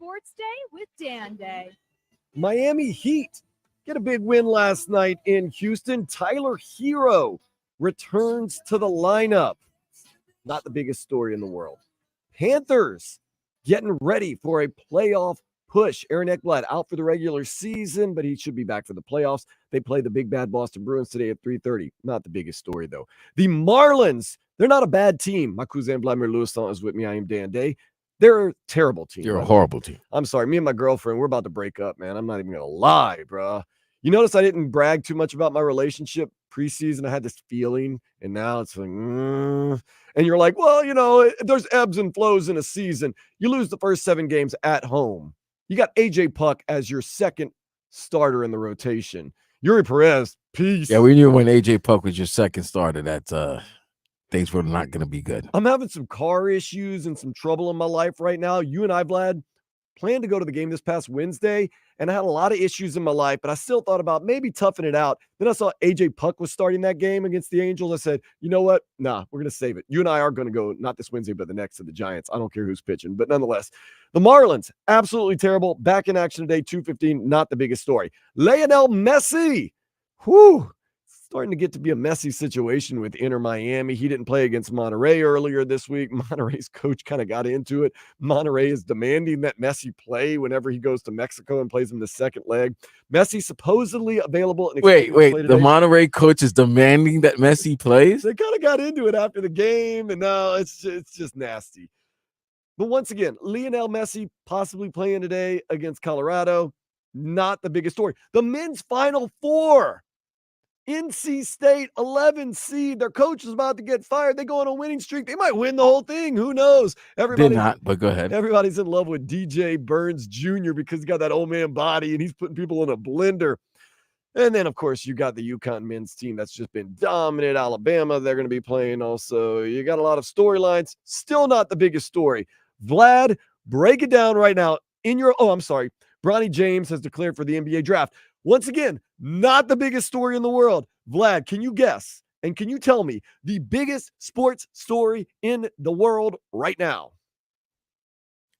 Sports Day with Dan Day. Miami Heat get a big win last night in Houston. Tyler Herro returns to the lineup. Not the biggest story in the world. Panthers getting ready for a playoff push. Aaron Ekblad out for the regular season, but he should be back for the playoffs. They play the big bad Boston Bruins today at 3:30. Not the biggest story, though. The Marlins, they're not a bad team. My cousin Vladimir Lewis is with me. I am Dan Day. They're a terrible team. You're a horrible team. I'm sorry. Me and my girlfriend, we're about to break up, man. I'm not even going to lie, bro. You notice I didn't brag too much about my relationship preseason. I had this feeling, and now it's like, and you're like, well, there's ebbs and flows in a season. You lose the first 7 games at home. You got AJ Puck as your second starter in the rotation. Yuri Perez, peace. Yeah, we knew when AJ Puck was your second starter that things were not going to be good. I'm having some car issues and some trouble in my life right now. You and I, Vlad, planned to go to the game this past Wednesday, and I had a lot of issues in my life, but I still thought about maybe toughing it out. Then I saw AJ Puck was starting that game against the Angels. I said, you know what? Nah, we're going to save it. You and I are going to go, not this Wednesday, but the next to the Giants. I don't care who's pitching, but nonetheless, the Marlins, absolutely terrible. Back in action today, 2:15, not the biggest story. Lionel Messi, starting to get to be a messy situation with Inter Miami. He didn't play against Monterrey earlier this week. Monterrey's coach kind of got into it. Monterrey is demanding that Messi play whenever he goes to Mexico and plays in the second leg. Messi supposedly available. Wait. The Monterrey coach is demanding that Messi plays? They kind of got into it after the game, and now it's just nasty. But once again, Lionel Messi possibly playing today against Colorado. Not the biggest story. The men's Final Four. NC State, 11 seed. Their coach is about to get fired. They go on a winning streak. They might win the whole thing. Who knows? Did not, but go ahead. Everybody's in love with DJ Burns Jr. because he's got that old man body and he's putting people in a blender. And then, of course, you got the UConn men's team that's just been dominant. Alabama, they're going to be playing also. You got a lot of storylines. Still not the biggest story. Vlad, break it down right now. Bronny James has declared for the NBA draft. Once again, not the biggest story in the world. Vlad, can you guess? And can you tell me the biggest sports story in the world right now?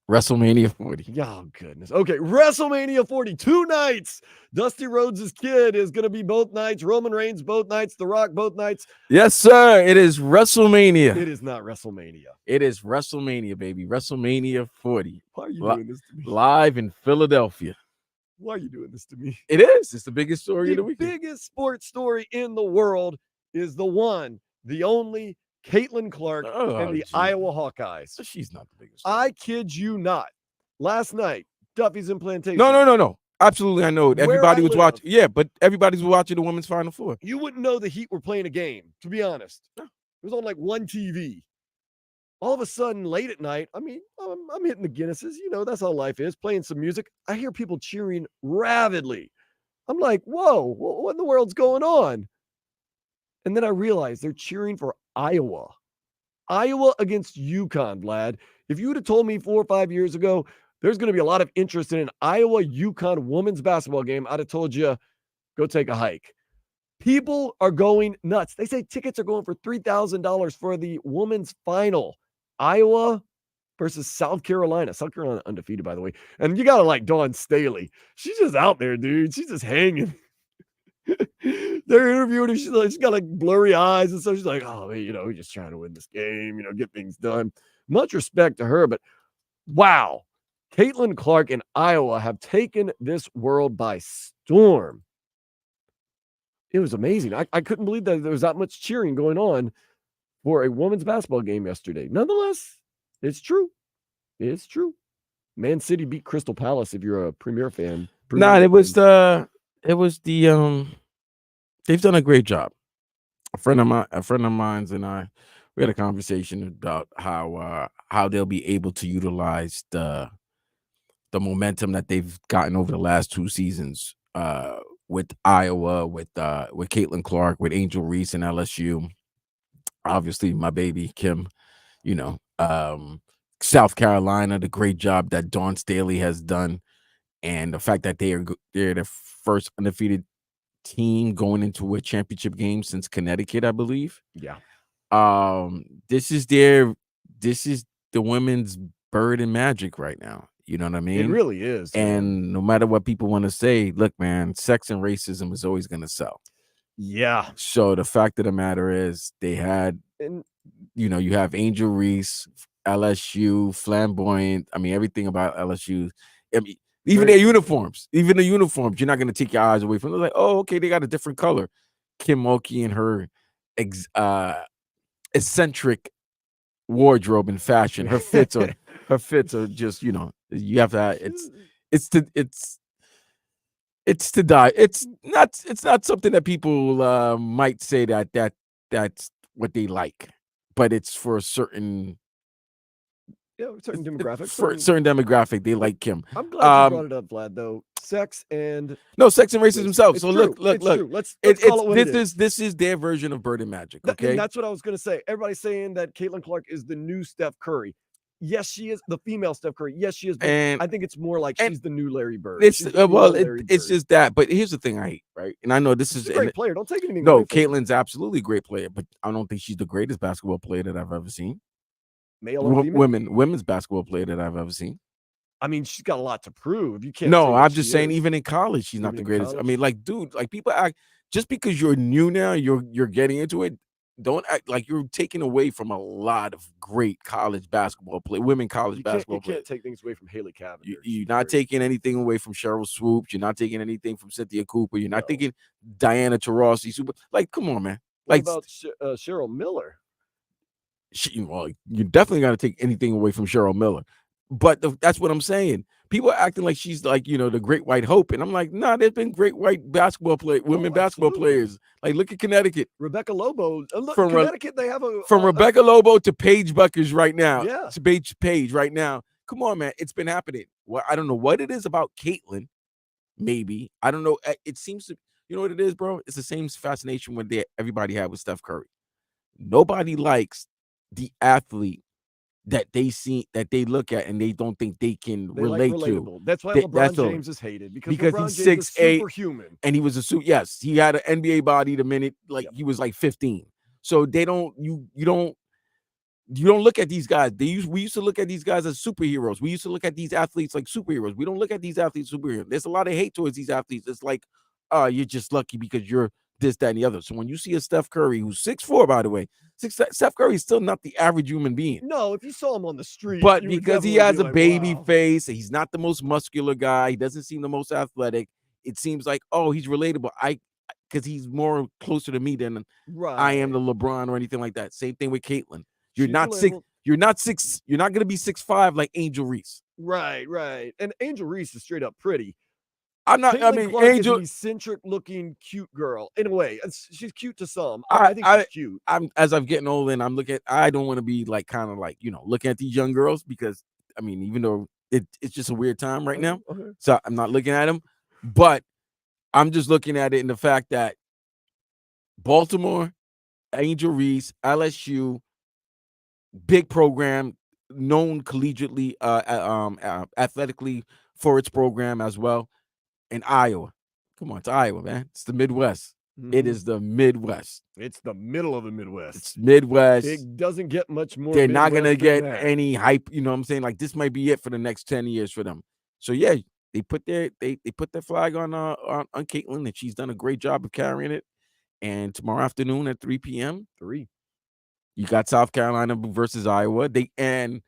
WrestleMania 40. Oh, goodness. Okay, WrestleMania 40. 2 nights. Dusty Rhodes' kid is going to be both nights. Roman Reigns both nights. The Rock both nights. Yes, sir. It is WrestleMania. It is not WrestleMania. It is WrestleMania, baby. WrestleMania 40. Why are you doing this to me? Live in Philadelphia. Why are you doing this to me? It is. It's the biggest story of the week. The biggest sports story in the world is the one, the only Caitlin Clark and the Iowa Hawkeyes. She's not the biggest story. I kid you not. Last night, Duffy's implantation. No. Absolutely, I know. Everybody was watching. Yeah, but everybody's watching the women's Final Four. You wouldn't know the Heat were playing a game, to be honest. It was on like one TV. All of a sudden, late at night, I'm hitting the Guinnesses. That's how life is, playing some music. I hear people cheering rabidly. I'm like, whoa, what in the world's going on? And then I realized they're cheering for Iowa. Iowa against UConn, Vlad. If you would have told me 4 or 5 years ago, there's going to be a lot of interest in an Iowa-UConn women's basketball game, I'd have told you, go take a hike. People are going nuts. They say tickets are going for $3,000 for the women's final. Iowa versus South Carolina. South Carolina undefeated, by the way. And you got to like Dawn Staley. She's just out there, dude. She's just hanging. They're interviewing her. She's got like blurry eyes. And so she's like, oh, we're just trying to win this game, get things done. Much respect to her. But wow, Caitlin Clark and Iowa have taken this world by storm. It was amazing. I couldn't believe that there was that much cheering going on for a women's basketball game yesterday. Nonetheless, it's true. It's true. Man City beat Crystal Palace if you're a Premier fan. It was they've done a great job. A friend of mine's and I, we had a conversation about how they'll be able to utilize the momentum that they've gotten over the last 2 seasons with Iowa, with Caitlin Clark, with Angel Reese and LSU. Obviously, my baby Kim, South Carolina, the great job that Dawn Staley has done, and the fact that they're the first undefeated team going into a championship game since Connecticut, I believe. Yeah. This is the women's bird and magic right now. You know what I It mean? really is. man. And no matter what people want to say, look, man, sex and racism is always going to sell. Yeah. So the fact of the matter is, they had, And you know, you have Angel Reese, LSU, flamboyant. I mean, everything about LSU. I mean, even Very their flamboyant. uniforms, you're not going to take your eyes away from. They're like, oh, okay, they got a different color. Kim Mulkey and her eccentric wardrobe and fashion. Her fits are just, you know, you have to. It's to die. It's not something that people might say that's what they like, but it's for a certain certain demographics. for a certain demographic. They like Kim. I'm glad you brought it up, Vlad. Though sex and no, sex and racism themselves. So look. Let's call it what it is. This is their version of Bird and Magic. Okay, And that's what I was gonna say. Everybody's saying that Caitlin Clark is the new Steph Curry. Yes, she is the female Steph Curry. Yes, she is. But And- I think it's more like she's the new Larry Bird. it's She's the well, female Larry it's Bird. just that. But here's the thing I hate, right? And I know this She's is a great player. Don't take anything. no, away from her. Caitlin's absolutely a great player, but I don't think she's the greatest basketball player that I've ever seen. Male or female? Women's basketball player that I've ever seen. I mean, she's got a lot to prove. You can't. No, say I'm that just she saying, is. even in college, she's not Even the in greatest. I college? mean, like, dude, like people act just because you're new now, you're getting into it. Don't act like you're taking away from a lot of great college basketball women college basketball You players. can't take things away from Haley Cavinder. You're not taking anything away from Cheryl Swoops. You're not taking anything from Cynthia Cooper. You're not No. taking Diana Taurasi. Super, like, come on, man. What Like, about Cheryl Miller? well, you definitely got to take anything away from Cheryl Miller. But that's what I'm saying. People are acting like she's like, you know, the great white hope. And I'm like, nah, there's been great white basketball women basketball players. Like, look at Connecticut. Rebecca Lobo. Look, From Connecticut, they have a From Rebecca Lobo to Paige Buckers right now. Yeah. To Paige right now. Come on, man. It's been happening. Well, I don't know what it is about Caitlin. Maybe. I don't know. It seems to, you know what it is, bro? It's the same fascination when everybody had with Steph Curry. Nobody likes the athlete that they see, that they look at, and they don't think they can relate to. That's why LeBron James is hated because LeBron he's James is 6'8", superhuman. and he was a suit. Yes, he had an NBA body the minute he was like 15. So they don't. You don't look at these guys. We used to look at these guys as superheroes. We used to look at these athletes like superheroes. We don't look at these athletes as superheroes. There's a lot of hate towards these athletes. It's like, you're just lucky because you're this, that, and the other. So when you see a Steph Curry, who's 6'4", by the way, Steph Curry is still not the average human being. No, if you saw him on the street, but because he has a baby wow. face, he's not the most muscular guy. He doesn't seem the most athletic. It seems like, oh, he's relatable. Because he's more closer to me than I am to LeBron or anything like that. Same thing with Caitlin. You're not going to be 6'5" like Angel Reese. Right. And Angel Reese is straight up pretty. Caitlin Clark Angel is an eccentric looking cute girl. In a way, she's cute to some. I think she's cute. As I'm getting older and I don't want to be like kind of like, you know, looking at these young girls because I mean, even though it's just a weird time right now. Okay. So I'm not looking at them, but I'm just looking at it in the fact that Baltimore, Angel Reese, LSU, big program, known collegiately, athletically for its program as well. In Iowa. Come on, it's Iowa, man. It's the Midwest. Mm-hmm. It is the Midwest. It's the middle of the Midwest. It's Midwest. It doesn't get much more. They're not gonna get any hype. You know what I'm saying? Like this might be it for the next 10 years for them. So yeah, they put their flag on Caitlin, and she's done a great job of carrying it. And tomorrow afternoon at 3 p.m. you got South Carolina versus Iowa. And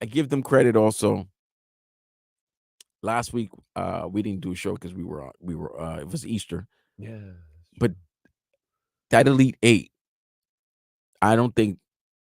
I give them credit also. Last week, we didn't do a show because we were it was Easter. Yeah. But that Elite Eight, I don't think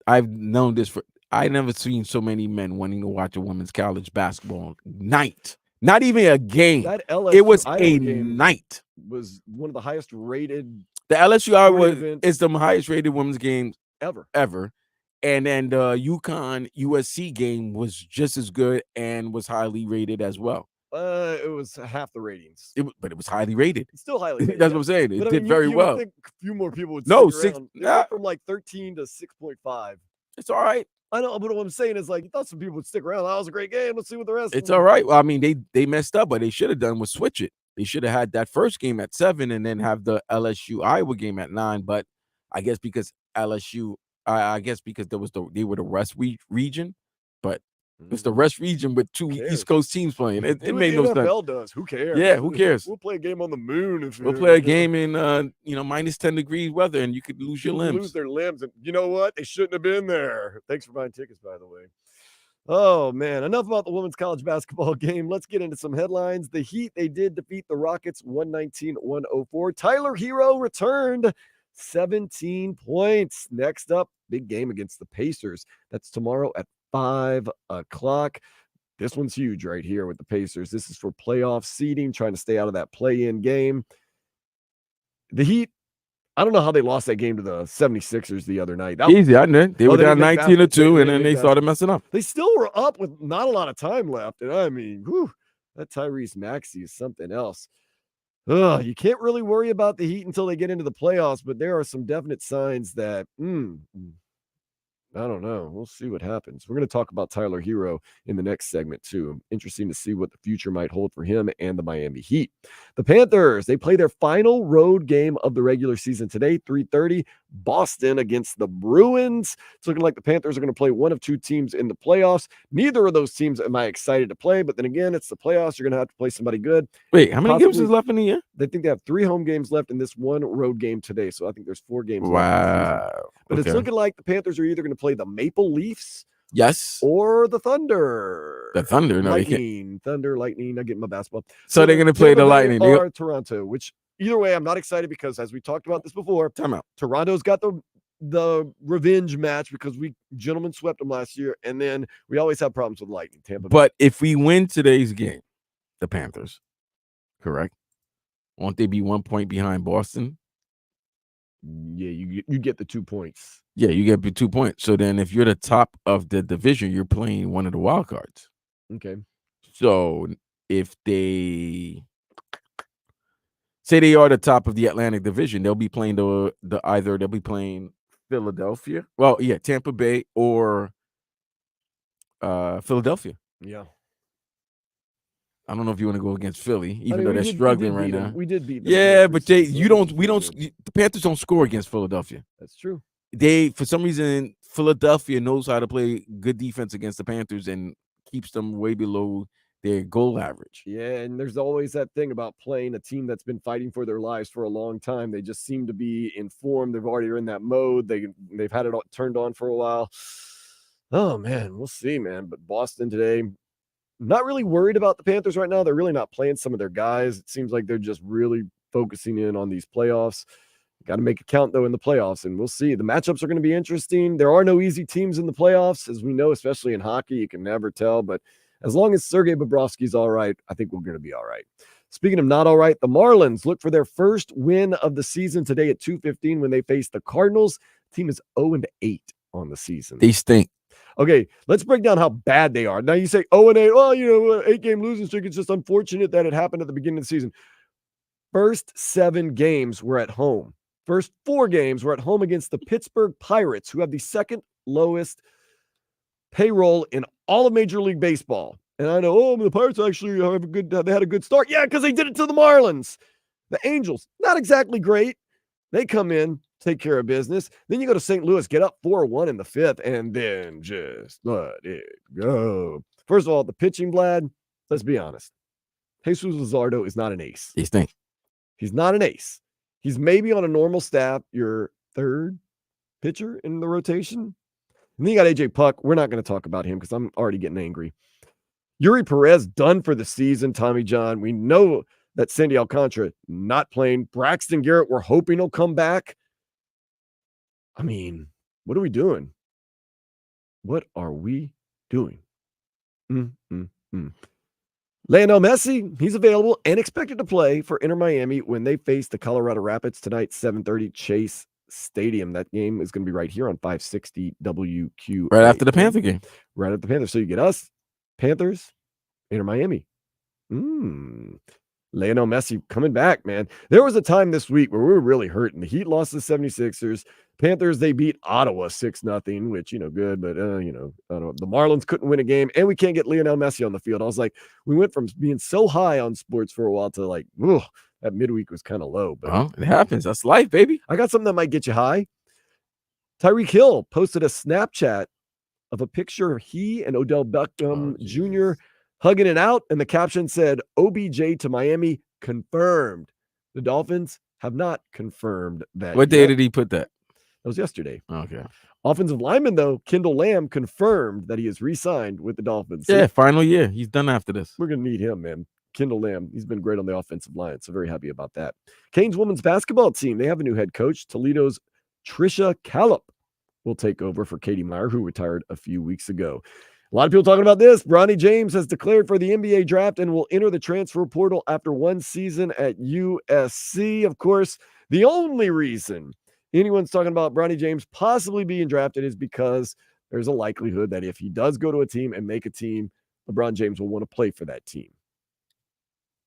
I've known this I never seen so many men wanting to watch a women's college basketball night. Not even a game. It was a night. Was one of the highest rated. The LSU Iowa is the highest rated women's game ever. And then the UConn USC game was just as good and was highly rated as well. It was half the ratings. But it was highly rated. It's still highly rated. That's what I'm saying. It did very well. I think a few more people would stick around. It went from like 13 to 6.5. It's all right. I know, but what I'm saying is like you thought some people would stick around. That was a great game. Let's see what the rest. It's all right. Well, I mean, they messed up, but they should have done was switch it. They should have had that first game at 7 and then have the LSU Iowa game at 9. But I guess because LSU, I guess because they were the West region, but It's the West region with two cares? East Coast teams playing. It Do what made the no sense. NFL does. Who cares? Yeah, who cares? We'll play a game on the moon. If We'll play a game in minus 10 degrees weather, and you could lose your people limbs. lose their limbs, and you know what? They shouldn't have been there. Thanks for buying tickets, by the way. Oh man, enough about the women's college basketball game. Let's get into some headlines. The Heat, they did defeat the Rockets 119-104. Tyler Herro returned 17 points. Next up, big game against the Pacers. That's tomorrow at 5 o'clock. This one's huge right here with the Pacers. This is for playoff seeding, trying to stay out of that play-in game. The Heat, I don't know how they lost that game to the 76ers the other night. Easy, I know. They were down 19-2, and then they started messing up. They still were up with not a lot of time left. And I mean, that Tyrese Maxey is something else. You can't really worry about the Heat until they get into the playoffs, but there are some definite signs that, I don't know. We'll see what happens. We're going to talk about Tyler Herro in the next segment, too. Interesting to see what the future might hold for him and the Miami Heat. The Panthers, they play their final road game of the regular season today, 3:30, Boston against the Bruins. It's looking like the Panthers are going to play one of two teams in the playoffs. Neither of those teams am I excited to play, but then again, it's the playoffs. You're going to have to play somebody good. Wait, how many games is left in the year? They think they have 3 home games left in this one road game today, so I think there's 4 games left. Wow. But it's looking like the Panthers are either going to play the Maple Leafs, yes, or the Thunder. The Thunder, no, Lightning, Thunder, Lightning. I get my basketball. So they're going to play the Lightning or Toronto. Which either way, I'm not excited because as we talked about this before, time out. Toronto's got the revenge match because we gentlemen swept them last year, and then we always have problems with Lightning. Tampa. But if we win today's game, the Panthers, correct? Won't they be 1 point behind Boston? Yeah, you get the 2 points. Yeah, you get 2 points. So then if you're the top of the division, you're playing one of the wild cards. Okay. So if they say they are the top of the Atlantic Division, they'll be playing they'll be playing Philadelphia. Well, yeah, Tampa Bay or Philadelphia. Yeah. I don't know if you want to go against Philly, even though they're struggling right now. We did beat them. Yeah, but the Panthers don't score against Philadelphia. That's true. For some reason, Philadelphia knows how to play good defense against the Panthers and keeps them way below their goal average. Yeah, and there's always that thing about playing a team that's been fighting for their lives for a long time. They just seem to be in form. They've already in that mode. They've had it all turned on for a while. Oh man, we'll see, man. But Boston today, not really worried about the Panthers right now. They're really not playing some of their guys. It seems like they're just really focusing in on these playoffs. Got to make it count, though, in the playoffs, and we'll see. The matchups are going to be interesting. There are no easy teams in the playoffs, as we know, especially in hockey. You can never tell, but as long as Sergei Bobrovsky's all right, I think we're going to be all right. Speaking of not all right, the Marlins look for their first win of the season today at 2:15 when they face the Cardinals. The team is 0-8 on the season. They stink. Okay, let's break down how bad they are. Now you say 0-8. Well, 8-game losing streak. It's just unfortunate that it happened at the beginning of the season. First 7 games were at home. First 4 games were at home against the Pittsburgh Pirates, who have the second lowest payroll in all of Major League Baseball. And I know, the Pirates actually they had a good start. Yeah, because they did it to the Marlins. The Angels, not exactly great. They come in, take care of business. Then you go to St. Louis, get up 4-1 in the 5th, and then just let it go. First of all, the pitching, Vlad, let's be honest. Jesus Luzardo is not an ace. He stinks. He's not an ace. He's maybe on a normal staff, your 3rd pitcher in the rotation. And then you got AJ Puck. We're not going to talk about him because I'm already getting angry. Yuri Perez done for the season, Tommy John. We know that Sandy Alcantara not playing. Braxton Garrett, we're hoping he'll come back. I mean, what are we doing? What are we doing? Lionel Messi, he's available and expected to play for Inter Miami when they face the Colorado Rapids tonight, 7:30 Chase Stadium. That game is going to be right here on 560 WQ. Right after the Panther game. Right after the Panthers. So you get us, Panthers, Inter Miami. Lionel Messi coming back, man. There was a time this week where we were really hurting. The Heat lost to the 76ers. Panthers, they beat Ottawa 6-0, which, good, but, I don't know. The Marlins couldn't win a game, and we can't get Lionel Messi on the field. I was like, we went from being so high on sports for a while to like, that midweek was kind of low. But it happens. That's life, baby. I got something that might get you high. Tyreek Hill posted a Snapchat of a picture of he and Odell Beckham Oh, Jr. Jesus. hugging it out, and the caption said, OBJ to Miami confirmed. The Dolphins have not confirmed that What day yet. did he put that? That was yesterday. Okay. Offensive lineman, though, Kendall Lamb confirmed that he is re-signed with the Dolphins. Yeah, See, final year. He's done after this. we're going to need him, man. Kendall Lamb, he's been great on the offensive line, so very happy about that. Canes women's basketball team, they have a new head coach. Toledo's Trisha Callop will take over for Katie Meyer, who retired a few weeks ago. A lot of people talking about this. Bronny James has declared for the NBA draft and will enter the transfer portal after one season at USC. Of course, the only reason anyone's talking about Bronny James possibly being drafted is because there's a likelihood that if he does go to a team and make a team, LeBron James will want to play for that team.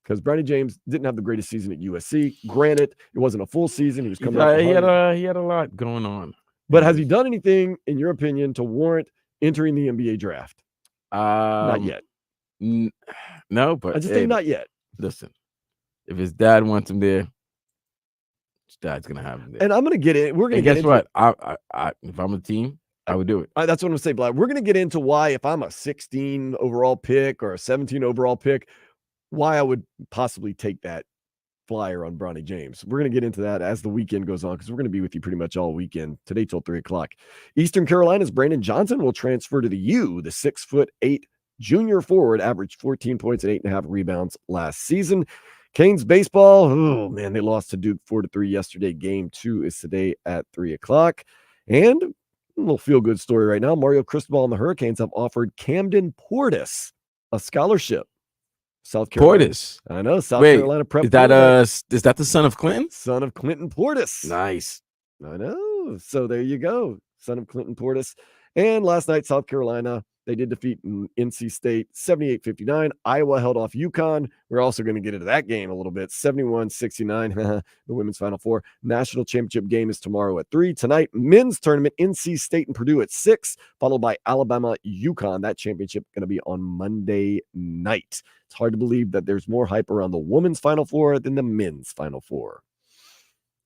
Because Bronny James didn't have the greatest season at USC. Granted, it wasn't a full season. He was coming out. He had a lot going on. But has he done anything, in your opinion, to warrant entering the NBA draft? Not yet. No, but I just think not yet. Listen, if his dad wants him there, his dad's gonna have him there. And I'm gonna get in. We're gonna and get guess into what? I if I'm a team, I would do it. That's what I'm gonna say, Vlad. We're gonna get into why, if I'm a 16 overall pick or a 17 overall pick, why I would possibly take that flyer on Bronny James. We're going to get into that as the weekend goes on because we're going to be with you pretty much all weekend, today till 3 o'clock. Eastern Carolina's Brandon Johnson will transfer to the U. The 6'8" junior forward averaged 14 points and 8.5 rebounds last season. Canes baseball, oh man, they lost to Duke 4-3 yesterday. Game 2 is today at 3 o'clock. And a little feel-good story right now. Mario Cristobal and the Hurricanes have offered Camden Portis a scholarship. South Carolina. Portis. I know. South Wait, Carolina prep. Is that the son of Clinton? Son of Clinton Portis. Nice. I know. So there you go. Son of Clinton Portis. And last night, South Carolina, they did defeat NC State 78-59. Iowa held off UConn. We're also going to get into that game a little bit. 71-69, the women's Final Four. National championship game is tomorrow at 3. Tonight, men's tournament, NC State and Purdue at 6, followed by Alabama, UConn. That championship going to be on Monday night. It's hard to believe that there's more hype around the women's Final Four than the men's Final Four.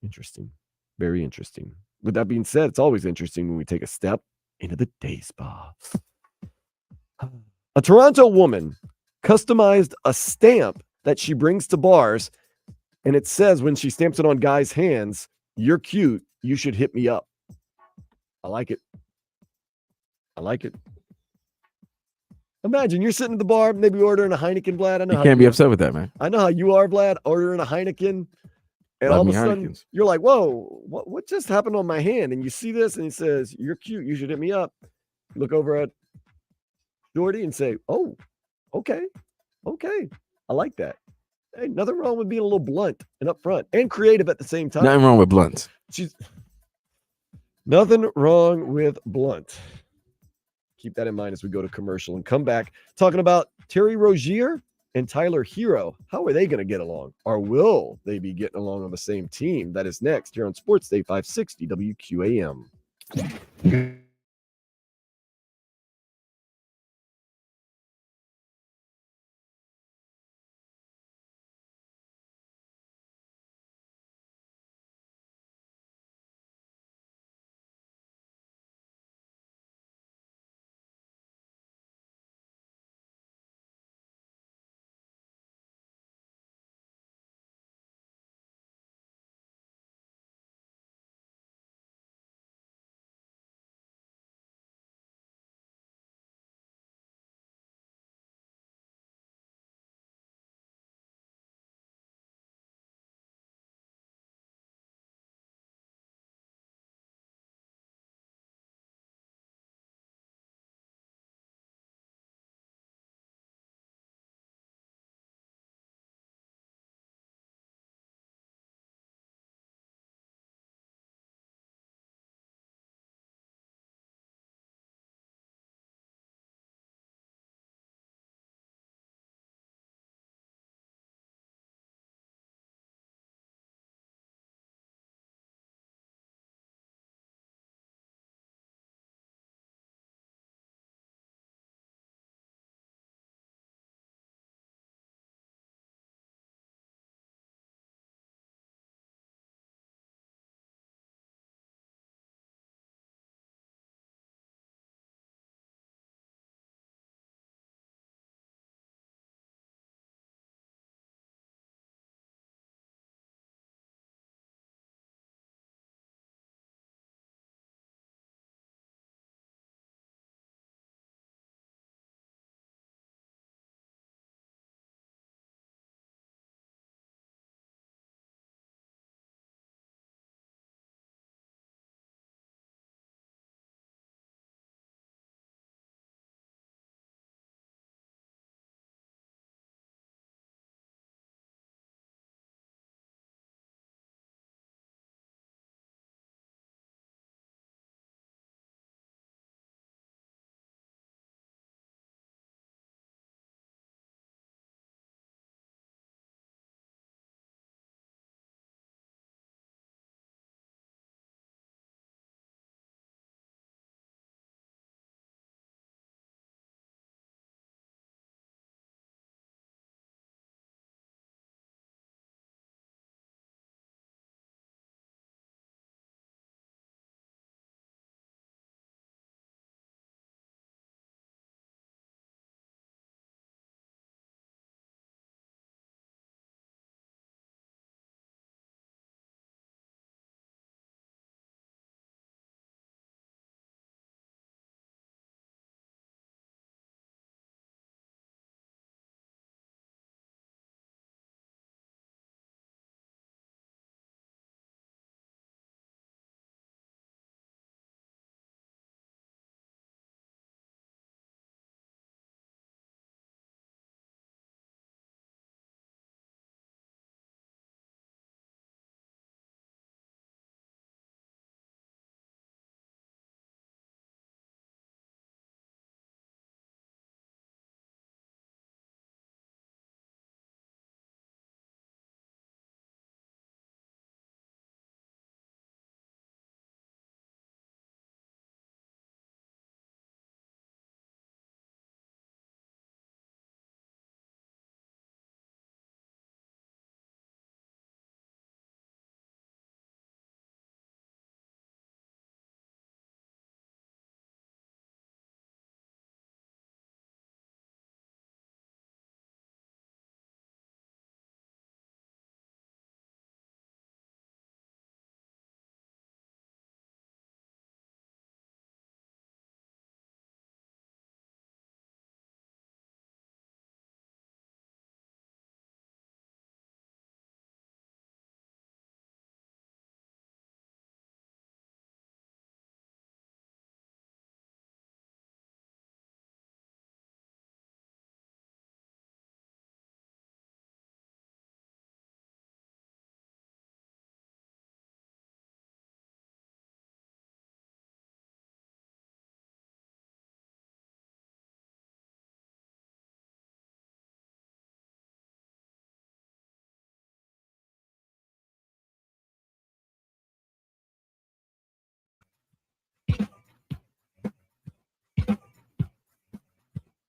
Interesting. Very interesting. With that being said, it's always interesting when we take a step into the day spa. A Toronto woman customized a stamp that she brings to bars, and it says when she stamps it on guys' hands, "You're cute, you should hit me up." I like it. I like it. Imagine you're sitting at the bar, maybe ordering a Heineken, Vlad. I know You can't be upset with that, man. I know how you are, Vlad, ordering a Heineken. And all of a sudden, Heinekens. you're like, whoa, what just happened on my hand? And you see this, and he says, "You're cute, you should hit me up." You look over at Jordy and say, "Oh, okay. I like that." Hey, nothing wrong with being a little blunt and upfront and creative at the same time. Nothing wrong with blunts. Nothing wrong with blunt. Keep that in mind as we go to commercial and come back talking about Terry Rozier and Tyler Herro. How are they going to get along? Or will they be getting along on the same team? That is next here on Sports Day 560 WQAM.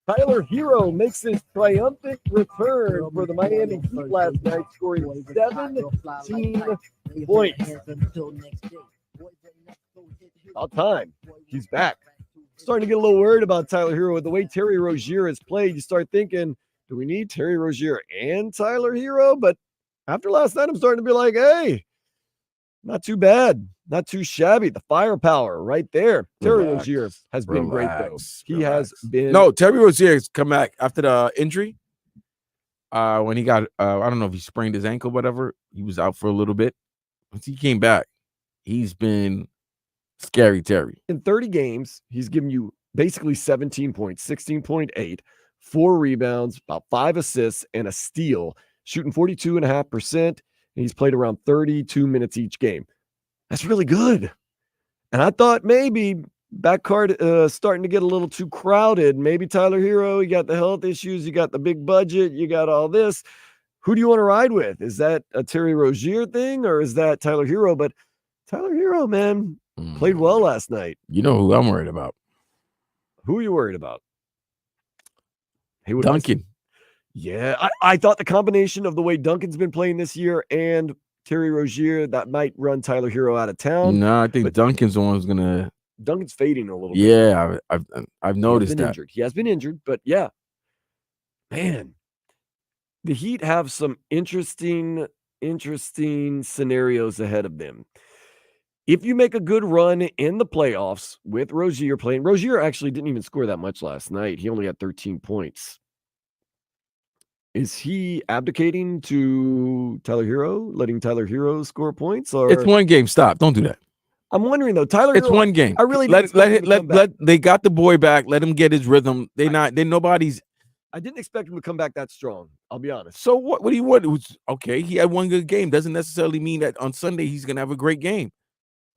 Tyler Herro makes his triumphant return for the Miami Heat last night, scoring 17 points. About time. He's back. Starting to get a little worried about Tyler Herro. With the way Terry Rozier has played, you start thinking, do we need Terry Rozier and Tyler Herro? But after last night, I'm starting to be like, hey, not too bad. Not too shabby. The firepower right there. Terry Rozier has been great, though. He has been. No, Terry Rozier has come back after the injury. When he got, I don't know if he sprained his ankle, whatever. He was out for a little bit. Once he came back, he's been scary Terry. In 30 games, he's given you basically 17 points, 16.8, 4 rebounds, about 5 assists, and a steal, shooting 42.5%. And he's played around 32 minutes each game. That's really good. And I thought maybe backcourt starting to get a little too crowded. Maybe Tyler Herro, you got the health issues, you got the big budget, you got all this. Who do you want to ride with? Is that a Terry Rozier thing or is that Tyler Herro? But Tyler Herro, man, played well last night. You know who I'm worried about? Who are you worried about? Duncan. Yeah, I thought the combination of the way Duncan's been playing this year and Terry Rozier, that might run Tyler Herro out of town. No, I think Duncan's the one who's gonna. Duncan's fading a little bit. Yeah, I've noticed that. He has been injured, but yeah, man, the Heat have some interesting scenarios ahead of them. If you make a good run in the playoffs with Rozier playing, Rozier actually didn't even score that much last night. He only had 13 points. Is he abdicating to Tyler Herro, letting Tyler Herro score points? Or It's one game. Stop. Don't do that. I'm wondering though, Tyler. It's Herro, one game. I really let they got the boy back. Let him get his rhythm. Nobody's. I didn't expect him to come back that strong. I'll be honest. So what do you want? It was okay. He had one good game. Doesn't necessarily mean that on Sunday he's gonna have a great game.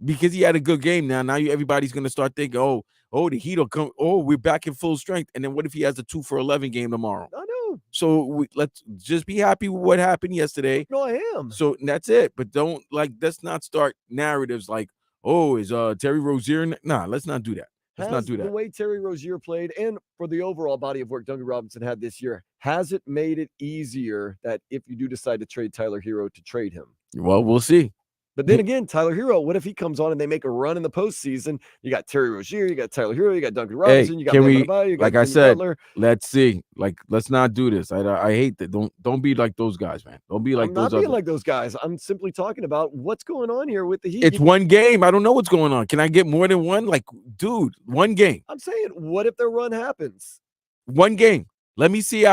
Because he had a good game everybody's gonna start thinking, oh, the Heat will come. Oh, we're back in full strength. And then what if he has a 2 for 11 game tomorrow? I know. So let's just be happy with what happened yesterday. No, I am. So that's it. But let's not start narratives like, oh, is Terry Rozier? Nah, let's not do that. Let's not do that. The way Terry Rozier played and for the overall body of work Duncan Robinson had this year, has it made it easier that if you do decide to trade Tyler Herro to trade him? Well, we'll see. But then again, Tyler Herro, what if he comes on and they make a run in the postseason? You got Terry Rozier, you got Tyler Herro, you got Duncan Robinson, you got you got like I said, let's see. Let's not do this. I hate that. Don't be like those guys, man. Don't be like I'm those. Not being like those guys. I'm simply talking about what's going on here with the Heat. It's one game. I don't know what's going on. Can I get more than one? Like, dude, one game. I'm saying, what if their run happens? One game. Let me see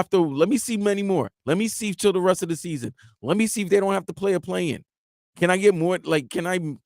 many more. Let me see till the rest of the season. Let me see if they don't have to play a play-in. Can I get more? Like, can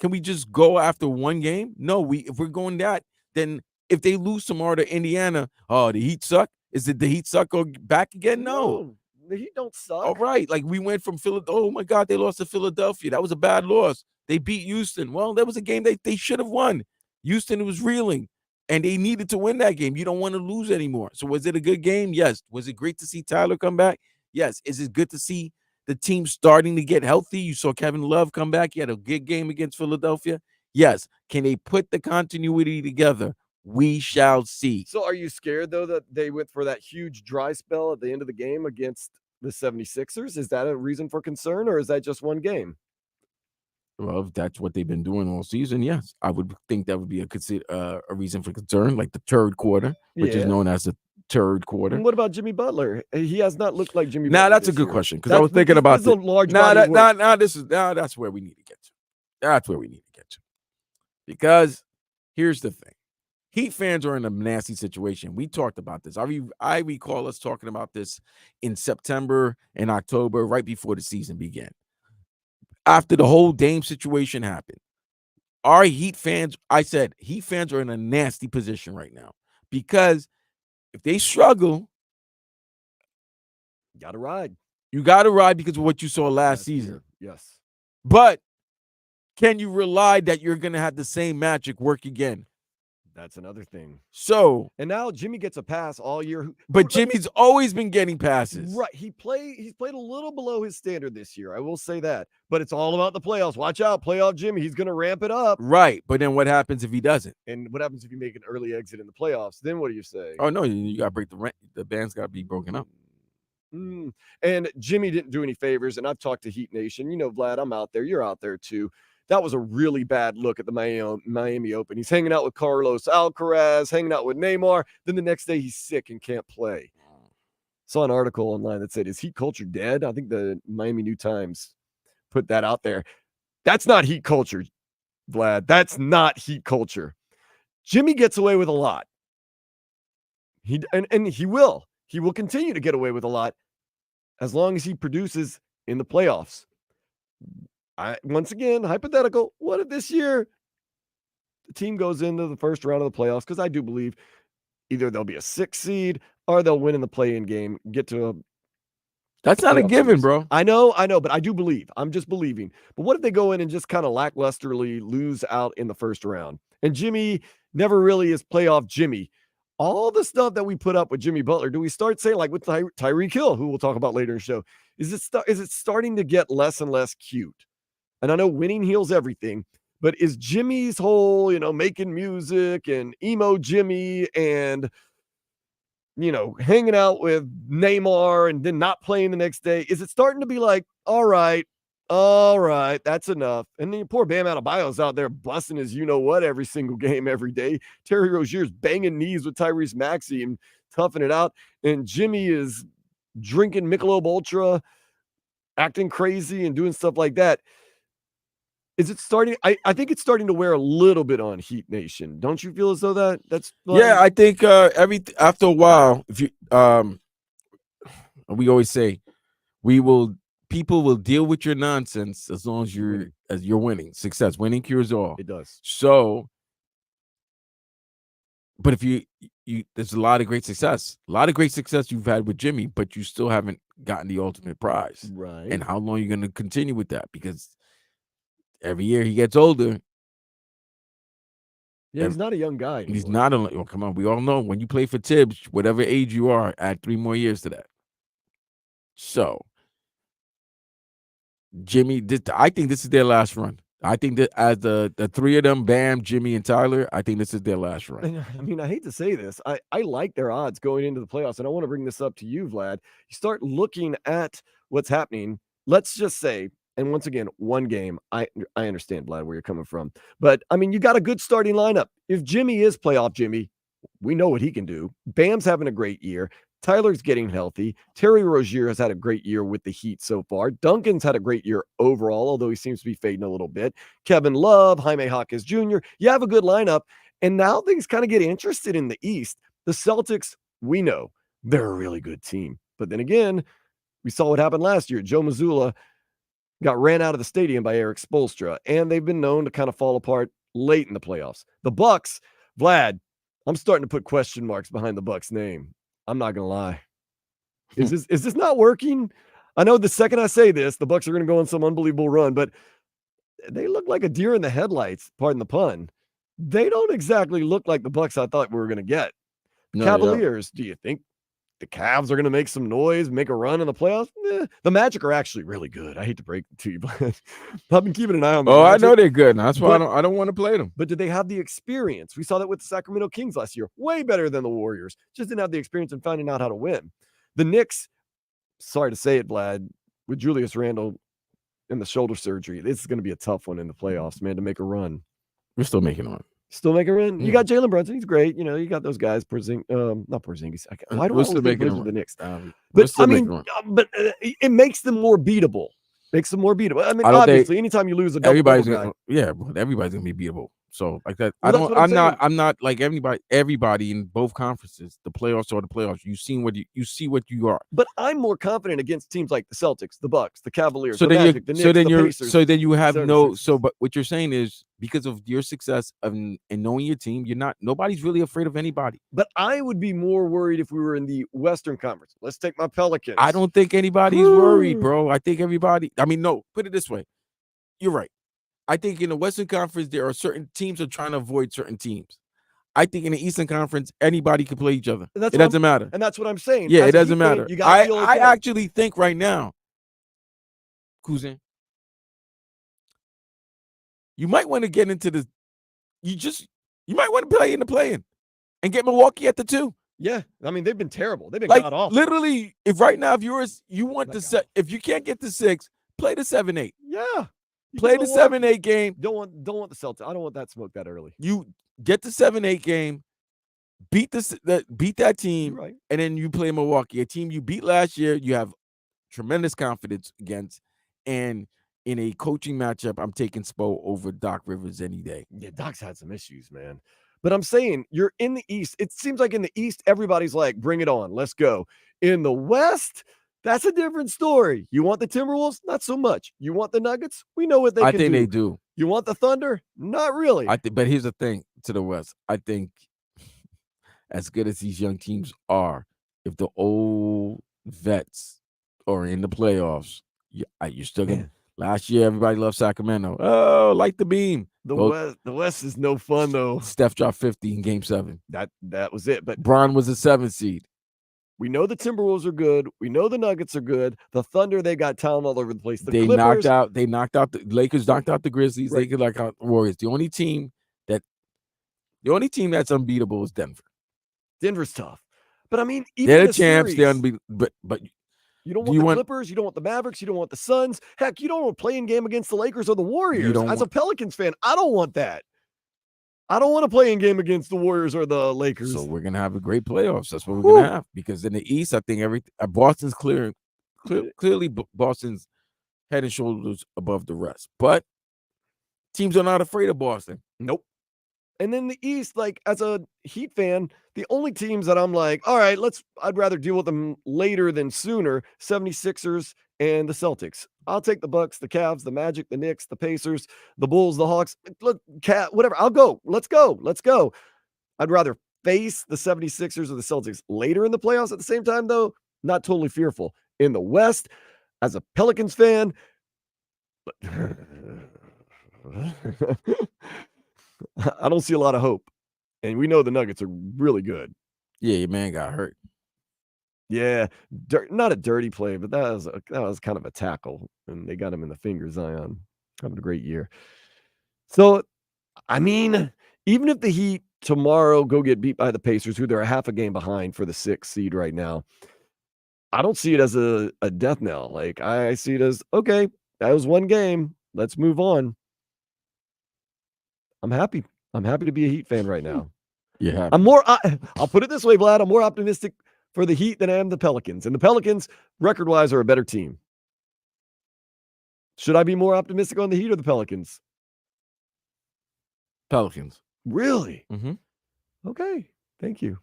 we just go after one game? No, if we're going that, then if they lose tomorrow to Indiana, oh, the Heat suck. Is it the Heat suck or back again? No, the Heat don't suck. All right, like we went from Philadelphia. Oh my God, they lost to Philadelphia. That was a bad loss. They beat Houston. Well, that was a game they should have won. Houston was reeling, and they needed to win that game. You don't want to lose anymore. So was it a good game? Yes. Was it great to see Tyler come back? Yes. Is it good to see the team starting to get healthy? You saw Kevin Love come back. He had a good game against Philadelphia. Yes. Can they put the continuity together? We shall see. So are you scared, though, that they went for that huge dry spell at the end of the game against the 76ers? Is that a reason for concern, or is that just one game? Well, if that's what they've been doing all season, yes. I would think that would be a reason for concern, like the third quarter, which is known as the third quarter. And what about Jimmy Butler? He has not looked like Jimmy Butler. Now that's a good question because I was thinking about this. That's where we need to get to. That's where we need to get to. Because here's the thing. Heat fans are in a nasty situation. We talked about this. I recall us talking about this in September and October, right before the season began. After the whole Dame situation happened, our Heat fans, I said, Heat fans are in a nasty position right now because if they struggle, you got to ride. You got to ride because of what you saw last season. Yes. But can you rely that you're going to have the same magic work again? That's another thing. So, And now Jimmy gets a pass all year. but Jimmy's always been getting passes. Right. He's played a little below his standard this year. I will say that. But it's all about the playoffs. Watch out, playoff Jimmy. He's going to ramp it up. Right. But then what happens if he doesn't? And what happens if you make an early exit in the playoffs? Then what do you say? Oh, no, you got to break the rent. The band's got to be broken up. And Jimmy didn't do any favors. And I've talked to Heat Nation. You know, Vlad, I'm out there. You're out there too. That was a really bad look at the Miami Open. He's hanging out with Carlos Alcaraz, hanging out with Neymar. Then the next day he's sick and can't play. Saw an article online that said, is Heat culture dead? I think the Miami New Times put that out there. That's not Heat culture, Vlad. That's not Heat culture. Jimmy gets away with a lot. He will. He will continue to get away with a lot as long as he produces in the playoffs. Once again, hypothetical, what if this year the team goes into the first round of the playoffs? Because I do believe either they'll be a 6 seed or they'll win in the play-in game, get to a. That's not a given, bro. I know, but I do believe. I'm just believing. But what if they go in and just kind of lacklusterly lose out in the first round? And Jimmy never really is playoff Jimmy. All the stuff that we put up with Jimmy Butler, do we start saying, like with Tyreek Hill, who we'll talk about later in the show, is it starting to get less and less cute? And I know winning heals everything, but is Jimmy's whole, making music and emo Jimmy and, hanging out with Neymar and then not playing the next day, is it starting to be like, all right, that's enough? And then poor Bam Adebayo's out there busting his you-know-what every single game, every day. Terry Rozier's banging knees with Tyrese Maxey and toughing it out. And Jimmy is drinking Michelob Ultra, acting crazy and doing stuff like that. Is it starting? I think it's starting to wear a little bit on Heat Nation. Don't you feel as though that's like... Yeah, I think after a while, if you we always say people will deal with your nonsense as long as you're winning. Success, winning cures all. It does. So, but if you there's a lot of great success you've had with Jimmy, but you still haven't gotten the ultimate prize. Right. And how long are you going to continue with that? Because every year he gets older. Yeah, he's not a young guy anymore. He's not a. Oh, come on, we all know when you play for Tibbs, whatever age you are, add 3 more years to that. So, Jimmy, I think this is their last run. I think that as the 3 of them, Bam, Jimmy, and Tyler, I think this is their last run. I mean, I hate to say this. I like their odds going into the playoffs, and I want to bring this up to you, Vlad. You start looking at what's happening. Let's just say, and once again, one game, I understand, Vlad, where you're coming from. But, I mean, you got a good starting lineup. If Jimmy is playoff Jimmy, we know what he can do. Bam's having a great year. Tyler's getting healthy. Terry Rozier has had a great year with the Heat so far. Duncan's had a great year overall, although he seems to be fading a little bit. Kevin Love, Jaime Jaquez Jr. You have a good lineup. And now things kind of get interested in the East. The Celtics, we know they're a really good team. But then again, we saw what happened last year. Joe Mazzulla got ran out of the stadium by Eric Spoelstra, and they've been known to kind of fall apart late in the playoffs. The Bucks, Vlad, I'm starting to put question marks behind the Bucks name. I'm not gonna lie. Is this not working? I know the second I say this, the Bucks are gonna go on some unbelievable run, but they look like a deer in the headlights, pardon the pun. They don't exactly look like the Bucks I thought we were gonna get. Cavaliers, do you think the Cavs are going to make some noise, make a run in the playoffs? The Magic are actually really good. I hate to break it to you, but I've been keeping an eye on them. I know they're good. That's why I don't want to play them. But do they have the experience? We saw that with the Sacramento Kings last year. Way better than the Warriors. Just didn't have the experience in finding out how to win. The Knicks, sorry to say it, Vlad, with Julius Randle and the shoulder surgery, this is going to be a tough one in the playoffs, man, to make a run. We're still making a run. Still make a run. You got Jalen Brunson. He's great. You got those guys. Not Porzingis. Why do I always think the Knicks? But I mean, it makes them more beatable. I mean, obviously, anytime you lose a double everybody's guy, everybody's gonna be beatable. So like that, well, I'm not like everybody in both conferences, the playoffs or the playoffs. You see what you are. But I'm more confident against teams like the Celtics, the Bucks, the Cavaliers, the Magic, the Knicks, the Pacers. But what you're saying is because of your success and knowing your team, nobody's really afraid of anybody. But I would be more worried if we were in the Western Conference. Let's take my Pelicans. I don't think anybody's worried, bro. I think everybody. I mean, no. Put it this way. You're right. I think in the Western Conference, there are certain teams are trying to avoid certain teams. I think in the Eastern Conference, anybody can play each other. And that's It what I'm- doesn't matter. And that's what I'm saying. Yeah, As it a doesn't Heat fan, matter. You gotta feel I okay. actually think right now, Kuzin, you might want to get into the. You might want to play in the play-in and get Milwaukee at the 2. Yeah, I mean they've been terrible. They've been Like god awful. literally, if right now, if you want Like the if you can't get the 6, play the 7-8. Yeah, You Play get the Milwaukee. 7-8 game. Don't want the Celtics. I don't want that smoke that early. You get the 7-8 game, beat that team, You're right. and then you play Milwaukee, a team you beat last year. You have tremendous confidence against, and in a coaching matchup, I'm taking Spo over Doc Rivers any day. Yeah, Doc's had some issues, man. But I'm saying you're in the East. It seems like in the East, everybody's like, bring it on. Let's go. In the West, that's a different story. You want the Timberwolves? Not so much. You want the Nuggets? We know what they I can think do. they do. You want the Thunder? Not really. But here's the thing to the West. I think as good as these young teams are, if the old vets are in the playoffs, you're still going to. Last year, everybody loved Sacramento. Oh, like the beam. The West is no fun, though. Steph dropped 50 in Game 7. That was it. But Bron was a 7th seed. we know the Timberwolves are good. We know the Nuggets are good. The Thunder, they got talent all over the place. The They Clippers, knocked out the Lakers, knocked out the Grizzlies. Right. They could knock out the Warriors. The only team that's unbeatable is Denver. Denver's tough. But I mean, even They're in the a champs. series, They're unbeatable. But you don't want the Clippers. You don't want the Mavericks. You don't want the Suns. Heck, you don't want a playing game against the Lakers or the Warriors. As a Pelicans fan, I don't want that. I don't want to play in game against the Warriors or the Lakers. So we're gonna have a great playoffs. That's what we're gonna have, because in the East, I think Boston's clearly Boston's head and shoulders above the rest. But teams are not afraid of Boston. Nope. And then the East, like as a Heat fan, the only teams that I'm like, all right, I'd rather deal with them later than sooner, 76ers and the Celtics. I'll take the Bucks, the Cavs, the Magic, the Knicks, the Pacers, the Bulls, the Hawks, whatever. I'll go. Let's go. I'd rather face the 76ers or the Celtics later in the playoffs. At the same time, though, not totally fearful. In the West, as a Pelicans fan, I don't see a lot of hope. And we know the Nuggets are really good. Yeah, your man got hurt. Yeah, not a dirty play, but that was kind of a tackle, and they got him in the finger. Zion having a great year. So, I mean, even if the Heat tomorrow go get beat by the Pacers, who they're a half a game behind for the 6th seed right now, I don't see it as a death knell. Like I see it as, okay, that was one game. Let's move on. I'm happy. I'm happy to be a Heat fan right now. Yeah, I'll put it this way, Vlad. I'm more optimistic for the Heat than I am the Pelicans. And the Pelicans, record-wise, are a better team. Should I be more optimistic on the Heat or the Pelicans? Pelicans. Really? Mm-hmm. Okay. Thank you.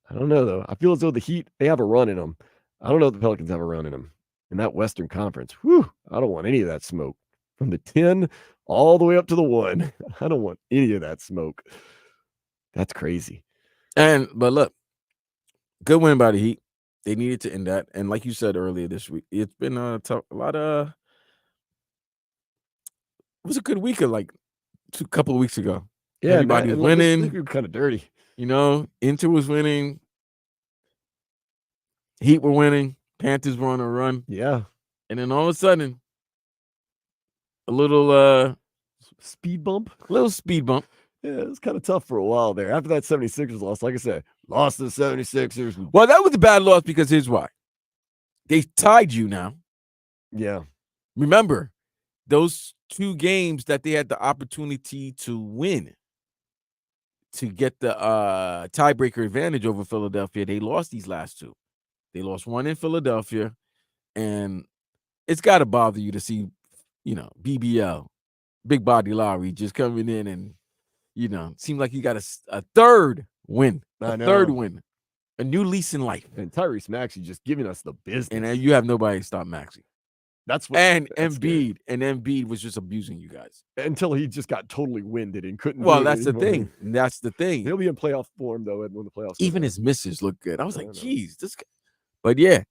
I don't know, though. I feel as though the Heat, they have a run in them. I don't know if the Pelicans have a run in them. In that Western Conference, I don't want any of that smoke. From the 10 all the way up to the 1. I don't want any of that smoke. That's crazy. But look, good win by the Heat. They needed to end that. And like you said earlier this week, it's been a lot of. It was a good week of a couple of weeks ago. Yeah, everybody was winning. This week kind of dirty. Inter was winning. Heat were winning. Panthers were on a run. Yeah. And then all of a sudden, a little speed bump. Yeah, it was kind of tough for a while there. After that 76ers loss, like I said, lost to the 76ers. Well, that was a bad loss because here's why. They tied you now. Yeah. Remember, those 2 games that they had the opportunity to win to get the tiebreaker advantage over Philadelphia, they lost these last 2. They lost one in Philadelphia, and it's got to bother you to see, BBL, Big Body Lowry, just coming in and, seemed like he got a third win. Third win. A new lease in life. And Tyrese Maxey just giving us the business. And you have nobody to stop Maxey. Embiid. Good. And Embiid was just abusing you guys. Until he just got totally winded and couldn't. Well, that's the thing. That's the thing. He'll be in playoff form, though, when the playoffs. Even his misses look good. I was like, geez, this guy. But yeah,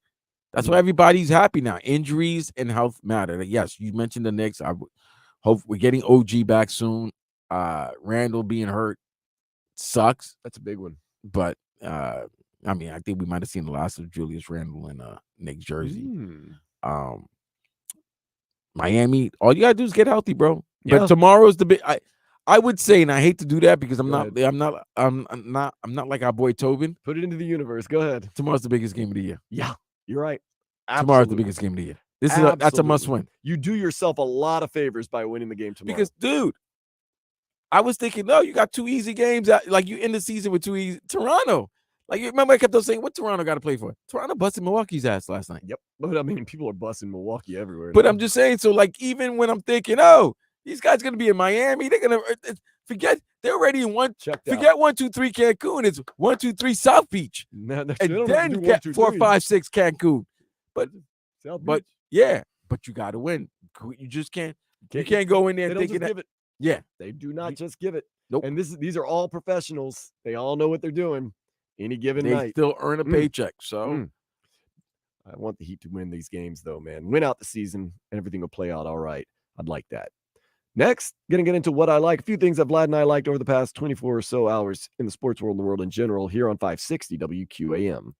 that's why everybody's happy now. Injuries and health matter. Yes, you mentioned the Knicks. I hope we're getting OG back soon. Randall being hurt sucks. That's a big one. But I mean, I think we might have seen the last of Julius Randle in Nick's jersey. Miami, all you gotta do is get healthy, bro. Yeah. But tomorrow's the big. I would say, and I hate to do that because I'm Go not ahead. I'm not like our boy Tobin. Put it into the universe. Go ahead. Tomorrow's the biggest game of the year. Yeah, you're right. Tomorrow's the Absolutely. biggest game of the year. That's a must win. You do yourself a lot of favors by winning the game tomorrow. Because, dude, I was thinking, no, you got 2 easy games. Like you end the season with 2 easy. Toronto. Like you remember, I kept on saying, what Toronto got to play for? Toronto busted Milwaukee's ass last night. Yep. But I mean, people are busting Milwaukee everywhere. But now. I'm just saying, so like even when I'm thinking, oh, these guys gonna be in Miami, they're gonna forget they're already in one. Checked Forget out. 1, 2, 3 Cancun. It's 1, 2, 3 South Beach, No, they and don't have to then do 1, get 2, 4, 3. 5, 6 Cancun. But South but Beach. yeah, but you got to win. You just can't. You can't go in there They don't thinking just that. give it. Yeah, They do not just give it. Nope. And these are all professionals. They all know what they're doing. Any given they night. still earn a paycheck. So I want the Heat to win these games, though, man. Win out the season, and everything will play out all right. I'd like that. Next, gonna get into what I like. A few things that Vlad and I liked over the past 24 or so hours in the sports world and the world in general here on 560 WQAM.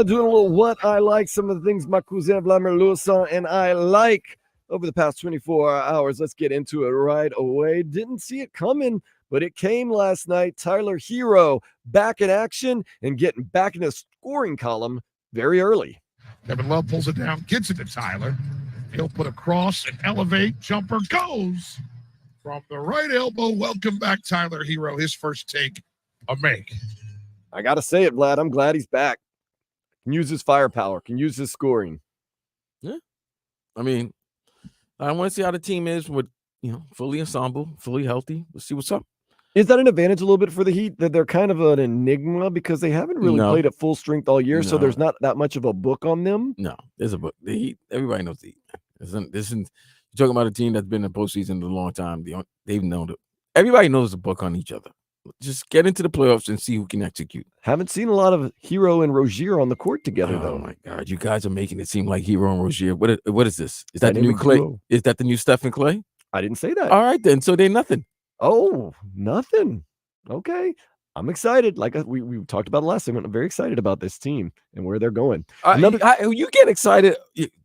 Doing a little what I like, some of the things my cousin Vladimir Lewison and I like over the past 24 hours. Let's get into it right away. Didn't see it coming, but it came last night. Tyler Herro back in action and getting back in the scoring column very early. Kevin Love pulls it down, gets it to Tyler. He'll put a cross and elevate. Jumper goes from the right elbow. Welcome back, Tyler Herro. His first take, a make. I got to say it, Vlad. I'm glad he's back. Can use his firepower, can use his scoring. Yeah. I mean, I want to see how the team is with, fully ensemble, fully healthy. We'll see what's up. Is that an advantage a little bit for the Heat that they're kind of an enigma because they haven't really played at full strength all year, so there's not that much of a book on them? No, there's a book. The Heat, everybody knows the Heat. You're talking about a team that's been in the postseason a long time. They've known it. Everybody knows the book on each other. Just get into the playoffs and see who can execute. Haven't seen a lot of Herro and Rozier on the court together, though. Oh, my God. You guys are making it seem like Herro and Rozier. What is this? Is that the new Clay? Duo. Is that the new Steph and Clay? I didn't say that. All right, then. So they're nothing. Oh, nothing. Okay. I'm excited. Like we talked about last segment, I'm very excited about this team and where they're going. You get excited.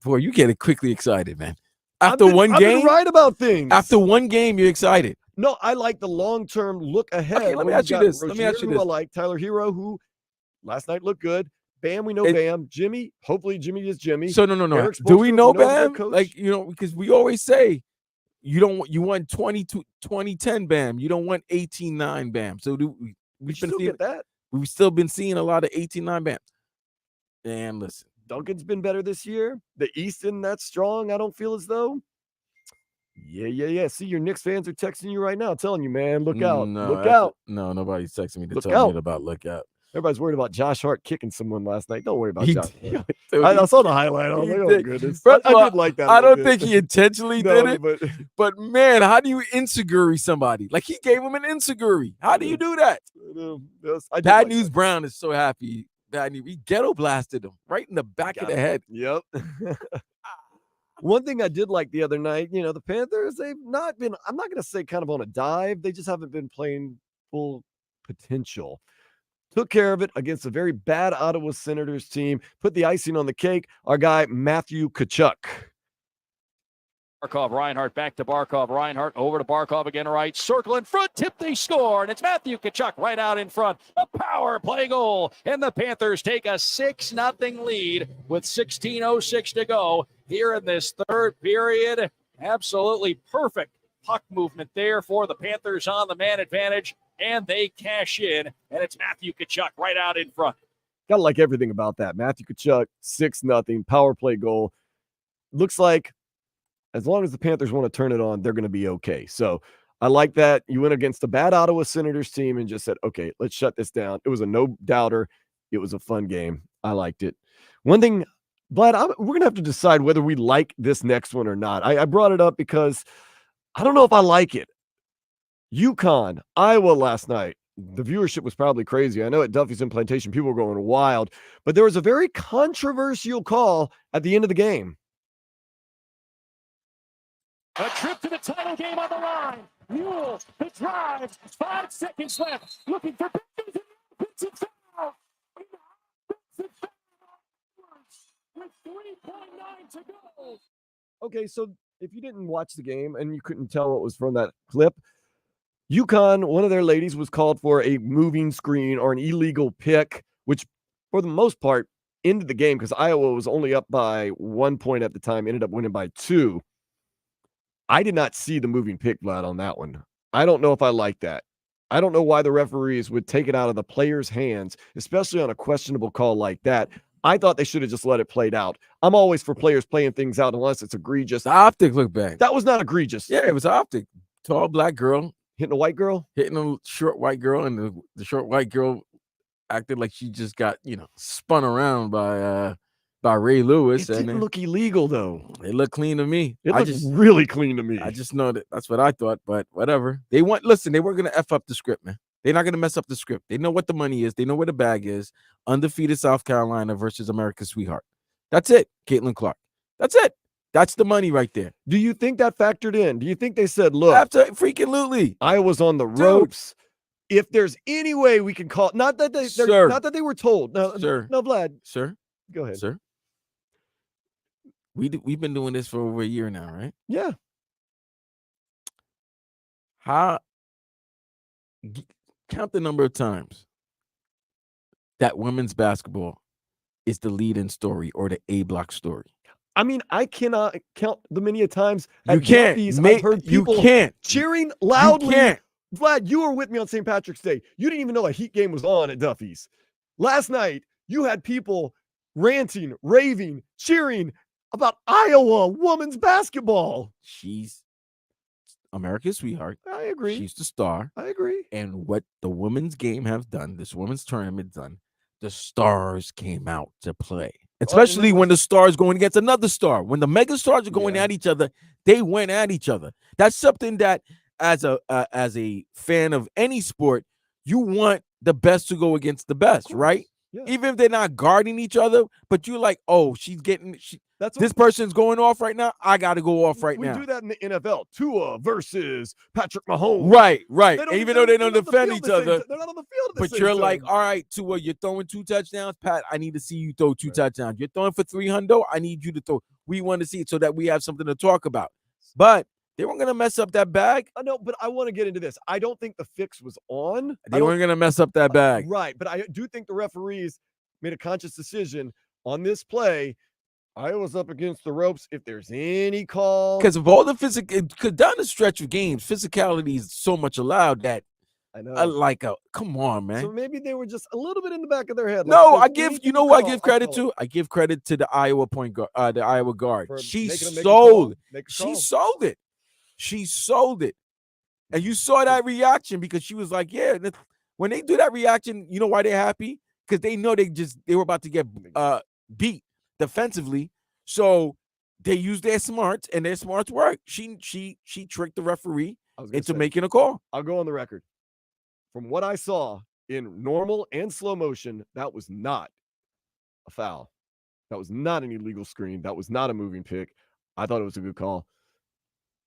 Boy, you get quickly excited, man. After I've one been game, right about things. After one game, you're excited. No, I like the long-term look ahead. Okay, let me ask you this. Rozier, who I like Tyler Herro, who last night looked good. Bam, we know Bam. Jimmy, hopefully Jimmy is Jimmy. So no. Eric Do we Spoelstra, know we know Bam? coach. Like, because we always say you want 2010 Bam. You don't want 18-9 Bam. So we've still been seeing a lot of 18-9 Bam. And listen, Duncan's been better this year. The East isn't that strong. I don't feel as though. Yeah. See, your Knicks fans are texting you right now, telling you, man, look out. Look out. No, nobody's texting me to tell me about look out. Everybody's worried about Josh Hart kicking someone last night. Don't worry about Josh. I saw the highlight. I was like, oh, goodness. I did like that. I don't think he intentionally did it. But, man, how do you insecure somebody? Like, he gave him an insecure. How do you do that? Bad News Brown is so happy. We ghetto blasted him right in the back of the head. Yep. One thing I did like the other night, the Panthers, they've not been, I'm not going to say kind of on a dive. They just haven't been playing full potential. Took care of it against a very bad Ottawa Senators team. Put the icing on the cake. Our guy, Matthew Tkachuk. Barkov, Reinhart, back to Barkov. Reinhart over to Barkov again, right. Circle in front, tip, they score. And it's Matthew Tkachuk right out in front. A power play goal. And the Panthers take a 6-0 lead with 16:06 to go here in this third period. Absolutely perfect puck movement there for the Panthers on the man advantage. And they cash in. And it's Matthew Tkachuk right out in front. Gotta like everything about that. Matthew Tkachuk, 6-0 power play goal. Looks like as long as the Panthers want to turn it on, they're going to be okay. So I like that. You went against a bad Ottawa Senators team and just said, okay, let's shut this down. It was a no-doubter. It was a fun game. I liked it. One thing, Vlad, we're going to have to decide whether we like this next one or not. I brought it up because I don't know if I like it. UConn, Iowa last night. The viewership was probably crazy. I know at Duffy's and Plantation, people were going wild. But there was a very controversial call at the end of the game. A trip to the title game on the line. Mule, the drive, 5 seconds left. Looking for Panthers. It's a foul. With 3.9 to go. Okay, so if you didn't watch the game and you couldn't tell what was from that clip, UConn, one of their ladies was called for a moving screen or an illegal pick, which for the most part ended the game because Iowa was only up by 1 point at the time, ended up winning by 2. I did not see the moving pick, Vlad, on that one. I don't know if I like that. I don't know why the referees would take it out of the players' hands, especially on a questionable call like that. I thought they should have just let it played out. I'm always for players playing things out unless it's egregious. The optic looked bad. That was not egregious. Yeah, it was optic. Tall black girl. Hitting a white girl? Hitting a short white girl, and the short white girl acted like she just got, spun around by Ray Lewis. It didn't look illegal, though. It looked clean to me. It looked really clean to me. I just know that's what I thought, but whatever. They weren't going to F up the script, man. They're not going to mess up the script. They know what the money is. They know where the bag is. Undefeated South Carolina versus America's sweetheart. That's it, Caitlin Clark. That's it. That's the money right there. Do you think that factored in? Do you think they said, look, After freaking Lutely. Iowa's on the ropes. If there's any way we can call, not that they were told. No, Vlad. Sir. Go ahead. Sir. We've been doing this for over a year now, right? Yeah. Count the number of times that women's basketball is the lead-in story or the A-block story. I mean, I cannot count the many times you can't. I've heard people cheering loudly. You can't. Vlad, you were with me on St. Patrick's Day. You didn't even know a Heat game was on at Duffy's. Last night, you had people ranting, raving, cheering about Iowa women's basketball. She's America's sweetheart. I agree. She's the star. I agree. And what the women's game have done, this women's tournament done, the stars came out to play. Especially when the stars going against another star. When the mega stars are going at each other, they went at each other. That's something that as a fan of any sport, you want the best to go against the best, right? Yeah. Even if they're not guarding each other, but you're like, oh, this person's going off right now. I got to go off right now. We do that in the NFL. Tua versus Patrick Mahomes. Right. Even though they don't defend each other. They're not on the field. But you're like, all right, Tua, you're throwing 2 touchdowns. Pat, I need to see you throw 2 touchdowns. You're throwing for 300. I need you to throw. We want to see it so that we have something to talk about. But they weren't going to mess up that bag. I know, but I want to get into this. I don't think the fix was on. They weren't going to mess up that bag. Right. But I do think the referees made a conscious decision on this play. Iowa's up against the ropes. If there's any call. Because of all the physical, down the stretch of games, physicality is so much allowed that I know. Come on, man. So maybe they were just a little bit in the back of their head. No, I give credit to? I give credit to the Iowa point guard, the Iowa guard. She sold it. She sold it. And you saw that reaction because she was like, yeah, when they do that reaction, you know why they're happy? Because they know they were about to get beat defensively. So they used their smarts, and their smarts worked. She tricked the referee into making a call. I'll go on the record. From what I saw in normal and slow motion, that was not a foul. That was not an illegal screen. That was not a moving pick. I thought it was a good call.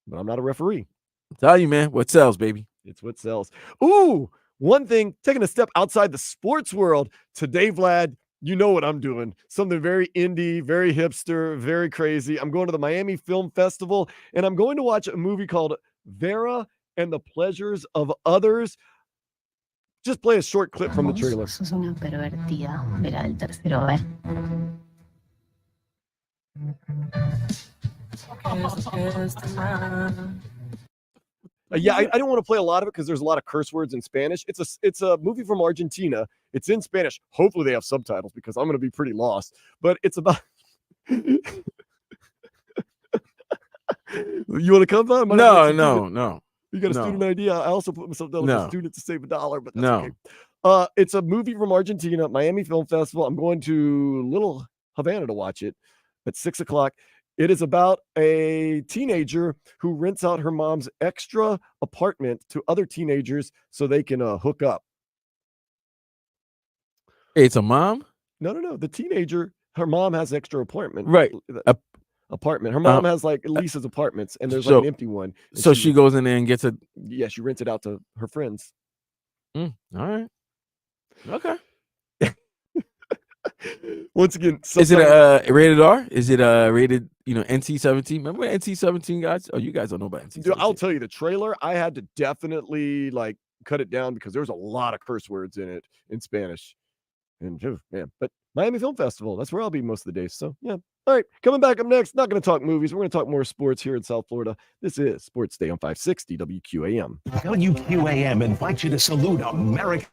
But I'm not a referee. I tell you, man, what sells, baby? It's what sells. Ooh, one thing, taking a step outside the sports world. Today, Vlad, you know what I'm doing. Something very indie, very hipster, very crazy. I'm going to the Miami Film Festival, and I'm going to watch a movie called Vera and the Pleasures of Others. Just play a short clip from the trailer. Sos una pervertida, Vera del tercero B. Yeah, I didn't want to play a lot of it because there's a lot of curse words in Spanish. It's a movie from Argentina. It's in Spanish. Hopefully they have subtitles because I'm going to be pretty lost. But it's about. You want to come on? No. You got a student idea? I also put myself down as a student to save $1, but that's okay. It's a movie from Argentina, Miami Film Festival. I'm going to Little Havana to watch it at 6:00. It is about a teenager who rents out her mom's extra apartment to other teenagers so they can hook up. It's a mom? No. The teenager, her mom has extra apartment. Right. Apartment. Her mom has leases apartments, and there's an empty one. So she goes in there and gets a. Yeah, she rents it out to her friends. All right. Okay. Once again, is it rated R? Is it rated, NC-17? Remember NC-17, guys? Oh, you guys don't know about NC-17. Dude, I'll tell you, the trailer, I had to definitely cut it down because there's a lot of curse words in it in Spanish. And man, but Miami Film Festival, that's where I'll be most of the days. So yeah. All right, coming back up next, not going to talk movies. We're going to talk more sports here in South Florida. This is Sports Day on 560 WQAM. WQAM invites you to salute America.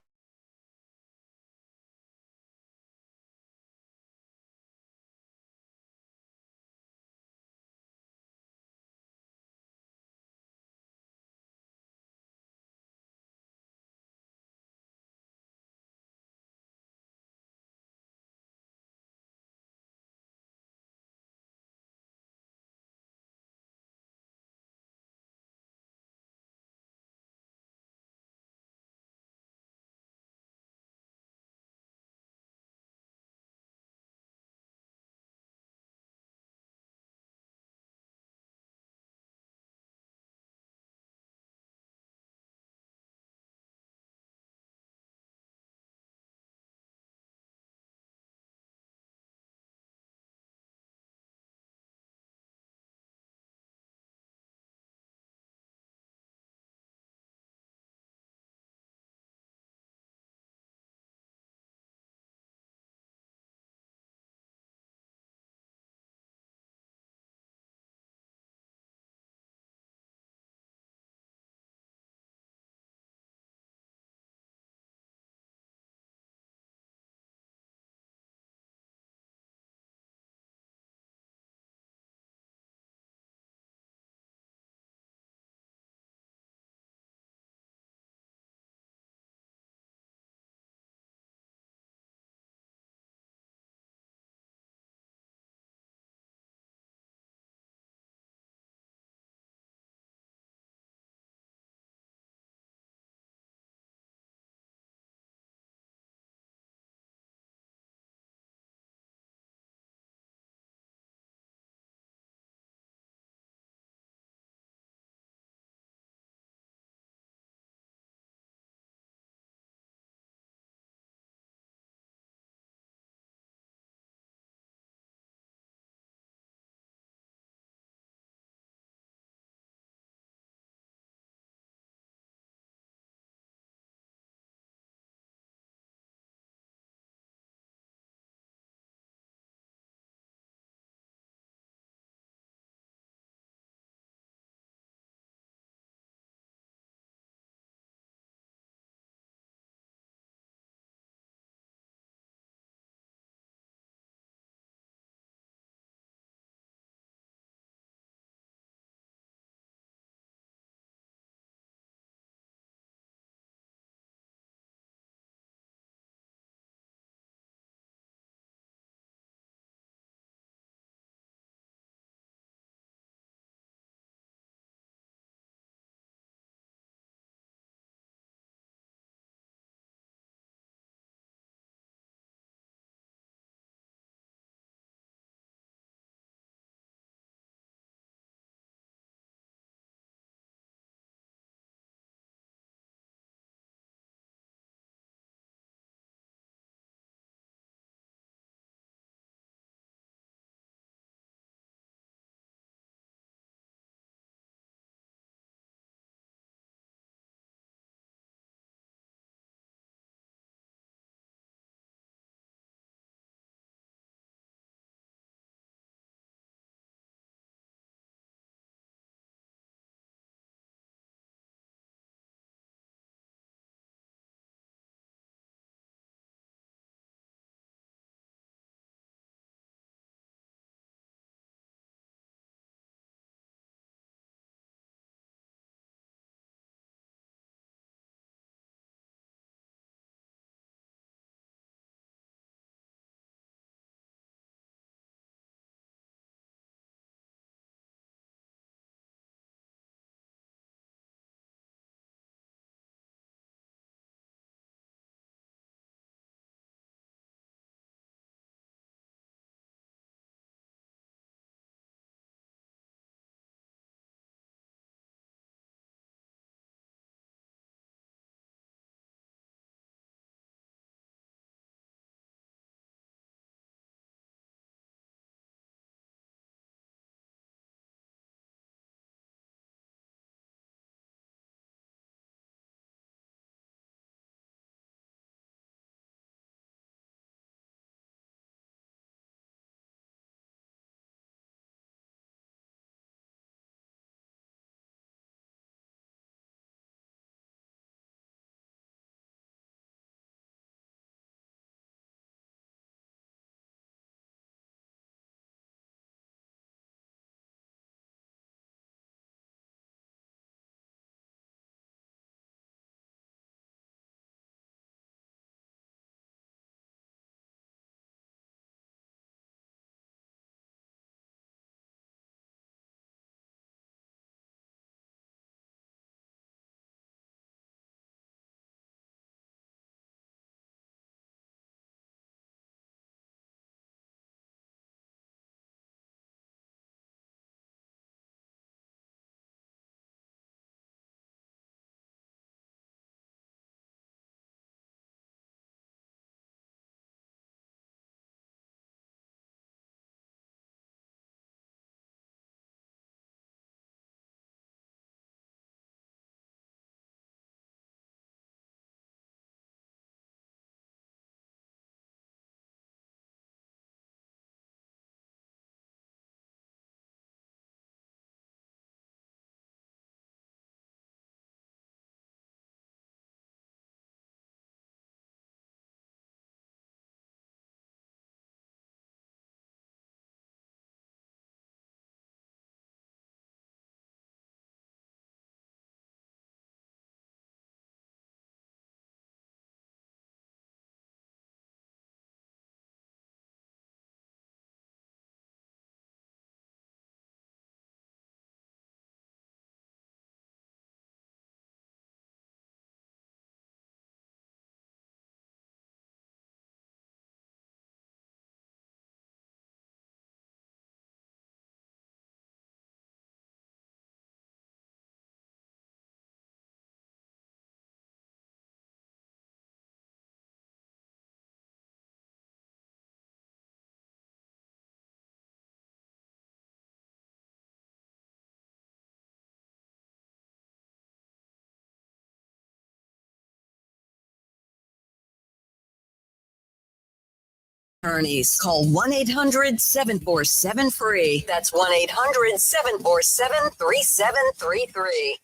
attorneys. Call 1-800-747-FREE. That's 1-800-747-3733.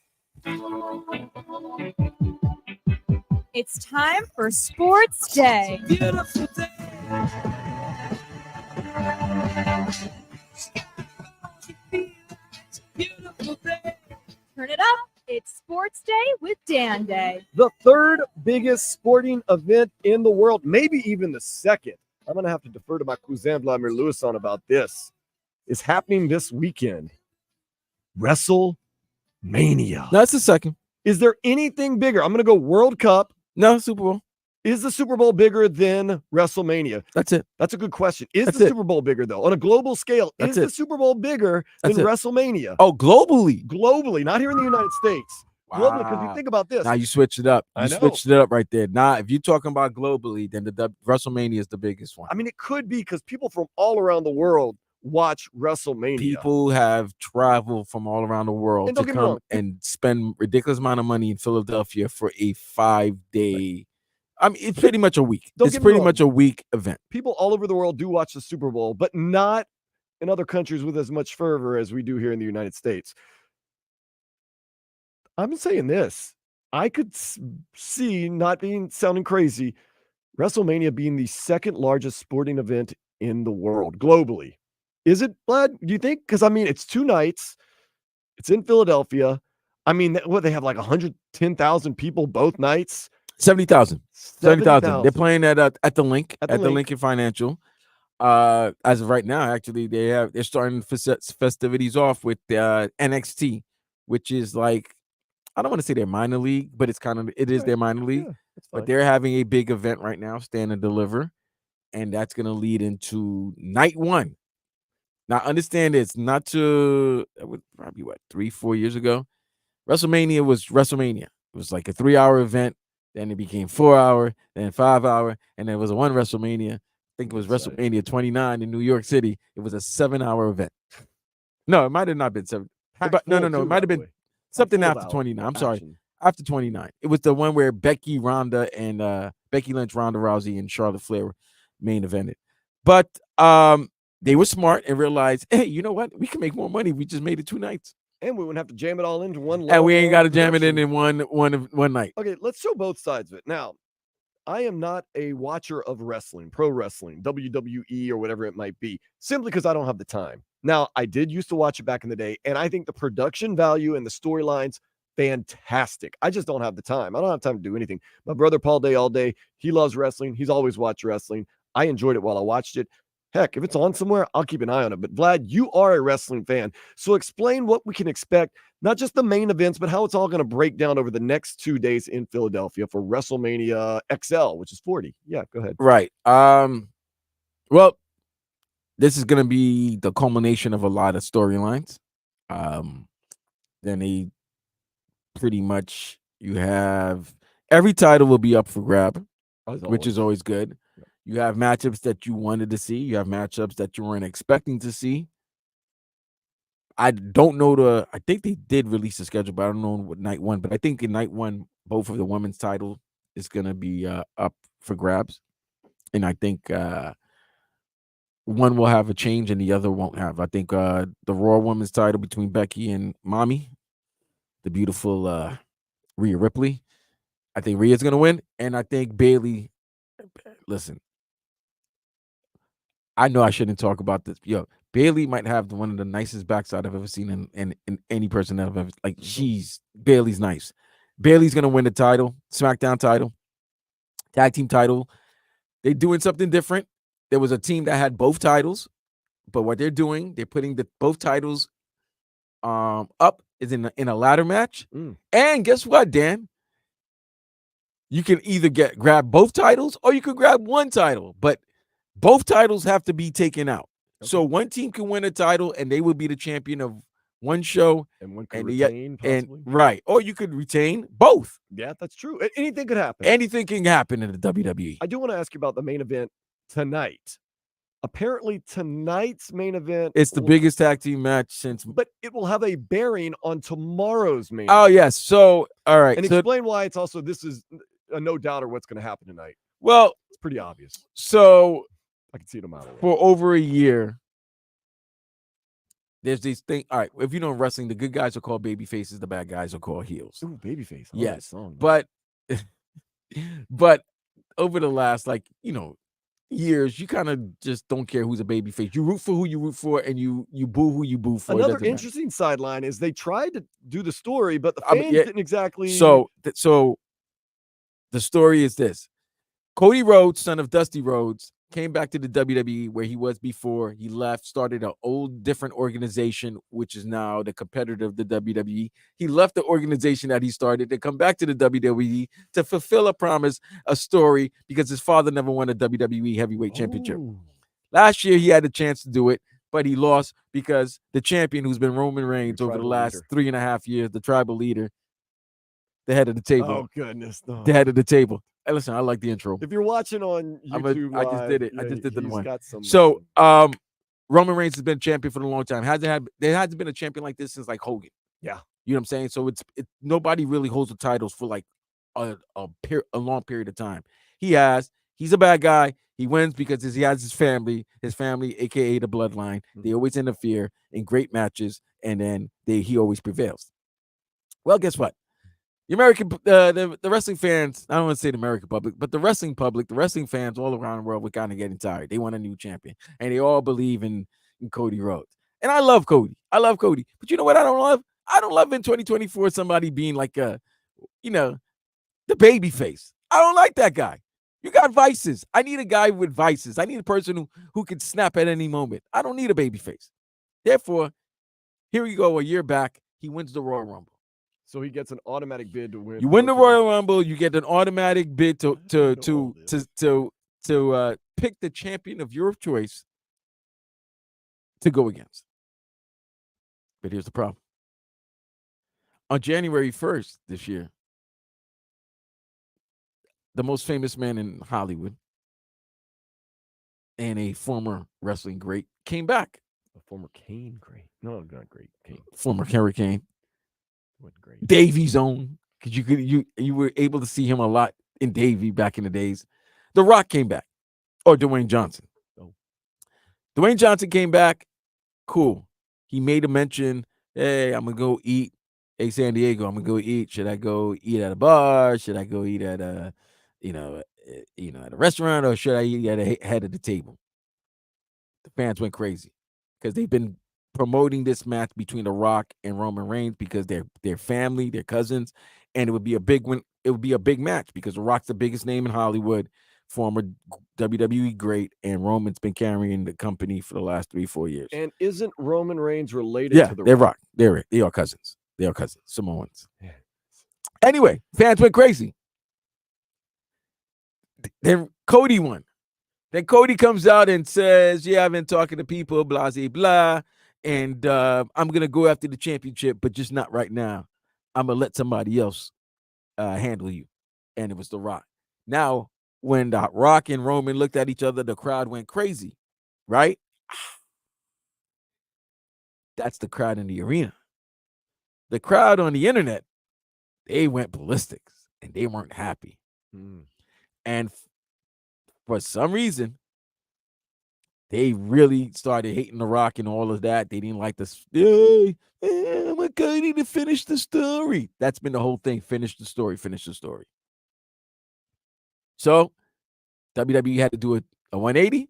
It's time for Sports Day. Beautiful day. Beautiful day. Turn it up. It's Sports Day with Dan Day. The third biggest sporting event in the world, maybe even the second. I'm going to have to defer to my cousin Vladimir Lewis on about this. Is happening this weekend. WrestleMania. That's the second. Is there anything bigger? I'm going to go World Cup. No, Super Bowl. Is the Super Bowl bigger than WrestleMania? That's it. That's a good question. Is That's the it. Super Bowl bigger, though? On a global scale, That's is it. the Super Bowl bigger That's than it. WrestleMania? Oh, globally. Globally, not here in the United States. Globally, because you Wow. think about this. Now you switched it up. I You know. switched it up right there. Now, if you're talking about globally, then the WrestleMania is the biggest one. I mean, it could be because people from all around the world watch WrestleMania. People have traveled from all around the world And to don't get me come wrong, and spend ridiculous amount of money in Philadelphia for a 5-day. I mean, it's pretty much a week. Don't It's get me pretty wrong. much a week event. People all over the world do watch the Super Bowl, but not in other countries with as much fervor as we do here in the United States. I'm saying this. I could see, not being sounding crazy, WrestleMania being the second largest sporting event in the world globally. Is it, Vlad? Do you think? Because I mean, it's 2 nights. It's in Philadelphia. I mean, what, they have like 110,000 people both nights. 70,000. 70,000. They're 70,000. playing at the Link At at the the Link. Lincoln Financial. As of right now, actually, they're starting festivities off with NXT, which is like, I don't want to say their minor league, but it is Right. their minor league. Yeah, that's But fine. they're having a big event right now, Stand and Deliver, and that's going to lead into night one. Now, understand it's not to probably 3-4 years ago. WrestleMania was WrestleMania. It was like a 3-hour event. Then it became 4-hour, then 5-hour, and then it was a one WrestleMania. I think it was That's right. WrestleMania 29 in New York City. It was a 7-hour event. No, it might have not been 7. Packed No, full, no, too, it by might have the been way. something Full after of 29. I'm sorry. action. After 29. It was the one where Becky, Ronda, and Becky Lynch, Ronda Rousey, and Charlotte Flair main evented. But they were smart and realized, hey, you know what? We can make more money. We just made it 2 nights. And we wouldn't have to jam it all into one. And we ain't got to long jam it in production. one night. Okay, let's show both sides of it. Now, I am not a watcher of wrestling, pro wrestling, WWE, or whatever it might be, simply because I don't have the time. Now, I did used to watch it back in the day, and I think the production value and the storylines, fantastic. I just don't have the time. I don't have time to do anything. My brother, Paul Day, all day, he loves wrestling. He's always watched wrestling. I enjoyed it while I watched it. Heck, if it's on somewhere, I'll keep an eye on it. But Vlad, you are a wrestling fan. So explain what we can expect, not just the main events, but how it's all going to break down over the next 2 days in Philadelphia for WrestleMania XL, which is 40. Yeah, go ahead. Right. Well, this is going to be the culmination of a lot of storylines. Then they pretty much, you have every title will be up for grab, which is always good. You have matchups that you wanted to see. You have matchups that you weren't expecting to see. I don't know I think they did release the schedule, but I don't know what night one. But I think in night one, both of the women's title is going to be up for grabs. And I think one will have a change and the other won't have. I think the Raw women's title between Becky and Mommy, the beautiful Rhea Ripley. I think Rhea's going to win. And I think Bayley, listen, I know I shouldn't talk about this. Yo, Bayley might have one of the nicest backside I've ever seen in any person that I've ever, like, Bayley's nice. Bayley's going to win the title, SmackDown title, tag team title. They're doing something different. There was a team that had both titles, but what they're doing, they're putting both titles up is in a ladder match. And guess what, Dan? You can either grab both titles or you could grab one title, but both titles have to be taken out. Okay. So one team can win a title and they will be the champion of one show. And one could retain, possibly. Right. Or you could retain both. Yeah, that's true. Anything could happen. Anything can happen in the WWE. I do want to ask you about the main event tonight. Apparently tonight's main event, it's the biggest tag team match since, but it will have a bearing on tomorrow's main event. Yes. So, all right. And explain why it's also, this is a no doubter what's going to happen tonight. Well, it's pretty obvious. So I can see them out of it. for over a year. There's these things. All right, if you know in wrestling, the good guys are called baby faces, the bad guys are called heels. Ooh, babyface. I love that Yes, song. but over the last years, you kind of just don't care who's a baby face. You root for who you root for, and you boo who you boo for. It Another doesn't matter. interesting sideline is they tried to do the story, but the I mean, fans yeah, didn't exactly. So the story is this: Cody Rhodes, son of Dusty Rhodes, came back to the WWE where he was before. He left, started an old different organization, which is now the competitor of the WWE. He left the organization that he started to come back to the WWE to fulfill a promise, a story, because his father never won a WWE heavyweight championship. Ooh. Last year, he had a chance to do it, but he lost because the champion, who's been Roman Reigns over the tribal last leader. 3.5 years, the tribal leader, the head of the table. Oh goodness, no. The head of the table. Hey, listen, I like the intro. If you're watching on YouTube, I just did live, it. I just did the he's one. got some. So, Roman Reigns has been champion for a long time. There hasn't been a champion like this since like Hogan. Yeah. You know what I'm saying? So it's nobody really holds the titles for like a long period of time. He's a bad guy. He wins because he has his family, aka the bloodline. They always interfere in great matches, and then he always prevails. Well, guess what? The American, the wrestling fans, I don't want to say the American public, but the wrestling public, the wrestling fans all around the world were kind of getting tired. They want a new champion, and they all believe in Cody Rhodes. And I love Cody. But you know what I don't love? I don't love in 2024 somebody being like the baby face. I don't like that guy. You got vices. I need a guy with vices. I need a person who can snap at any moment. I don't need a baby face. Therefore, here we go. A year back, he wins the Royal Rumble. So he gets an automatic bid to win. You win the Royal Rumble, you get an automatic bid to pick the champion of your choice to go against. But here's the problem. On January 1st this year, the most famous man in Hollywood and a former wrestling great came back. A former Kane great. No, not great. Kane. Former Hurricane. Wasn't great. Davy's own. Because you were able to see him a lot in Davy back in the days. The Rock came back. Or Dwayne Johnson. Oh. Dwayne Johnson came back. Cool. He made a mention, hey, I'm going to go eat. Hey, San Diego, I'm going to go eat. Should I go eat at a bar? Should I go eat at a restaurant? Or should I eat at a head of the table? The fans went crazy because they've been promoting this match between The Rock and Roman Reigns because they're family, they're cousins, and it would be a big win. It would be a big match because The Rock's the biggest name in Hollywood, former WWE great, and Roman's been carrying the company for the last 3-4 years. And isn't Roman Reigns related Yeah, to the they're Rock? Rock. They are cousins. They are cousins. Samoans. Yeah. Anyway, fans went crazy. Then Cody won. Then Cody comes out and says, yeah, I've been talking to people, blah, blah, blah, and I'm going to go after the championship, but just not right now. I'm going to let somebody else handle you. And it was The Rock. Now, when The Rock and Roman looked at each other, the crowd went crazy, right? That's the crowd in the arena. The crowd on the internet, they went ballistics, and they weren't happy. And for some reason, they really started hating The Rock and all of that. They didn't like this. I want Cody to finish the story. That's been the whole thing. Finish the story. So WWE had to do a 180.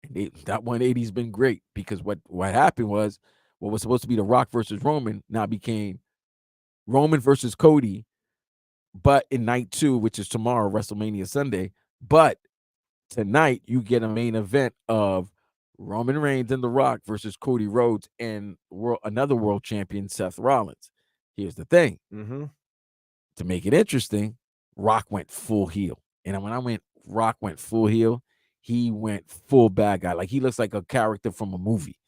And that 180 has been great because what happened was what was supposed to be The Rock versus Roman now became Roman versus Cody, but in night 2, which is tomorrow, WrestleMania Sunday. But tonight, you get a main event of Roman Reigns and The Rock versus Cody Rhodes and another world champion, Seth Rollins. Here's the thing. To make it interesting, Rock went full heel. And when Rock went full heel, he went full bad guy. Like, he looks like a character from a movie.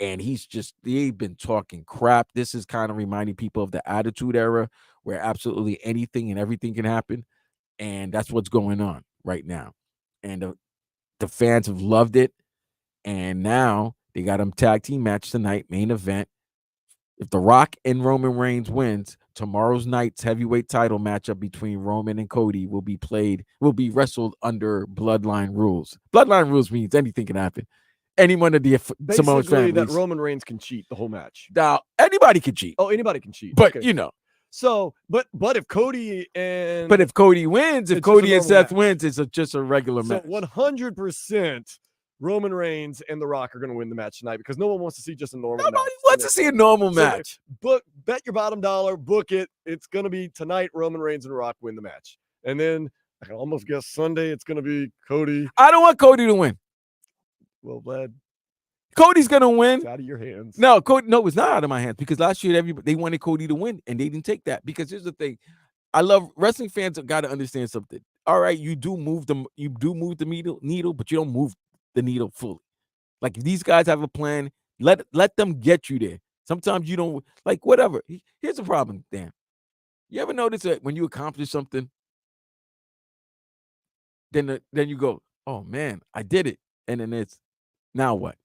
And they've been talking crap. This is kind of reminding people of the Attitude Era where absolutely anything and everything can happen. And that's what's going on right now. And the fans have loved it. And now they got them tag team match tonight, main event. If The Rock and Roman Reigns wins, tomorrow's night's heavyweight title matchup between Roman and Cody will be wrestled under bloodline rules. Bloodline rules means anything can happen. Any one of the Samoan Basically, that families. Roman Reigns can cheat the whole match. Now, anybody can cheat. Oh, anybody can cheat. But, Okay. So, but if Cody and if Cody wins, if it's Cody just and a normal Seth match. wins, it's just a regular So match. 100% Roman Reigns and The Rock are going to win the match tonight because no one wants to see just a normal match. Nobody wants to see a normal So match. bet your bottom dollar, book it. It's going to be tonight. Roman Reigns and The Rock win the match, and then I can almost guess Sunday it's going to be Cody. I don't want Cody to win. Well, Vlad, Cody's gonna win. it's out of your hands. No, Cody. No, it's not out of my hands because last year they wanted Cody to win and they didn't take that. Because here's the thing, I love wrestling fans have got to understand something. All right, you do move the needle, but you don't move the needle fully. Like if these guys have a plan, let them get you there. Sometimes you don't like whatever. Here's the problem, Dan. You ever notice that when you accomplish something, then you go, oh man, I did it, and then it's now what?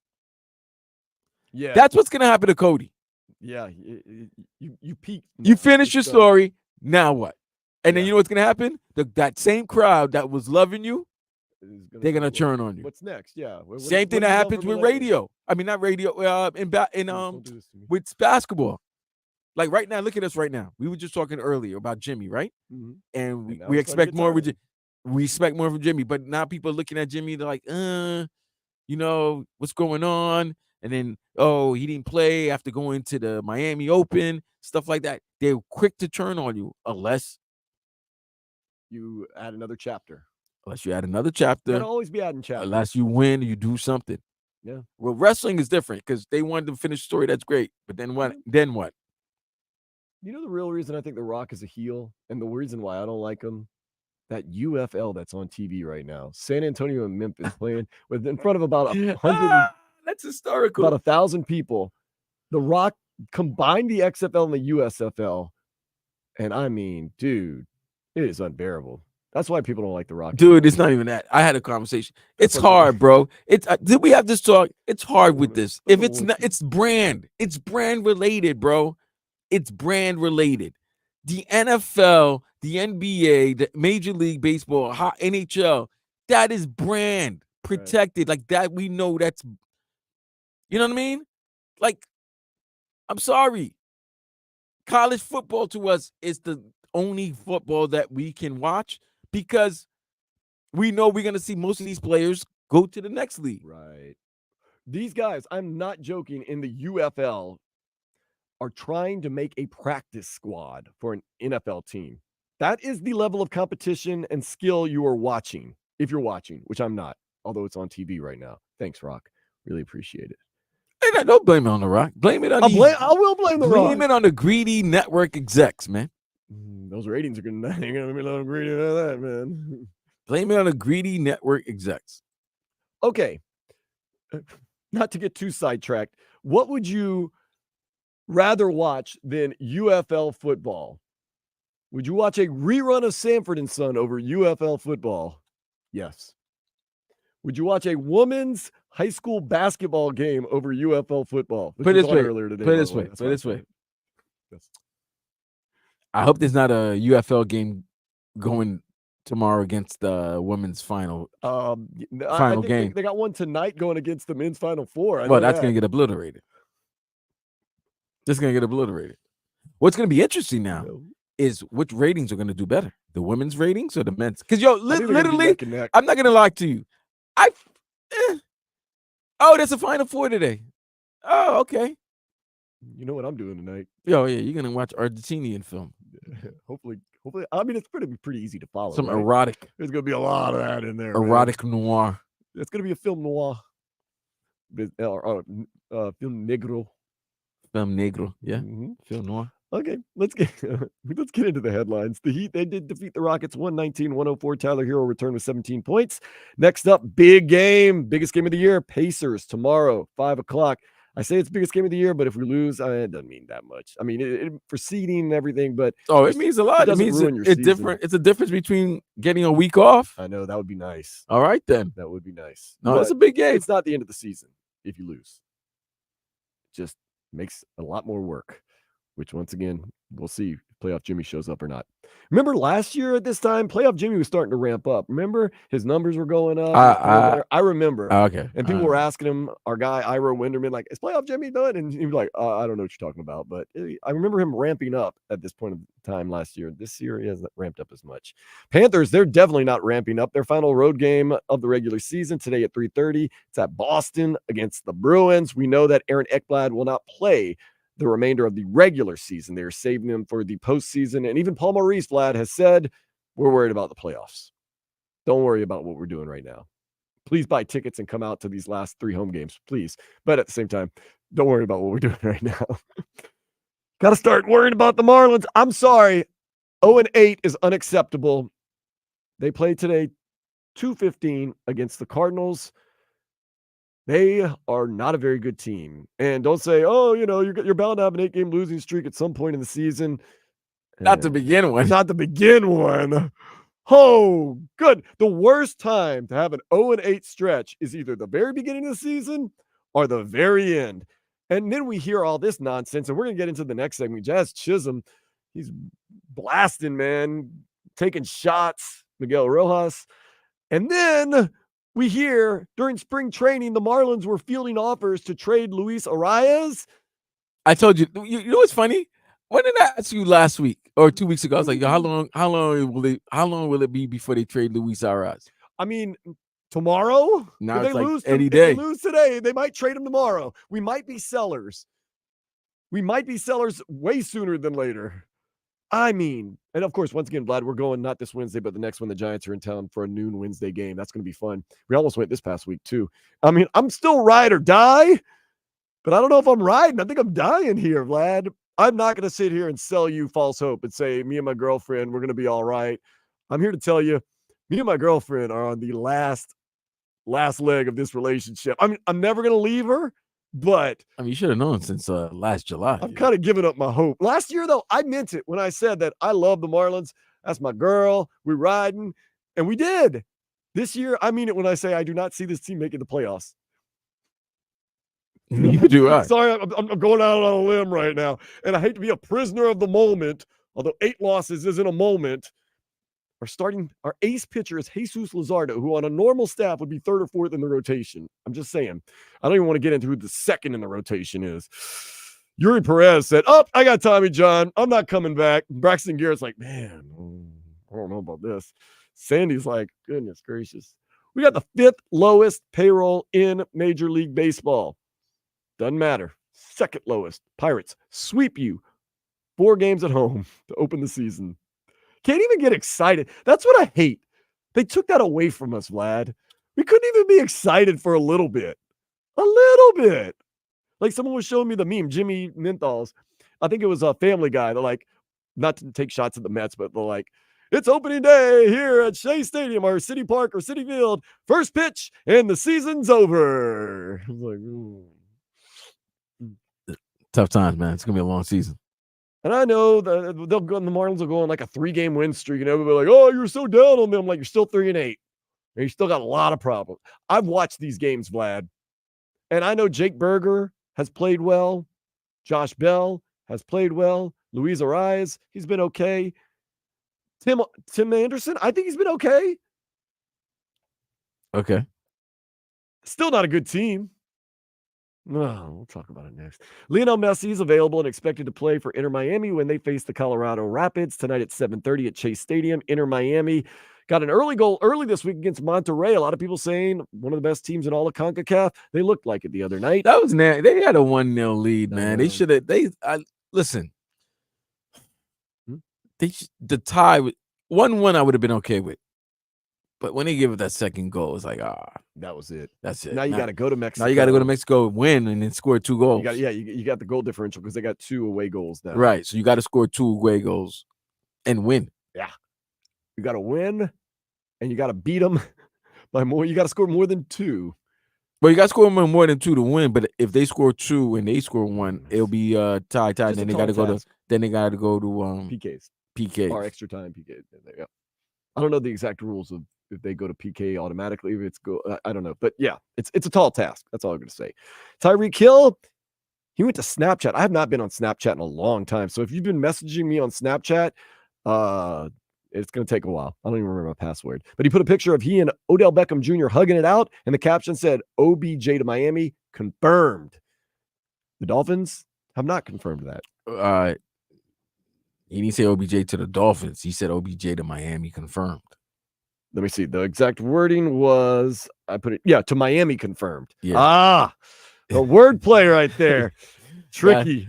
Yeah, That's what's gonna happen to Cody. yeah. You peaked. You finish It's your done. story. Now what? And then Yeah. you know what's gonna happen? That same crowd that was loving you, It's they're gonna say, turn on you. What's next? Yeah. Same thing that happens with radio. I mean, not radio. With basketball. Like right now, look at us right now. We were just talking earlier about Jimmy, right? Mhm. And And now we it's starting to expect get more tiring. with we expect more from Jimmy. But now people are looking at Jimmy. They're like, what's going on? And then, he didn't play after going to the Miami Open, stuff like that. They're quick to turn on you unless You add another chapter. you add another You chapter. gotta always be adding chapters. Unless you win, you do something. Yeah. Well, wrestling is different because they wanted to finish the story. That's great. But then what? Then what? You know the real reason I think The Rock is a heel, and the reason why I don't like him? That UFL that's on TV right now, San Antonio and Memphis playing in front of about 100, That's historical. about 1,000 people. The Rock combined the XFL and the USFL, and I mean, dude, it is unbearable. That's why people don't like The Rock. Dude, it's not even that. I had a conversation. It's That's what- hard, bro. It's did we have this talk? It's hard with this. If That's it's what- not, it's brand. It's brand related, bro. It's brand related. The NFL, the NBA, the Major League Baseball, NHL, that is brand protected. Like that, we know that's. You know what I mean? Like, I'm sorry. College football to us is the only football that we can watch because we know we're going to see most of these players go to the next league. Right. These guys, I'm not joking, in the UFL are trying to make a practice squad for an NFL team. That is the level of competition and skill you are watching, if you're watching, which I'm not, although it's on TV right now. Thanks, Rock. Really appreciate it. Hey, don't blame it on The Rock. Blame it on I will blame The Rock. blame it on the greedy network execs, man. Those ratings are going to be a little greedy of that, man. Blame it on the greedy network execs. Okay. Not to get too sidetracked, what would you rather watch than UFL football? Would you watch a rerun of Sanford and Son over UFL football? Yes. Would you watch a women's high school basketball game over UFL football? Put it this way. Earlier today, Put it by this the way. way. That's Put it why I this way. said it. Yes. I hope there's not a UFL game going tomorrow against the women's final. I Final think game. They got one tonight going against the men's Final Four. Well, that's going to get obliterated. Just going to get obliterated. What's going to be interesting now is which ratings are going to do better, the women's ratings or the men's? Because literally, I'm not going to lie to you. There's a Final Four today. Oh, okay. You know what I'm doing tonight? Yeah, you're going to watch Argentinian film. Hopefully. I mean, it's going to be pretty easy to follow. Some right? erotic. There's going to be a lot of that in there. Erotic noir. It's going to be a film noir. Film negro. Film negro. Yeah. Mm-hmm. Film noir. Okay, let's get into the headlines. The Heat, they did defeat the Rockets 119-104. Tyler Herro returned with 17 points. Next up, big game, biggest game of the year. Pacers tomorrow, 5:00. I say it's biggest game of the year, but if we lose, it doesn't mean that much. I mean, for seeding and everything, but it means a lot. It means ruin your it's season. different. It's a difference between getting a week off. I know that would be nice. All right, then. That would be nice. No, it's a big game. It's not the end of the season if you lose. It just makes a lot more work, which once again, we'll see if Playoff Jimmy shows up or not. Remember last year at this time, Playoff Jimmy was starting to ramp up. Remember his numbers were going up. I remember. Okay. And people were asking him, our guy Ira Winderman, like, is Playoff Jimmy done? And he was like, I don't know what you're talking about. But I remember him ramping up at this point of time last year. This year, he hasn't ramped up as much. Panthers, they're definitely not ramping up. Their final road game of the regular season today at 3:30. It's at Boston against the Bruins. We know that Aaron Ekblad will not play the remainder of the regular season. They're saving him for the postseason. And even Paul Maurice, Vlad, has said, we're worried about the playoffs. Don't worry about what we're doing right now. Please buy tickets and come out to these last 3 home games, please. But at the same time, don't worry about what we're doing right now. Got to start worrying about the Marlins. I'm sorry. 0-8 is unacceptable. They played today 2-15 against the Cardinals. They are not a very good team. And don't say, oh, you're bound to have an 8-game losing streak at some point in the season. Not to begin with. Not to begin one. Oh, good. The worst time to have an 0-8 stretch is either the very beginning of the season or the very end. And then we hear all this nonsense, and we're going to get into the next segment. Jazz Chisholm, he's blasting, man, taking shots. Miguel Rojas. And then we hear during spring training, the Marlins were fielding offers to trade Luis Arias. I told you, you know what's funny? When did I ask you last week or 2 weeks ago? I was like, how long will it be before they trade Luis Arias? I mean, tomorrow? Now if it's they like lose any if day. they lose today, they might trade him tomorrow. We might be sellers. We might be sellers way sooner than later. I mean, and of course, once again, Vlad, we're going not this Wednesday, but the next one. The Giants are in town for a noon Wednesday game. That's going to be fun. We almost went this past week, too. I mean, I'm still ride or die, but I don't know if I'm riding. I think I'm dying here, Vlad. I'm not going to sit here and sell you false hope and say, me and my girlfriend, we're going to be all right. I'm here to tell you, me and my girlfriend are on the last leg of this relationship. I mean, I'm never going to leave her. But I mean, you should have known since last July. I'm kind of giving up my hope. Last year, though, I meant it when I said that I love the Marlins. That's my girl. We're riding. And we did. This year, I mean it when I say I do not see this team making the playoffs. You do right. Sorry, I'm going out on a limb right now. And I hate to be a prisoner of the moment, although 8 losses isn't a moment. Our ace pitcher is Jesus Luzardo, who on a normal staff would be 3rd or 4th in the rotation. I'm just saying. I don't even want to get into who the 2nd in the rotation is. Yuri Perez said, I got Tommy John. I'm not coming back. Braxton Garrett's like, man, I don't know about this. Sandy's like, goodness gracious. We got the 5th lowest payroll in Major League Baseball. Doesn't matter. 2nd lowest. Pirates sweep you 4 games at home to open the season. Can't even get excited. That's what I hate. They took that away from us, Vlad. We couldn't even be excited for a little bit. A little bit. Like someone was showing me the meme, Jimmy Menthal's. I think it was a Family Guy. They're like, not to take shots at the Mets, but they're like, it's opening day here at Shea Stadium or City Park or City Field. First pitch and the season's over. I was like, ooh. Tough times, man. It's going to be a long season. And I know that the Marlins will go on like a 3-game win streak, and everybody like, oh, you're so down on them. Like, you're still 3-8. And you still got a lot of problems. I've watched these games, Vlad. And I know Jake Berger has played well. Josh Bell has played well. Luis Arias, he's been okay. Tim Anderson, I think he's been okay. Okay. Still not a good team. No, we'll talk about it next. Lionel Messi is available and expected to play for Inter Miami when they face the Colorado Rapids tonight at 7:30 at Chase Stadium. Inter Miami got an early goal early this week against Monterrey. A lot of people saying one of the best teams in all of CONCACAF. They looked like it the other night. That was they had a 1-0 lead, man. They should have. Listen. The tie 1-1 I would have been okay with. But when they give it that second goal, it's like, that was it. That's it. Now you got to go to Mexico. Now you got to go to Mexico, win, and then score 2 goals. You got the goal differential because they got 2 away goals now. Right. So you got to score 2 away goals and win. Yeah. You got to win, and you got to beat them by more. You got to score more than 2. Well, you got to score more than 2 to win. But if they score 2 and they score 1, it'll be tied. And then they got to go to. Then they got to go to PKs or extra time PKs. Yeah. I don't know the exact rules of if they go to PK automatically. If it's I don't know, but yeah, it's a tall task. That's all I'm going to say. Tyreek Hill, He went to Snapchat. I have not been on Snapchat in a long time. So if you've been messaging me on Snapchat, it's going to take a while. I don't even remember my password. But he put a picture of he and Odell Beckham Jr. hugging it out, and the caption said, OBJ to Miami, confirmed. The Dolphins have not confirmed that. He didn't say OBJ to the Dolphins. He said OBJ to Miami, confirmed. Let me see. The exact wording was, I put it, to Miami, confirmed. Yeah. The wordplay right there. Tricky.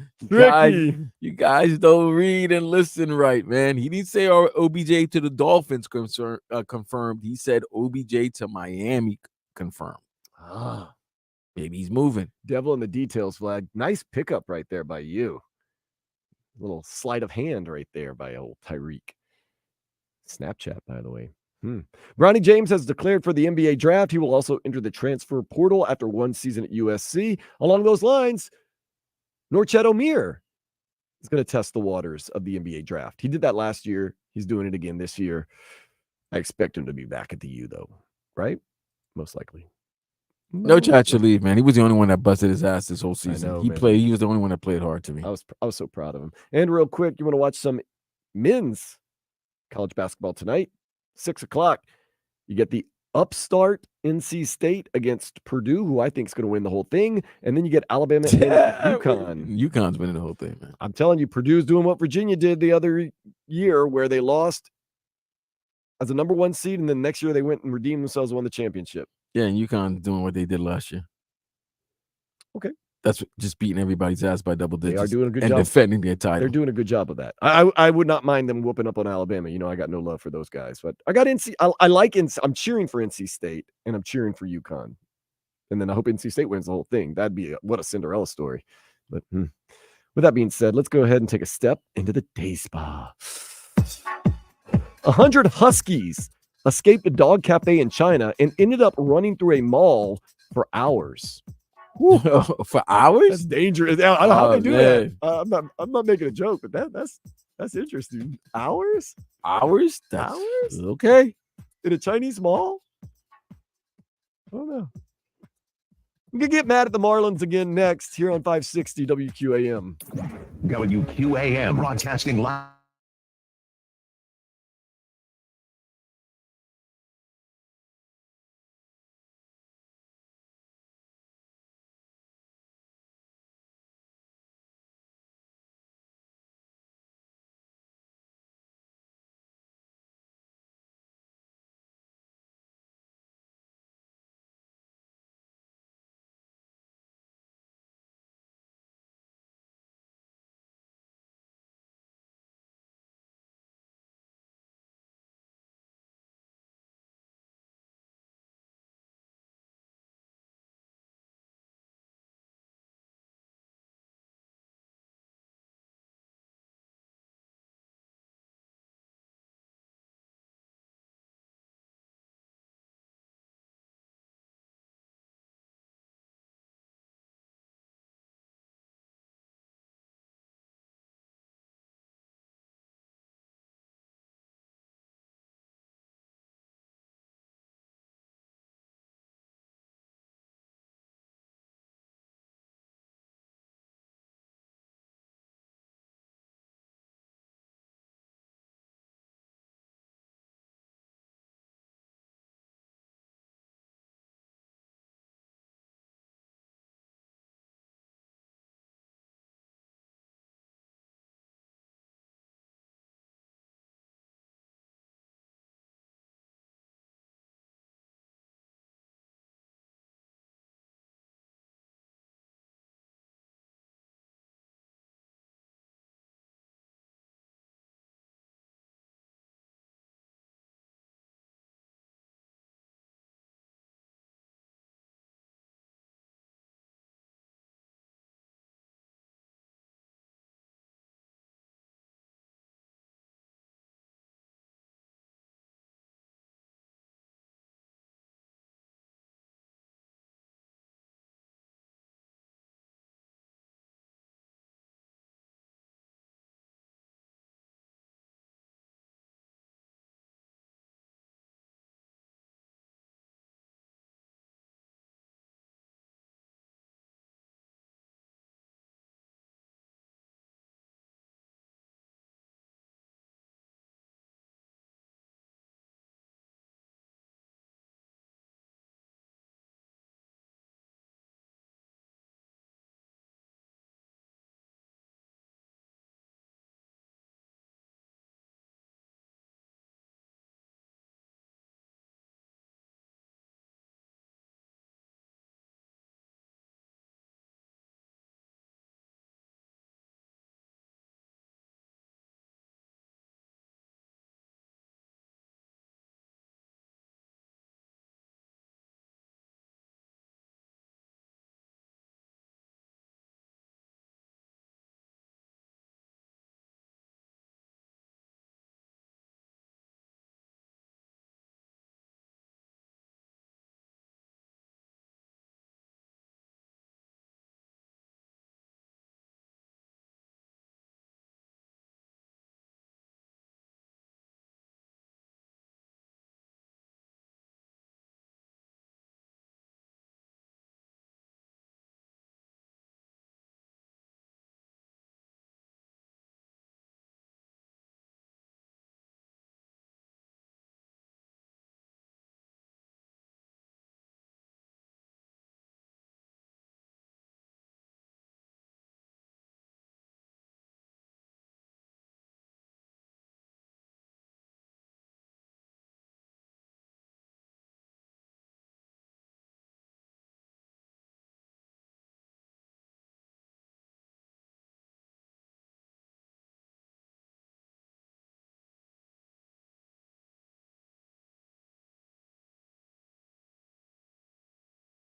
You guys don't read and listen right, man. He didn't say OBJ to the Dolphins confirmed. He said OBJ to Miami confirmed. Maybe he's moving. Devil in the details, Vlad. Nice pickup right there by you. Little sleight of hand right there by old Tyreek. Snapchat, by the way. Bronny James has declared for the NBA draft. He will also enter the transfer portal after one season at USC. Along those lines, Norchet Omier is going to test the waters of the NBA draft. He did that last year. He's doing it again this year. I expect him to be back at the U, though, right? Most likely. No chat should leave, man. He was the only one that busted his ass this whole season. know, He was the only one that played hard to me. I was so proud of him. And real quick, you want to watch some men's college basketball tonight? 6:00. You get the upstart NC State against Purdue, who I think is going to win the whole thing. And then you get Alabama and UConn. UConn's winning the whole thing, man. I'm telling you, Purdue's doing what Virginia did the other year, where they lost as a number one seed, and then next year they went and redeemed themselves and won the championship. Yeah, and UConn's doing what they did last year. Okay. That's just beating everybody's ass by double digits. They are doing a good and job. defending their title. They're doing a good job of that. I would not mind them whooping up on Alabama. You know, I got no love for those guys, but I got NC. I like NC. I'm cheering for NC State, and I'm cheering for UConn. And then I hope NC State wins the whole thing. That'd be what a Cinderella story. But with that being said, let's go ahead and take a step into the day spa. 100 Huskies escaped a dog cafe in China and ended up running through a mall for hours. For hours? That's dangerous. I don't know how they do that. I'm not making a joke, but that's interesting. Hours? Hours? Hours? Okay. In a Chinese mall? I don't know. I'm gonna get mad at the Marlins again next here on 560 WQAM. WQAM broadcasting live.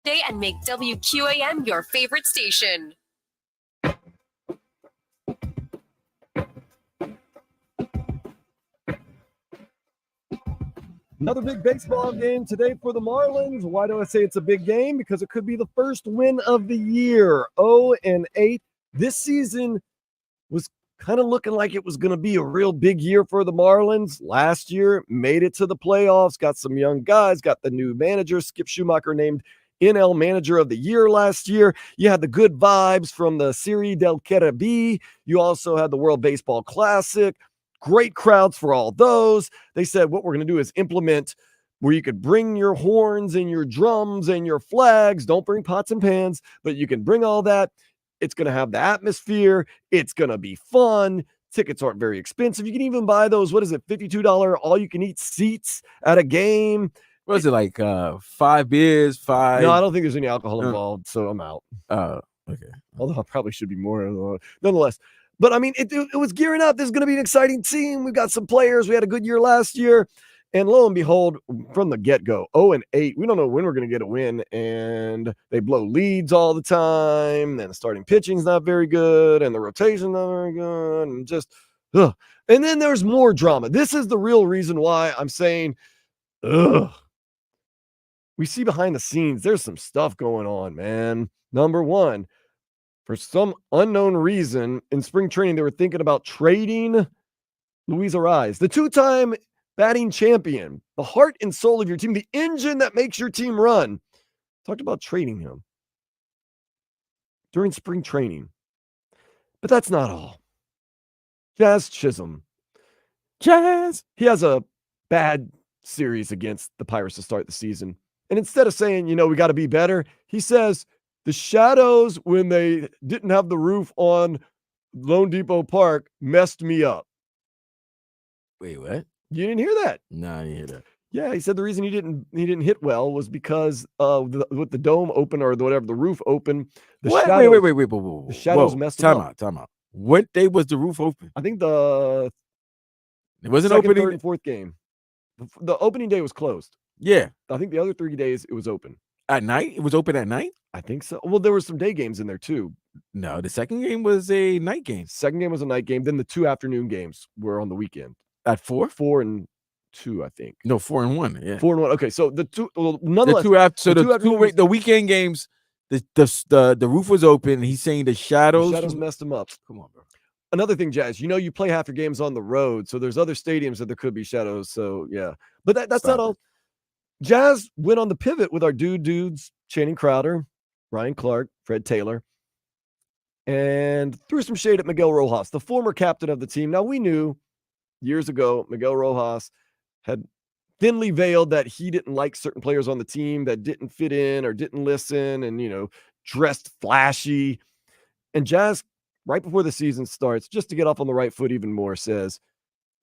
Day and make WQAM your favorite station. Another big baseball game today for the Marlins. Why do I say it's a big game? Because it could be the first win of the year. 0-8. This season was kind of looking like it was going to be a real big year for the Marlins. Last year, made it to the playoffs, got some young guys, got the new manager, Skip Schumacher, named NL Manager of the Year last year. You had the good vibes from the Serie del Caribe. You also had the World Baseball Classic. Great crowds for all those. They said what we're going to do is implement where you could bring your horns and your drums and your flags. Don't bring pots and pans, but you can bring all that. It's going to have the atmosphere. It's going to be fun. Tickets aren't very expensive. You can even buy those, what is it, $52 all-you-can-eat seats at a game. What is it, like 5 beers, 5? No, I don't think there's any alcohol involved, so I'm out. Okay. Although I probably should be more, nonetheless. But I mean, it was gearing up. This is going to be an exciting team. We've got some players. We had a good year last year. And lo and behold, from the get-go, 0-8. We don't know when we're going to get a win. And they blow leads all the time. And the starting pitching's not very good. And the rotation's not very good. And just, ugh. And then there's more drama. This is the real reason why I'm saying, ugh. We see behind the scenes, there's some stuff going on, man. Number one, for some unknown reason, in spring training, they were thinking about trading Luis Ariz, the two-time batting champion, the heart and soul of your team, the engine that makes your team run. Talked about trading him during spring training. But that's not all. Jazz Chisholm. He has a bad series against the Pirates to start the season. And instead of saying, we got to be better, he says, the Shadows, when they didn't have the roof on Lone Depot Park, messed me up. Wait, what? You didn't hear that? No, I didn't hear that. Yeah, he said the reason he didn't hit well was because with the dome open or whatever, the roof open. Wait. The Shadows messed him up. Time out. What day was the roof open? I think it wasn't second, opening. third, and fourth game. The opening day was closed. Yeah. I think the other 3 days it was open. At night? It was open at night? I think so. Well, there were some day games in there too. No, the second game was a night game. Second game was a night game. Then the 2 afternoon games were on the weekend. At 4? 4 and 2, I think. No, 4 and 1. Yeah. 4 and 1. Okay, so the two, nonetheless, the weekend games, the roof was open. He's saying the Shadows messed him up. Come on, bro. Another thing, Jazz, you play half your games on the road, so there's other stadiums that there could be Shadows. So yeah, but that's not all. Jazz went on the pivot with our dudes, Channing Crowder, Ryan Clark, Fred Taylor, and threw some shade at Miguel Rojas, the former captain of the team. Now, we knew years ago Miguel Rojas had thinly veiled that he didn't like certain players on the team that didn't fit in or didn't listen and, dressed flashy. And Jazz, right before the season starts, just to get off on the right foot even more,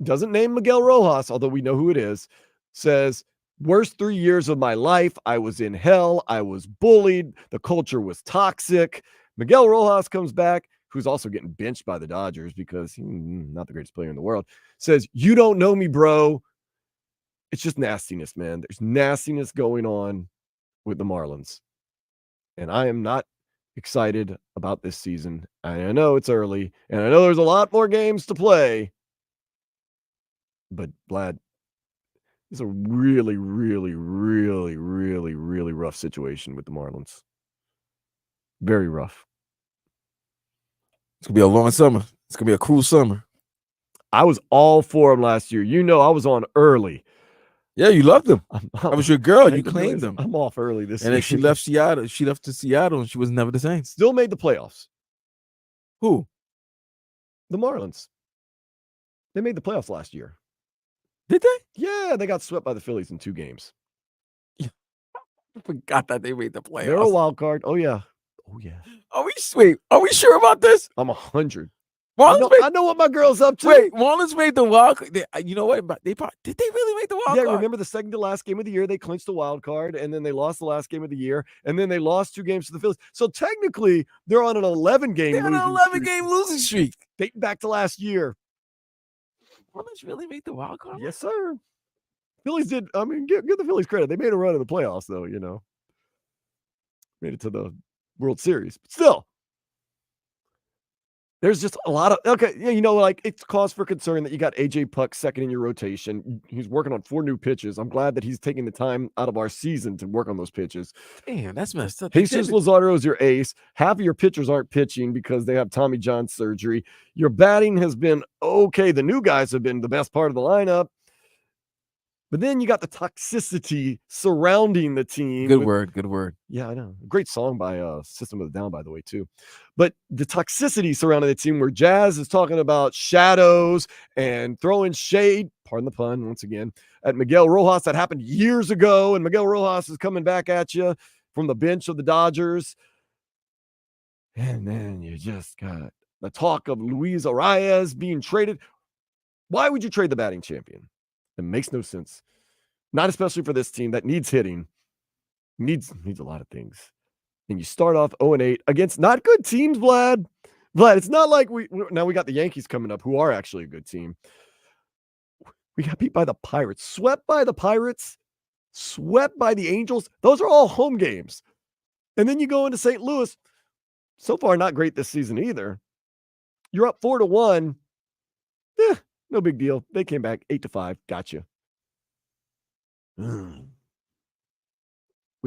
doesn't name Miguel Rojas, although we know who it is, says, worst 3 years of my life. I was in hell. I was bullied. The culture was toxic. Miguel Rojas comes back, who's also getting benched by the Dodgers because he's not the greatest player in the world, says, you don't know me, bro. It's just nastiness, man. There's nastiness going on with the Marlins. And I am not excited about this season. I know it's early, and I know there's a lot more games to play. But, Vlad, it's a really, really, really, really, really rough situation with the Marlins. Very rough. It's going to be a long summer. It's going to be a cruel summer. I was all for him last year. I was on early. Yeah, you loved them. I was your girl. You claimed them. I'm off early this year. And then she left Seattle. She left to Seattle, and she was never the same. Still made the playoffs. Who? The Marlins. They made the playoffs last year. Did they? Yeah, they got swept by the Phillies in 2 games. I forgot that they made the playoffs. They're a wild card. Oh, yeah. Oh, yeah. Are we sure about this? I'm 100. I know what my girl's up to. Wait, Marlins made the wild card. You know what? Did they really make the wild card? Yeah, remember the second to last game of the year, they clinched the wild card, and then they lost the last game of the year, and then they lost 2 games to the Phillies. So technically, they're on an 11-game losing streak. Dating back to last year. Marlins really made the wild card? Yes, sir. Phillies did. I mean, give the Phillies credit. They made a run in the playoffs, though, made it to the World Series. But still, there's just a lot of it's cause for concern that you got AJ Puck second in your rotation. He's working on 4 new pitches. I'm glad that he's taking the time out of our season to work on those pitches. Damn, that's messed up. Jesus Luzardo is your ace. Half of your pitchers aren't pitching because they have Tommy John surgery. Your batting has been okay. The new guys have been the best part of the lineup. But then you got the toxicity surrounding the team. Good word. Yeah, I know. Great song by System of a Down, by the way, too. But the toxicity surrounding the team where Jazz is talking about shadows and throwing shade, pardon the pun, once again, at Miguel Rojas. That happened years ago, and Miguel Rojas is coming back at you from the bench of the Dodgers. And then you just got the talk of Luis Arias being traded. Why would you trade the batting champion? It makes no sense. Not especially for this team that needs hitting. Needs a lot of things. And you start off 0-8 against not good teams, Vlad. Vlad, it's not like we got the Yankees coming up, who are actually a good team. We got beat by the Pirates, swept by the Pirates, swept by the Angels. Those are all home games. And then you go into St. Louis. So far, not great this season either. You're up 4-1. No big deal. They came back 8-5. Gotcha. With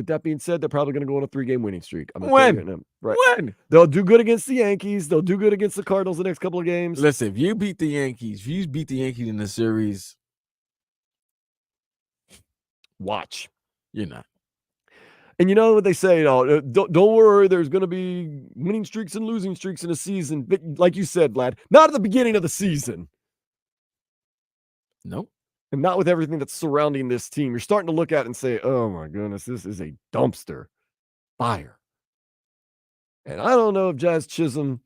that being said, they're probably going to go on a 3-game winning streak. When? Right. When? They'll do good against the Yankees. They'll do good against the Cardinals the next couple of games. Listen, if you beat the Yankees in the series, watch. You're not. And you know what they say, don't worry, there's going to be winning streaks and losing streaks in a season. But like you said, Vlad, not at the beginning of the season. Nope. And not with everything that's surrounding this team. You're starting to look at it and say, oh my goodness, this is a dumpster fire. And I don't know if Jazz Chisholm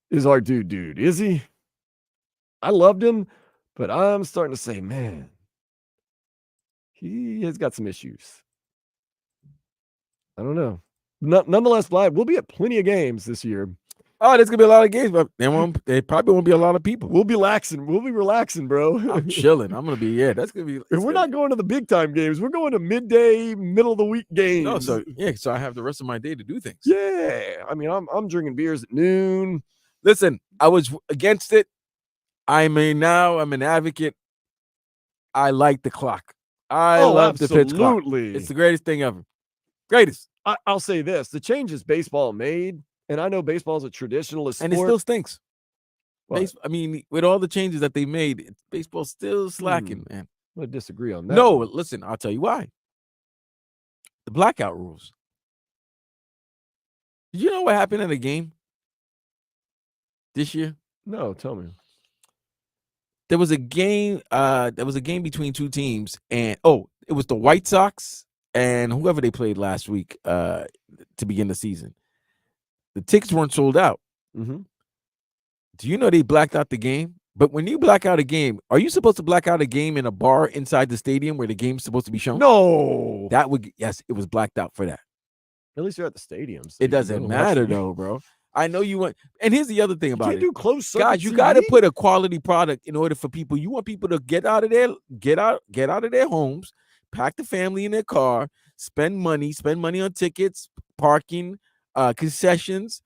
is our dude. Is he? I loved him, but I'm starting to say, man, he has got some issues. I don't know. Nonetheless, Vlad, we'll be at plenty of games this year. Oh, there's gonna be a lot of games, but there probably won't be a lot of people. We'll be relaxing, bro. I'm chilling. I'm gonna be that's gonna be. We're not going to the big time games. We're going to midday, middle of the week games. No, so I have the rest of my day to do things. Yeah, I mean, I'm drinking beers at noon. Listen, I was against it. I'm an advocate. I like the clock. I love the pitch clock. It's the greatest thing ever. Greatest. I'll say this: the changes baseball made. And I know baseball is a traditionalist sport. And it still stinks. I mean, with all the changes that they made, baseball's still slacking, man. I'm going to disagree on that. No, listen, I'll tell you why. The blackout rules. Did you know what happened in a game this year? No, tell me. There was a game between two teams, and it was the White Sox and whoever they played last week to begin the season. The tickets weren't sold out. Mm-hmm. Do you know they blacked out the game? But when you black out a game, are you supposed to black out a game in a bar inside the stadium where the game's supposed to be shown? No. Yes, it was blacked out for that. At least you're at the stadium. So it doesn't matter though, bro. I know you want, and here's the other thing about it. You can't do closed circuit guys, you got to put a quality product in order for people. You want people to get out of their homes, pack the family in their car, spend money on tickets, parking, concessions,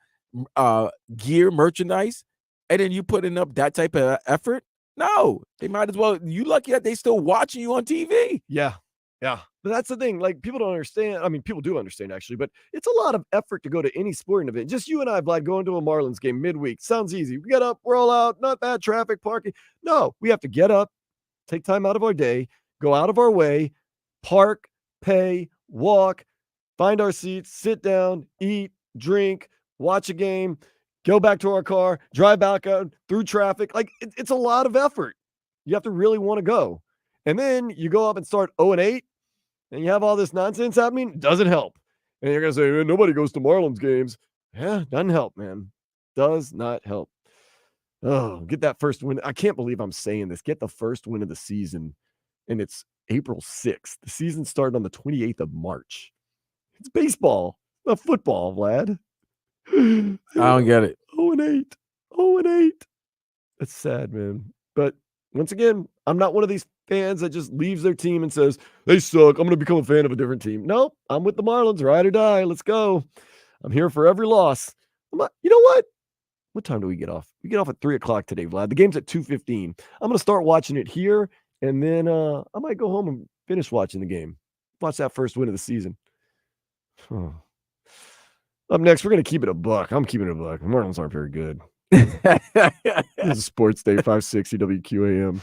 gear, merchandise, and then you putting up that type of effort. No, they might as well. You lucky that they still watching you on TV. Yeah. But that's the thing. Like, people don't understand. I mean, people do understand actually, but it's a lot of effort to go to any sporting event. Just you and I, Vlad, going to a Marlins game midweek sounds easy. We get up, we're all out, not bad traffic, parking. No, we have to get up, take time out of our day, go out of our way, park, pay, walk, find our seats, sit down, eat, drink, watch a game, go back to our car, drive back out through traffic. Like, it's a lot of effort. You have to really want to go. And then you go up and start 0-8, and you have all this nonsense happening. Doesn't help. And you're going to say, nobody goes to Marlins games. Yeah, doesn't help, man. Does not help. Oh, get that first win. I can't believe I'm saying this. Get the first win of the season, and it's April 6th. The season started on the 28th of March. It's baseball, not football, Vlad. I don't get it. 0-8. 0-8. That's sad, man. But once again, I'm not one of these fans that just leaves their team and says, they suck. I'm going to become a fan of a different team. Nope. I'm with the Marlins. Ride or die. Let's go. I'm here for every loss. You know what? What time do we get off? We get off at 3 o'clock today, Vlad. The game's at 2:15. I'm going to start watching it here, and then I might go home and finish watching the game. Watch that first win of the season. Huh. Up next, we're going to keep it a buck. I'm keeping it a buck. The Marlins aren't very good. This is Sports Day, 560 WQAM.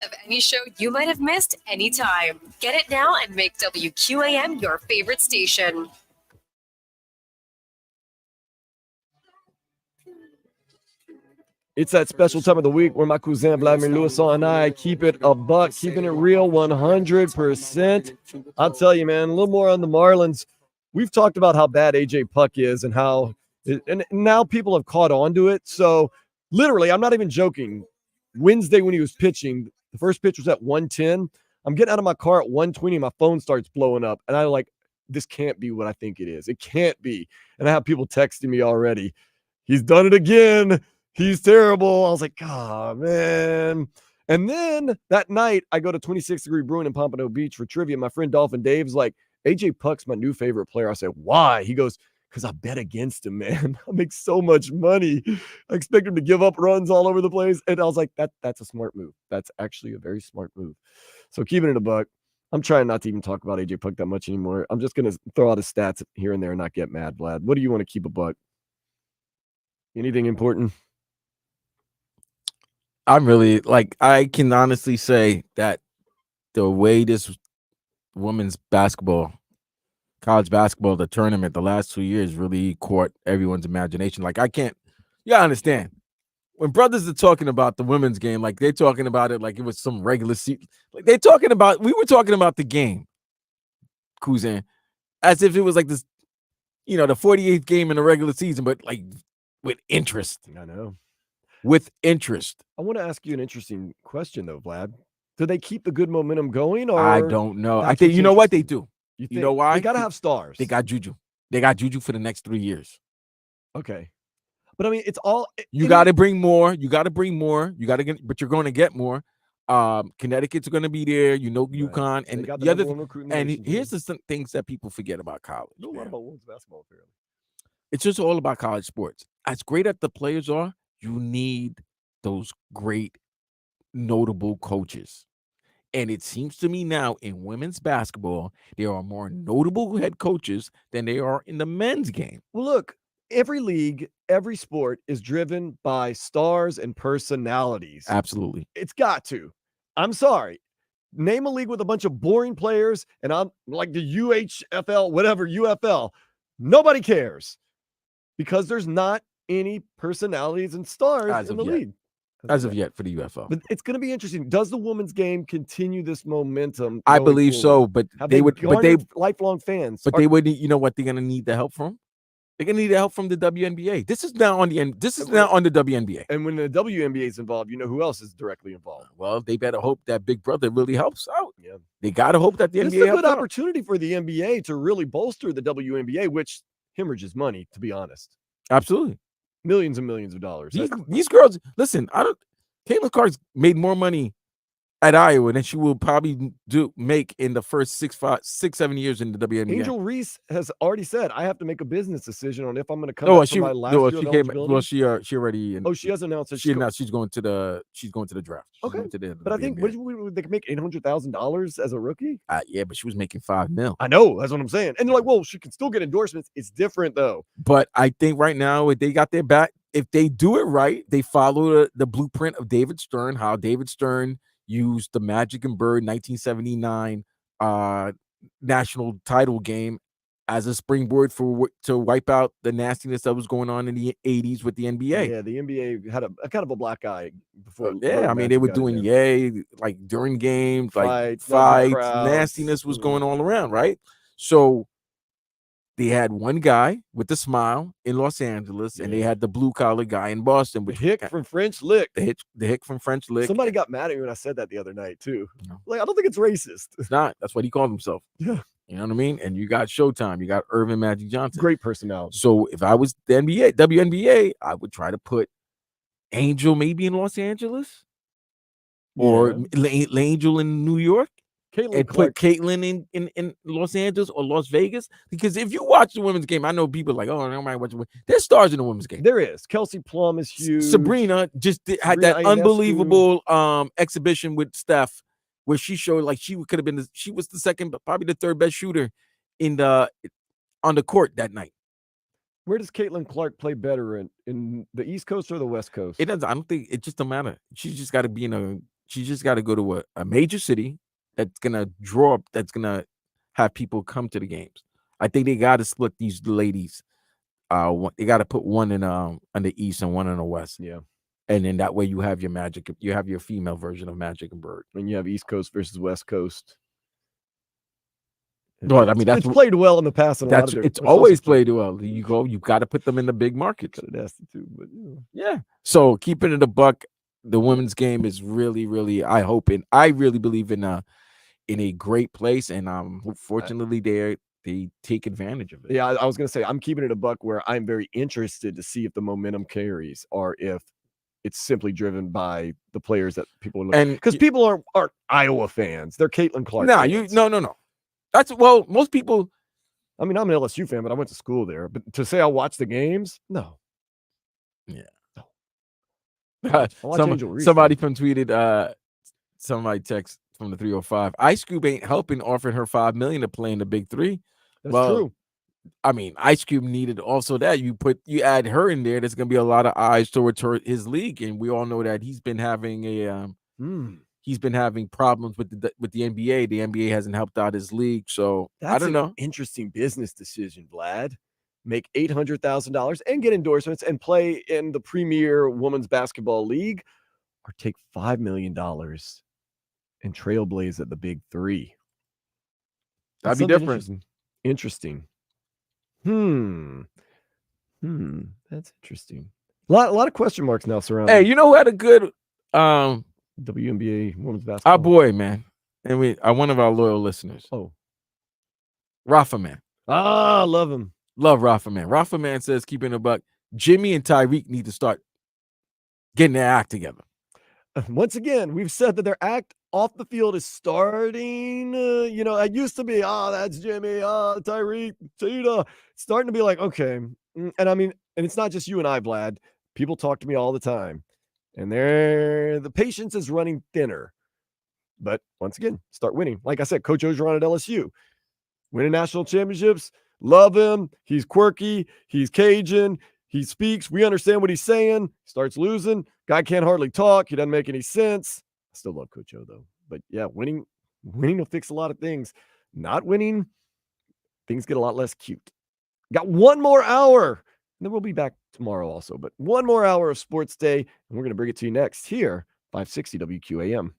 of any show you might have missed anytime. Get it now and make WQAM your favorite station. It's that special time of the week where my cousin Vladimir Luisson and I keep it a buck, keeping it real 100%. I'll tell you, man, a little more on the Marlins. We've talked about how bad AJ Puck is and how, and now people have caught on to it. So literally, I'm not even joking. Wednesday when he was pitching, the first pitch was at 110. I'm getting out of my car at 120. My phone starts blowing up. And I'm like, this can't be what I think it is. It can't be. And I have people texting me already. He's done it again. He's terrible. I was like, oh, man. And then that night, I go to 26 Degree Brewing in Pompano Beach for trivia. My friend Dolphin Dave's like, AJ Puck's my new favorite player. I said, why? He goes, because I bet against him, man. I make so much money. I expect him to give up runs all over the place. And I was like, that's a smart move. That's actually a very smart move. So keeping it a buck. I'm trying not to even talk about AJ Puck that much anymore. I'm just going to throw out his stats here and there and not get mad, Vlad. What do you want to keep a buck? Anything important? I'm really I can honestly say that the way this women's basketball, college basketball, the tournament, the last 2 years really caught everyone's imagination. You understand when brothers are talking about the women's game, like they're talking about it like it was some regular season. Like we were talking about the game, Kuzan, as if it was like this, the 48th game in the regular season, but like with interest. I know. With interest. I want to ask you an interesting question, though, Vlad. Do they keep the good momentum going? Or I don't know. I think, you know what they do? You know why? They got to have stars. They got Juju. They got Juju for the next 3 years. Okay. But I mean, it's all. You got to bring more. You got to bring more. You got to get, but you're going to get more. Connecticut's going to be there. UConn. And the other here's the things that people forget about college. I know a lot about women's basketball, apparently. It's just all about college sports. As great as the players are, you need those great, notable coaches. And it seems to me now in women's basketball, there are more notable head coaches than there are in the men's game. Well, look, every league, every sport is driven by stars and personalities. Absolutely. It's got to. I'm sorry. Name a league with a bunch of boring players, and I'm like the UHFL, whatever, UFL. Nobody cares because there's not any personalities and stars in the league. As of yet for the UFL. But it's going to be interesting. Does the women's game continue this momentum? I believe so, but they lifelong fans. But they would, you know what they're going to need the help from? They're going to need the help from the WNBA. This is now on the WNBA. And when the WNBA is involved, you know who else is directly involved? Well, they better hope that Big Brother really helps out. Yeah. They got to hope that the NBA helps out. This is a good out. opportunity for the NBA to really bolster the WNBA, which hemorrhages money, to be honest. Absolutely. Millions and millions of dollars. These girls, listen, Caitlin Clark's made more money at Iowa than she will probably make in the first 6-7 years in the WNBA. Angel Reese has already said, I have to make a business decision on if I'm going to come back for my last year of eligibility. She already. She has announced that she announced she's going to the draft. Okay, but I think they can make $800,000 as a rookie. Yeah, but she was making $5 million. I know, that's what I'm saying. And they're like, well, she can still get endorsements. It's different though. But I think right now, if they got their back, if they do it right, they follow the blueprint of David Stern. How David Stern used the Magic and Bird 1979 national title game as a springboard to wipe out the nastiness that was going on in the 80s with the NBA. Yeah, the NBA had a kind of a black eye before. I mean, they were doing like during games, like fights, nastiness was going all around, right? So they had one guy with the smile in Los Angeles, and they had the blue collar guy in Boston. The hick from French Lick. The hick from French Lick. Somebody got mad at me when I said that the other night too. Like, I don't think it's racist. It's not. That's what he called himself. Yeah. You know what I mean? And you got Showtime. You got Irvin Magic Johnson. Great personality. So if I was the WNBA, I would try to put Angel maybe in Los Angeles or Angel in New York. Put Caitlin in Los Angeles or Las Vegas, because if you watch the women's game, I know people are like, oh, I don't mind watching. There's stars in the women's game. There is. Kelsey Plum is huge. Sabrina had that unbelievable exhibition with Steph, where she showed like she could have been. She was the second, but probably the third best shooter on the court that night. Where does Caitlin Clark play better in the East Coast or the West Coast? It doesn't. I don't think it just don't matter. She's just got to be in a She just got to go to a major city that's gonna draw up, that's gonna have people come to the games. I think they got to split these ladies. They got to put one in on the east and one in the west. Yeah. And then that way you have your Magic, you have your female version of Magic and Bird. And you have East Coast versus West Coast. Well, I mean, it's played well in the past. In a lot That's of it's always played well. You've got to put them in the big markets. Could have asked it too, but Yeah. So keeping it a buck, the women's game is really, really. I really believe in a great place, and fortunately they take advantage of it. Yeah, I was gonna say I'm keeping it a buck where I'm very interested to see if the momentum carries or if it's simply driven by the players that people are looking. And because people aren't Iowa fans, they're Caitlin Clark. No. That's most people. I mean, I'm an LSU fan, but I went to school there. But to say I watch the games, no. Yeah. I watch Angel Reese, somebody though. tweeted. Somebody text from the 305. Ice Cube ain't helping, offering her $5 million to play in the Big Three. That's true. I mean, Ice Cube needed also that you add her in there. There's gonna be a lot of eyes towards his league, and we all know that he's been having problems with the NBA. The NBA hasn't helped out his league, so I don't know. Interesting business decision, Vlad. Make $800,000 and get endorsements and play in the premier women's basketball league, or take $5 million and trailblaze at the Big Three. That'd be different. Interesting. That's interesting. A lot of question marks now surrounding. Hey, you know who had a good WNBA women's basketball? Our boy, man. And one of our loyal listeners. Oh. Rafa Man. Ah, love him. Love Rafa Man. Rafa Man says, keeping a buck, Jimmy and Tyreek need to start getting their act together. Once again, we've said that their act off the field is starting. It used to be, that's Jimmy, Tyreek, Tita. It's starting to be like, okay. And I mean, and it's not just you and I, Vlad. People talk to me all the time. And the patience is running thinner. But once again, start winning. Like I said, Coach Ogeron at LSU. Winning national championships. Love him. He's quirky. He's Cajun. He speaks. We understand what he's saying. Starts losing. Guy can't hardly talk. He doesn't make any sense. I still love Coach O, though. But yeah, winning will fix a lot of things. Not winning, things get a lot less cute. Got one more hour. And then we'll be back tomorrow also. But one more hour of Sports Day. And we're going to bring it to you next here, 560 WQAM.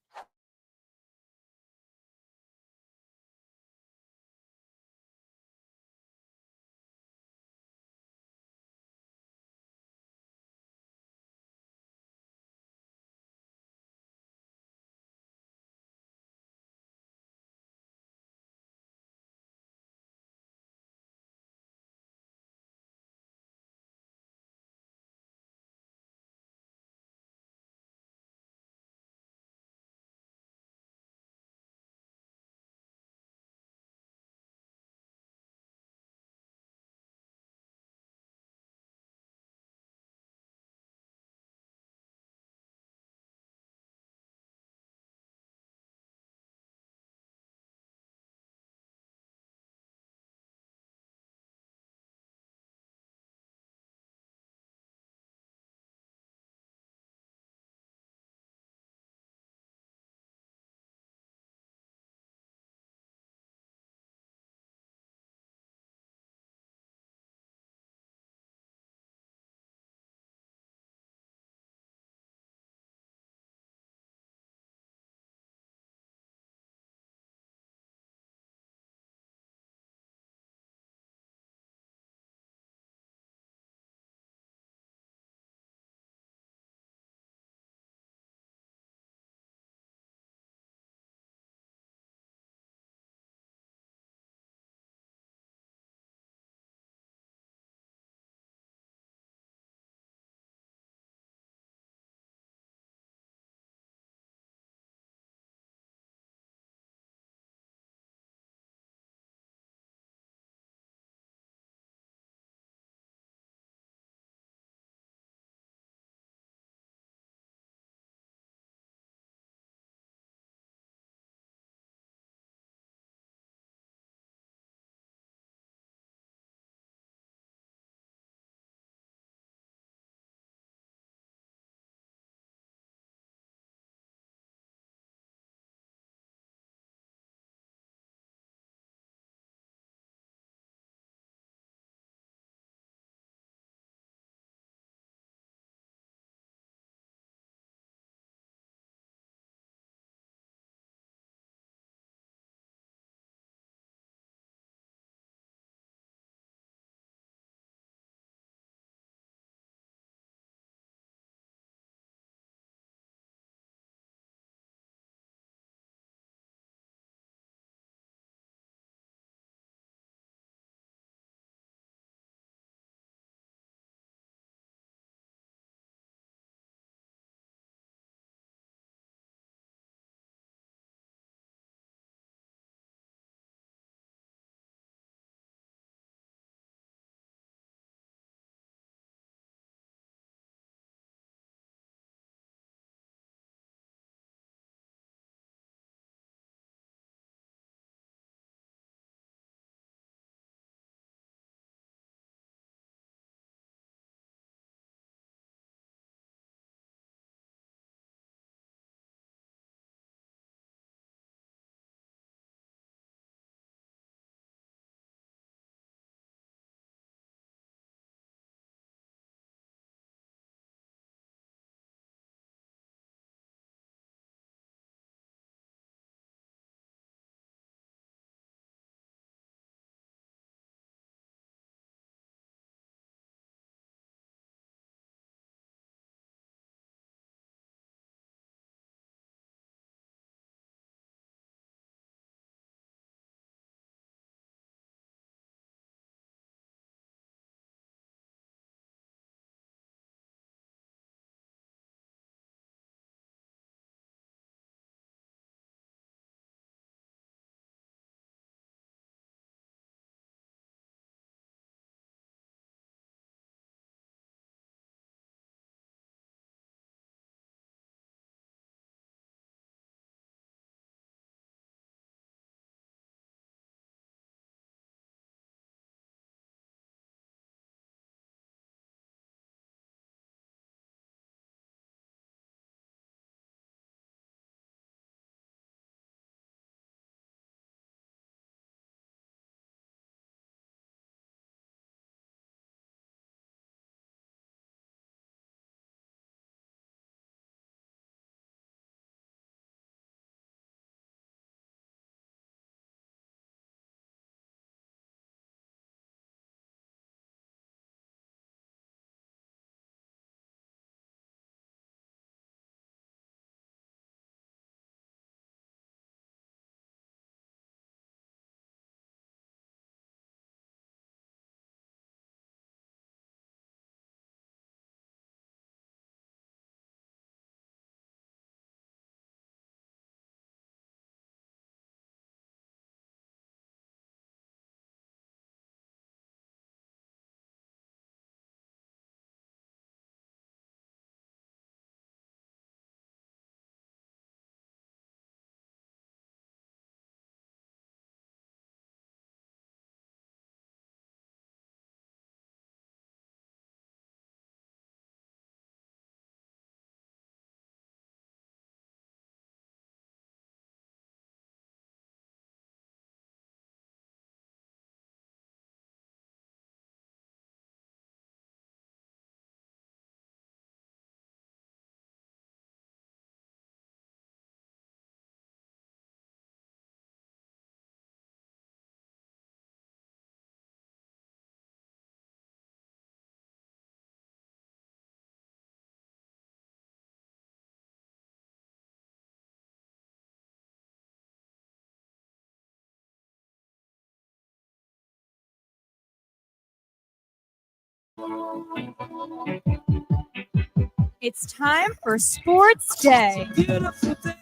It's time for Sports Day. Beautiful day.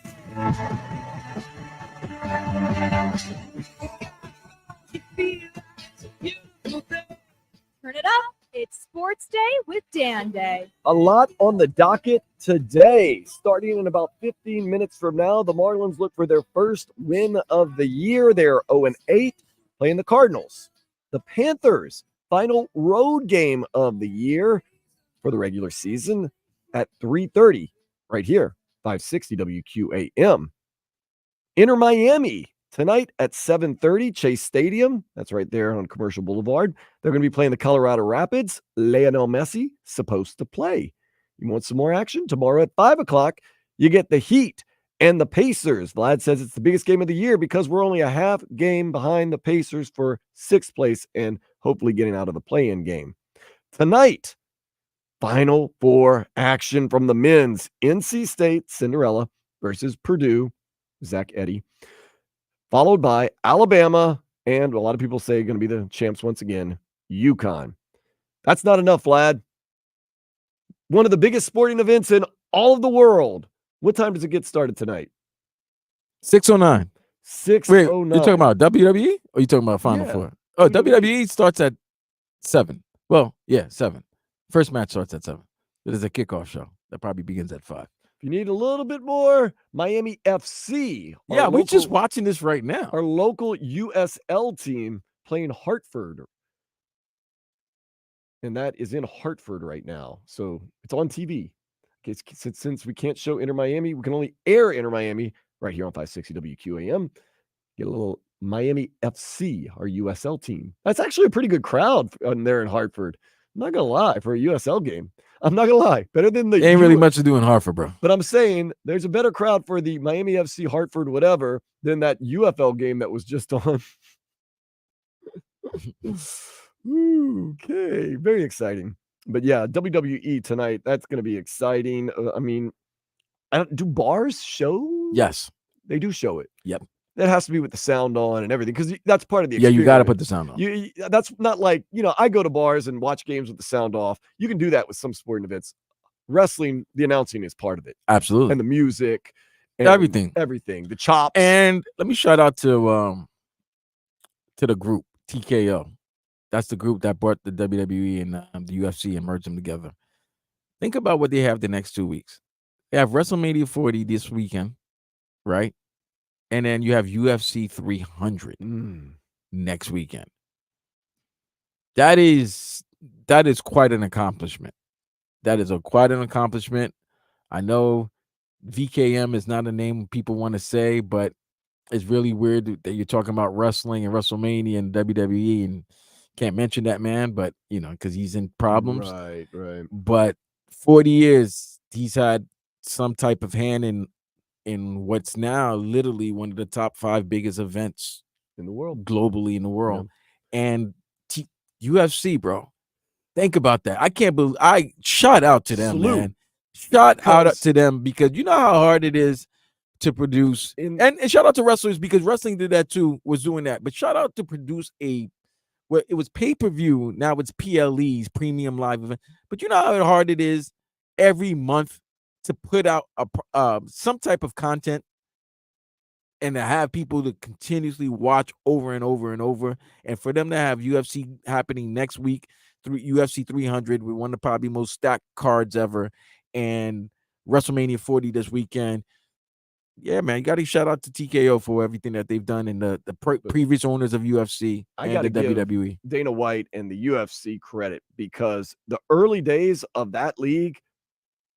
Beautiful day. Turn it up. It's Sports Day with Dan Day. A lot on the docket today. Starting in about 15 minutes from now, the Marlins look for their first win of the year. They're 0-8, playing the Cardinals. The Panthers, final road game of the year for the regular season at 3:30, right here, 560 WQAM. Inter Miami tonight at 7:30, Chase Stadium. That's right there on Commercial Boulevard. They're going to be playing the Colorado Rapids. Lionel Messi supposed to play. You want some more action? Tomorrow at 5 o'clock, you get the Heat and the Pacers. Vlad says it's the biggest game of the year because we're only a half game behind the Pacers for 6th place and hopefully getting out of the play-in game. Tonight, Final Four action from the men's. NC State, Cinderella versus Purdue, Zach Edey. Followed by Alabama, and a lot of people say going to be the champs once again, UConn. That's not enough, Vlad. One of the biggest sporting events in all of the world. What time does it get started tonight? 6:09. 6:09. Wait, you're talking about WWE or you talking about Final Yeah. Four? Oh, WWE. WWE starts at 7. Well, yeah, 7. First match starts at 7. It is a kickoff show that probably begins at 5. If you need a little bit more, Miami FC. Yeah, we're just watching this right now. Our local USL team playing Hartford. And that is in Hartford right now. So it's on TV. Okay, since we can't show Inter Miami, we can only air Inter Miami right here on 560 WQAM. Get a little Miami FC, our USL team. That's actually a pretty good crowd on there in Hartford. I'm not going to lie, for a USL game. I'm not going to lie. Better than the Ain't really much to do in Hartford, bro. But I'm saying there's a better crowd for the Miami FC Hartford whatever than that UFL game that was just on. Okay, very exciting. But yeah, WWE tonight, that's going to be exciting. I mean, do bars show? Yes. They do show it. Yep. That has to be with the sound on and everything because that's part of the Yeah, experience. you got to put the sound on. That's not like, I go to bars and watch games with the sound off. You can do that with some sporting events. Wrestling, the announcing is part of it. Absolutely. And the music. And everything. The chops. And let me shout out to the group, TKO. That's the group that brought the WWE and the UFC and merged them together. Think about what they have the next 2 weeks. They have WrestleMania 40 this weekend, right? And then you have UFC 300 next weekend. That is quite an accomplishment. That is quite an accomplishment. I know VKM is not a name people want to say, but it's really weird that you're talking about wrestling and WrestleMania and WWE and can't mention that man, but because he's in problems. Right. But 40 years, he's had some type of hand in what's now literally one of the top 5 biggest events in the world, globally in the world. Yeah. And UFC, bro. Think about that. I can't believe I shout out to them, Salute. man. Shout out to them because you know how hard it is to produce. And shout out to wrestlers because wrestling did that too, was doing that. But shout out to produce it was pay-per-view. Now it's PLEs, premium live event. But you know how hard it is every month to put out some type of content and to have people to continuously watch over and over and over. And for them to have UFC happening next week, UFC 300 with one of the probably most stacked cards ever, and WrestleMania 40 this weekend. Yeah, man, you got to shout out to TKO for everything that they've done and the previous owners of UFC and the WWE. Dana White and the UFC credit because the early days of that league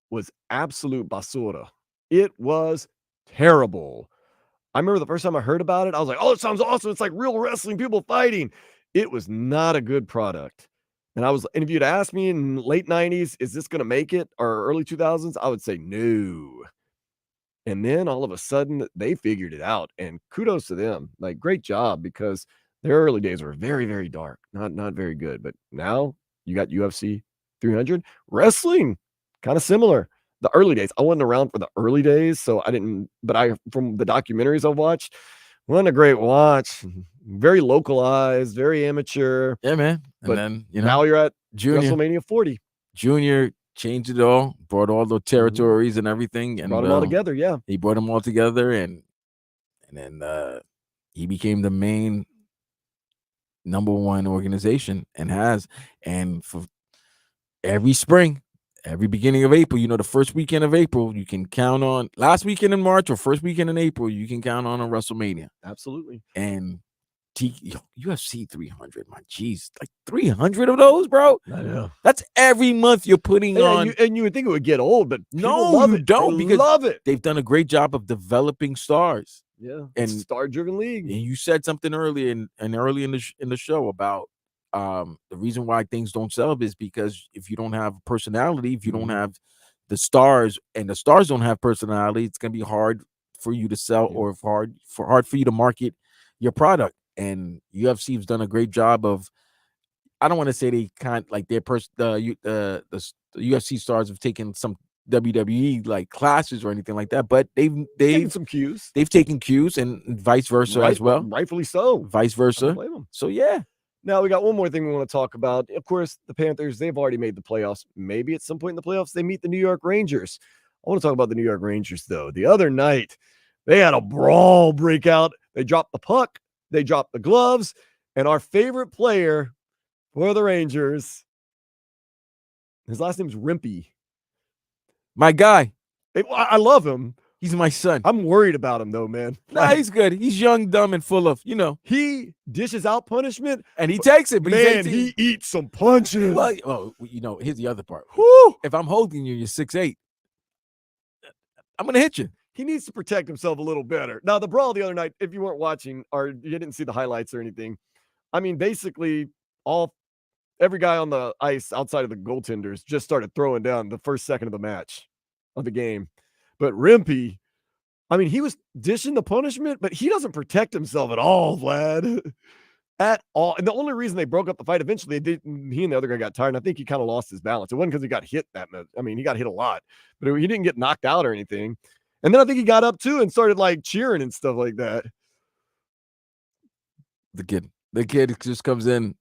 was absolute basura. It was terrible. I remember the first time I heard about it, I was like, oh, it sounds awesome. It's like real wrestling, people fighting. It was not a good product. And if you'd asked me in late 90s, is this going to make it, or early 2000s, I would say no. And then all of a sudden they figured it out, and kudos to them. Like, great job, because their early days were very, very dark, not very good. But now you got UFC 300 wrestling, kind of similar. The early days, I wasn't around for the early days, so I didn't. But from the documentaries I watched, Wasn't a great watch. Very localized, very amateur. Yeah, man. And But then now you're at Junior WrestleMania 40. Junior changed it all, brought all the territories and everything, and Brought them all together. Yeah. he brought them all together, and then he became the main #1 organization and for every spring, every beginning of April, the first weekend of April, you can count on last weekend in March or first weekend in April, you can count on a WrestleMania. Absolutely. And UFC 300, my geez, like 300 of those, bro. I know. That's every month you're putting on. And you would think it would get old, but No, love you it. don't, They because love it. they've done a great job of developing stars. Yeah. And star-driven league. And you said something early in the show about the reason why things don't sell is because if you don't have personality, if you don't have the stars, and the stars don't have personality, it's gonna be hard for you to sell or hard for you to market your product. And UFC has done a great job of. I don't want to say they the UFC stars have taken some WWE like classes or anything like that, but they've taken some cues. They've taken cues, and vice versa as well. Rightfully so. Vice versa. Blame them. So yeah. Now we got one more thing we want to talk about. Of course, the Panthers, they've already made the playoffs. Maybe at some point in the playoffs, they meet the New York Rangers. I want to talk about the New York Rangers, though. The other night, they had a brawl break out. They dropped the puck, they dropped the gloves, and our favorite player for the Rangers, his last name's Rimpey. My guy. I love him. He's my son. I'm worried about him, though, man. Nah, he's good. He's young, dumb, and full of, He dishes out punishment. And he takes it. But man, he eats some punches. Well, here's the other part. Woo! If I'm holding you, you're 6'8", I'm going to hit you. He needs to protect himself a little better. Now, the brawl the other night, if you weren't watching or you didn't see the highlights or anything, I mean, basically every guy on the ice outside of the goaltenders just started throwing down the first second of the match of the game. But Rimpey, I mean, he was dishing the punishment, but he doesn't protect himself at all, Vlad. At all. And the only reason they broke up the fight eventually, he and the other guy got tired. And I think he kind of lost his balance. It wasn't because he got hit that much. I mean, he got hit a lot, but he didn't get knocked out or anything. And then I think he got up too and started like cheering and stuff like that. The kid just comes in.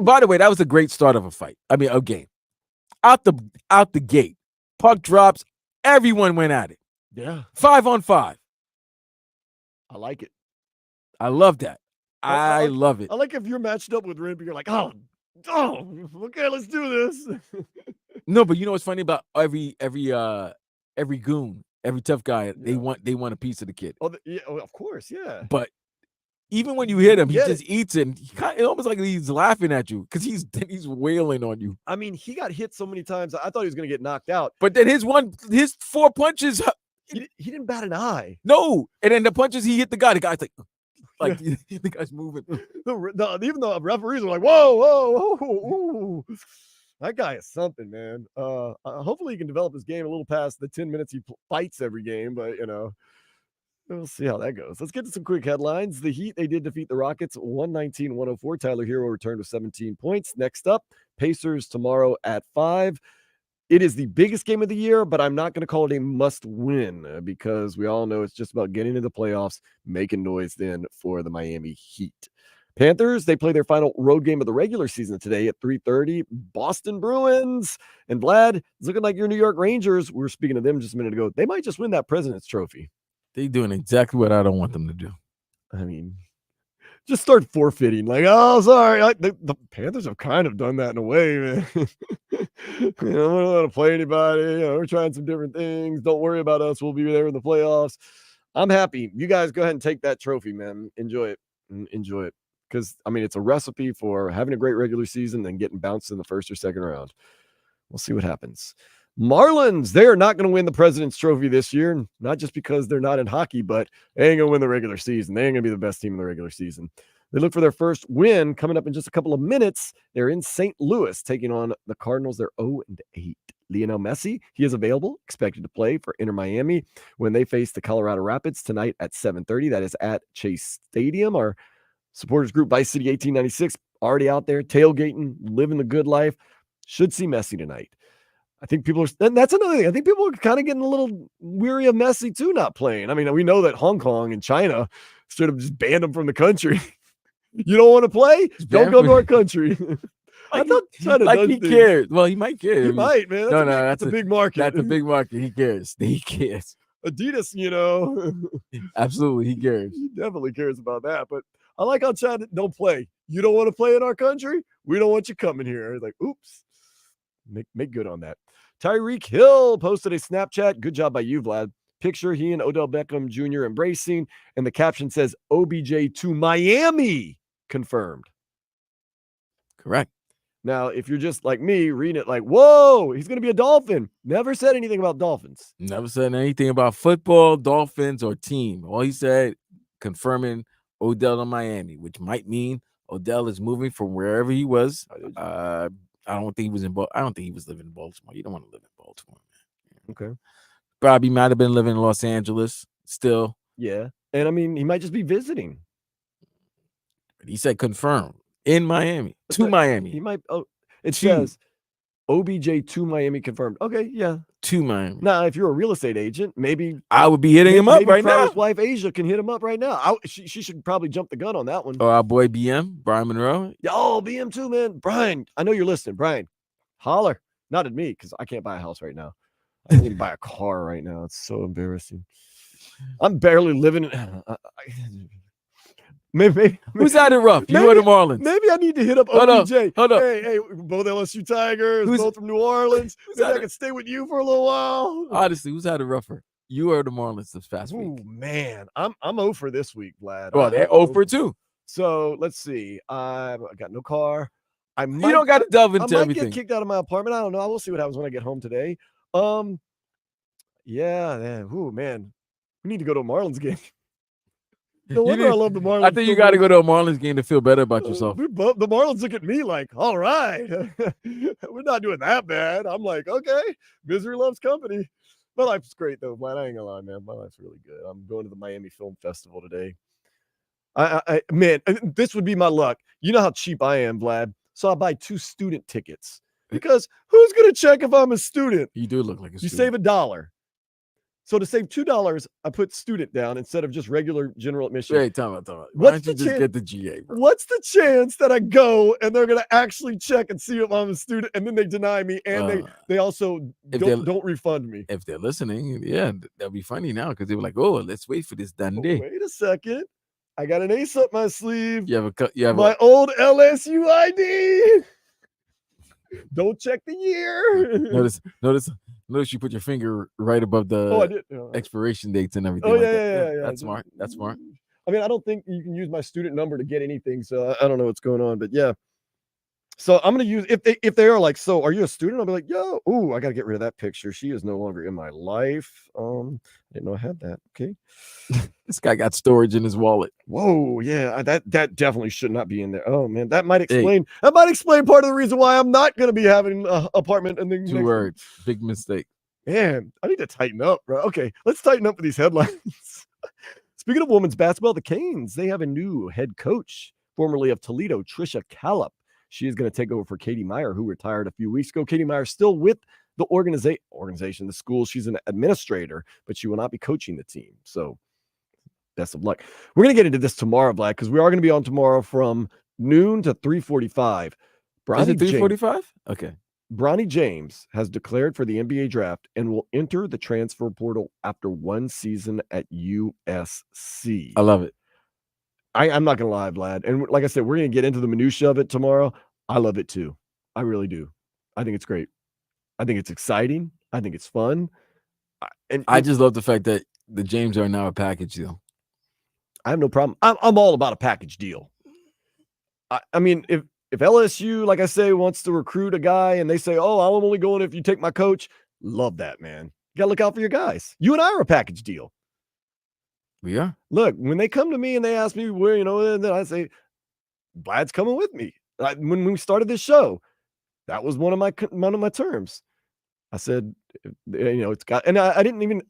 By the way, that was a great start of a fight. I mean, a game. Out the gate. Puck drops. Everyone went at it. Yeah. 5-on-5. I like it. I love that. I love it. I like if you're matched up with Rimpey, you're like, oh, okay, let's do this. No, but you know what's funny about every goon, every tough guy, they want a piece of the kid. Oh, yeah, of course, yeah. But even when you hit him, he just eats it. It's almost like he's laughing at you because he's wailing on you. I mean, he got hit so many times. I thought he was going to get knocked out. But then his 4 punches, he didn't bat an eye. No, and then the punches he hit the guy's like the guy's moving. Even the referees were like, whoa. That guy is something, man. Hopefully he can develop his game a little past the 10 minutes he fights every game, but we'll see how that goes. Let's get to some quick headlines. The Heat, they did defeat the Rockets 119-104. Tyler Herro returned with 17 points. Next up, Pacers tomorrow at 5. It is the biggest game of the year, but I'm not going to call it a must-win because we all know it's just about getting into the playoffs, making noise then for the Miami Heat. Panthers, they play their final road game of the regular season today at 3:30. Boston Bruins. And Vlad, it's looking like your New York Rangers, we were speaking to them just a minute ago, they might just win that President's Trophy. They're doing exactly what I don't want them to do. I mean, just start forfeiting. Like, oh, sorry. The Panthers have kind of done that in a way, man. We don't want to play anybody. We're trying some different things. Don't worry about us. We'll be there in the playoffs. I'm happy. You guys go ahead and take that trophy, man. Enjoy it. Enjoy it. Because, I mean, it's a recipe for having a great regular season and getting bounced in the first or second round. We'll see what happens. Marlins, they are not going to win the President's Trophy this year, not just because they're not in hockey, but they ain't going to win the regular season. They ain't going to be the best team in the regular season. They look for their first win coming up in just a couple of minutes. They're in St. Louis taking on the Cardinals. They're 0-8. Lionel Messi, he is available, expected to play for Inter Miami when they face the Colorado Rapids tonight at 7:30. That is at Chase Stadium. Our supporters group, Vice City 1896, already out there tailgating, living the good life. Should see Messi tonight. I think people are, and that's another thing. I think people are kind of getting a little weary of Messi too, not playing. I mean, we know that Hong Kong and China Straight up just banned him from the country. You don't want to play? Don't go to our country. I thought China like does he things. cares. Well, he might care. He might, man. That's a big market. That's a big market. He cares. He cares. Adidas, you know. Absolutely, he cares. He definitely cares about that. But I like how China don't play. You don't want to play in our country? We don't want you coming here. Like, oops. Make good on that. Tyreek Hill posted a Snapchat. Good job by you, Vlad. Picture he and Odell Beckham Jr. embracing, and the caption says, OBJ to Miami confirmed. Correct. Now, if you're just like me, reading it like, whoa, he's going to be a Dolphin. Never said anything about Dolphins. Never said anything about football, Dolphins, or team. All he said, confirming Odell to Miami, which might mean Odell is moving from wherever he was. I don't think he was I don't think he was living in Baltimore. You don't want to live in Baltimore, man. Okay. Probably might have been living in Los Angeles still. Yeah. And I mean, he might just be visiting. But he said confirm in Miami to Miami. He might. Oh, it says OBJ to Miami confirmed. Okay. Yeah. To Miami. Now, if you're a real estate agent, maybe I would be hitting him up right now. His wife Asia can hit him up right now. She should probably jump the gun on that one. Or our boy BM, Brian Monroe. Oh, BM too, man. Brian, I know you're listening. Brian, holler. Not at me because I can't buy a house right now. I can't even buy a car right now. It's so embarrassing. I'm barely living. Maybe who's had it rough? You or the Marlins? Maybe I need to hit up Hold OBJ. Hold up. Hey, both LSU Tigers, both from New Orleans. Maybe I can stay with you for a little while. Honestly, who's had it rougher? You or the Marlins this past week? Oh man, I'm 0 for this week, Vlad. Well, they're 0 for 2. So let's see. I got no car. You don't got to delve into I might everything. get kicked out of my apartment. I don't know. I will see what happens when I get home today. Yeah, man. Ooh, man. We need to go to a Marlins game. No wonder I love the Marlins. I think you got to go to a Marlins game to feel better about yourself. The Marlins look at me like, all right, we're not doing that bad. I'm like, okay, misery loves company. My life's great though, man. I ain't gonna lie, man. My life's really good. I'm going to the Miami Film Festival today. Man, this would be my luck. You know how cheap I am, Vlad. So I buy 2 student tickets because who's gonna check if I'm a student? You do look like a student. You save $1. So to save $2, I put student down instead of just regular general admission. Hey, time out. Why don't you just get the GA, bro? What's the chance that I go and they're gonna actually check and see if I'm a student, and then they deny me, and they also don't refund me? If they're listening, yeah, that'll be funny now because they were like, "Oh, let's wait for this done day." Wait a second, I got an ace up my sleeve. You have my old LSU ID. Don't check the year. Notice you put your finger right above the expiration dates and everything. Oh, yeah. That's smart. That's smart. I mean, I don't think you can use my student number to get anything, so I don't know what's going on, but yeah. So I'm gonna use if they are like, so are you a student? I'll be like, yo, I gotta get rid of that picture. She is no longer in my life. I didn't know I had that. Okay. This guy got storage in his wallet. Whoa, yeah, that definitely should not be in there. Oh man, that might explain part of the reason why I'm not gonna be having an apartment. And then 2 words, big mistake. Man, I need to tighten up, bro. Okay, let's tighten up with these headlines. Speaking of women's basketball, the Canes, they have a new head coach, formerly of Toledo, Trisha Callop. She is going to take over for Katie Meyer, who retired a few weeks ago. Katie Meyer still with the organization, the school. She's an administrator, but she will not be coaching the team. So best of luck. We're going to get into this tomorrow, Vlad, because we are going to be on tomorrow from noon to 3:45. Is it 3:45? Okay. Bronny James has declared for the NBA draft and will enter the transfer portal after 1 season at USC. I love it. I'm not going to lie, Vlad. And like I said, we're going to get into the minutia of it tomorrow. I love it too. I really do. I think it's great. I think it's exciting. I think it's fun. And I just love the fact that the James are now a package deal. I have no problem. I'm all about a package deal. I mean, if LSU, like I say, wants to recruit a guy and they say, I'm only going if you take my coach, love that, man. You got to look out for your guys. You and I are a package deal. We are. Look, when they come to me and they ask me where, and then I say, Vlad's coming with me. When we started this show, that was one of my terms. I said, it's got, and I didn't even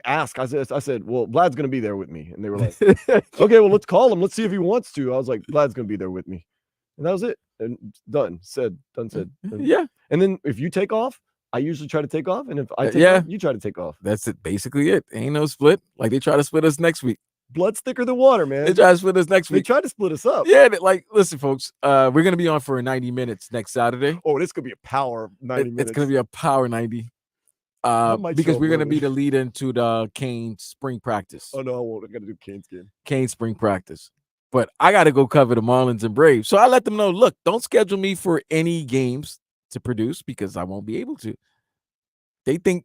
ask. I said, well, Vlad's going to be there with me. And they were like, okay, well, let's call him. Let's see if he wants to. I was like, Vlad's going to be there with me. And that was it. And done said. Yeah. And then if you take off, I usually try to take off. And if I take off, you try to take off. That's it. Basically it. Ain't no split. Like they try to split us next week. Blood's thicker than water, They man. try to split us next They week. tried to split us up. Yeah, listen, folks. We're gonna be on for 90 minutes next Saturday. Oh, this could be a power 90 minutes. It's gonna be a power 90. might Because show up we're gonna be early. the lead into the Kane spring practice. Oh no, I won't. I got to do Kane's game. Kane spring practice. But I got to go cover the Marlins and Braves. So I let them know, look, don't schedule me for any games to produce because I won't be able to. They think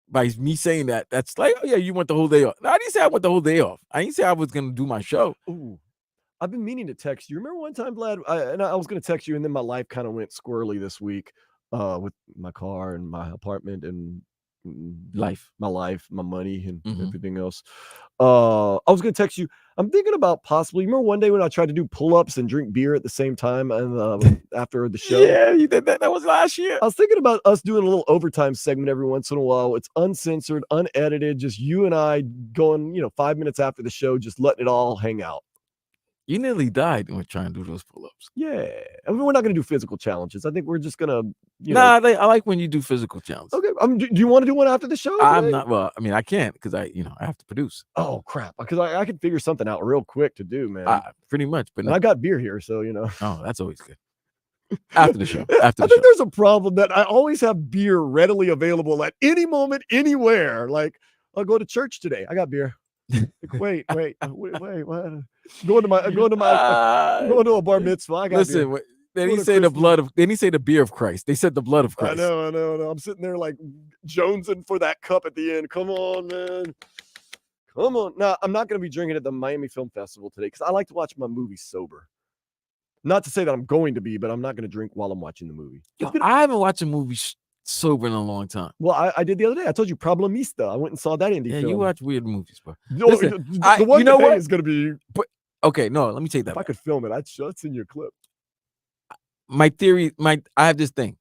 by me saying that, that's like, oh yeah, you want the whole day off. No, I didn't say I want the whole day off. I didn't say I was gonna do my show. Ooh, I've been meaning to text you. Remember one time, Vlad? I was going to text you, and then my life kind of went squirrely this week with my car and my apartment and my life, my money, and everything else. I was going to text you. I'm thinking about possibly. Remember one day when I tried to do pull-ups and drink beer at the same time and after the show? Yeah, you did that. That was last year. I was thinking about us doing a little overtime segment every once in a while. It's uncensored, unedited, just you and I going, 5 minutes after the show, just letting it all hang out. You nearly died when we're trying to do those pull-ups. Yeah. I mean, we're not going to do physical challenges. I think we're just going to, I like when you do physical challenges. Okay. Do you want to do one after the show? I'm today? not. Well, I mean, I can't because I have to produce. Oh, crap. Because I could figure something out real quick to do, man. Pretty much. But and I got beer here, so, Oh, that's always good. After the show. I think there's a problem that I always have beer readily available at any moment, anywhere. Like, I'll go to church today. I got beer. Like, wait, what? Going to a bar mitzvah. I got listen. beer. They didn't say they didn't say the beer of Christ. They said the blood of Christ. I know. I'm sitting there like jonesing for that cup at the end. Come on, man. Come on. Now, I'm not going to be drinking at the Miami Film Festival today because I like to watch my movies sober. Not to say that I'm going to be, but I'm not going to drink while I'm watching the movie. I haven't watched a movie sober in a long time. Well, I did the other day. I told you Problemista. I went and saw that indie film. Yeah, you watch weird movies, bro. No, Listen, the one today is going to be. But okay, no, let me take that. If I could film it, I'd send you a clip. My theory, I have this thing.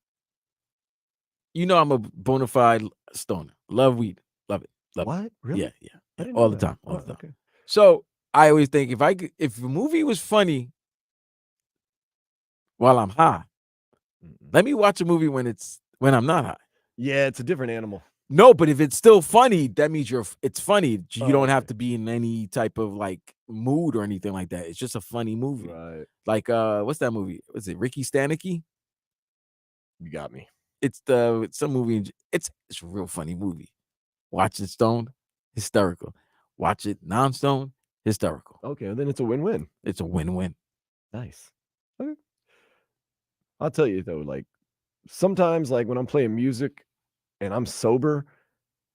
I'm a bona fide stoner. Love weed. Love it. Love what? it. Really? Yeah. All the time. Okay. So I always think if a movie was funny while I'm high, let me watch a movie when I'm not high. Yeah, it's a different animal. No, but if it's still funny, that means it's funny. You don't have to be in any type of like mood or anything like that. It's just a funny movie. Right. Like what's that movie? Was it Ricky Stanicky? You got me. It's some movie. It's a real funny movie. Watch it stoned, hysterical. Watch it non-stoned, hysterical. Okay, well, then it's a win-win. It's a win-win. Nice. Okay. I'll tell you though, like sometimes like when I'm playing music and I'm sober,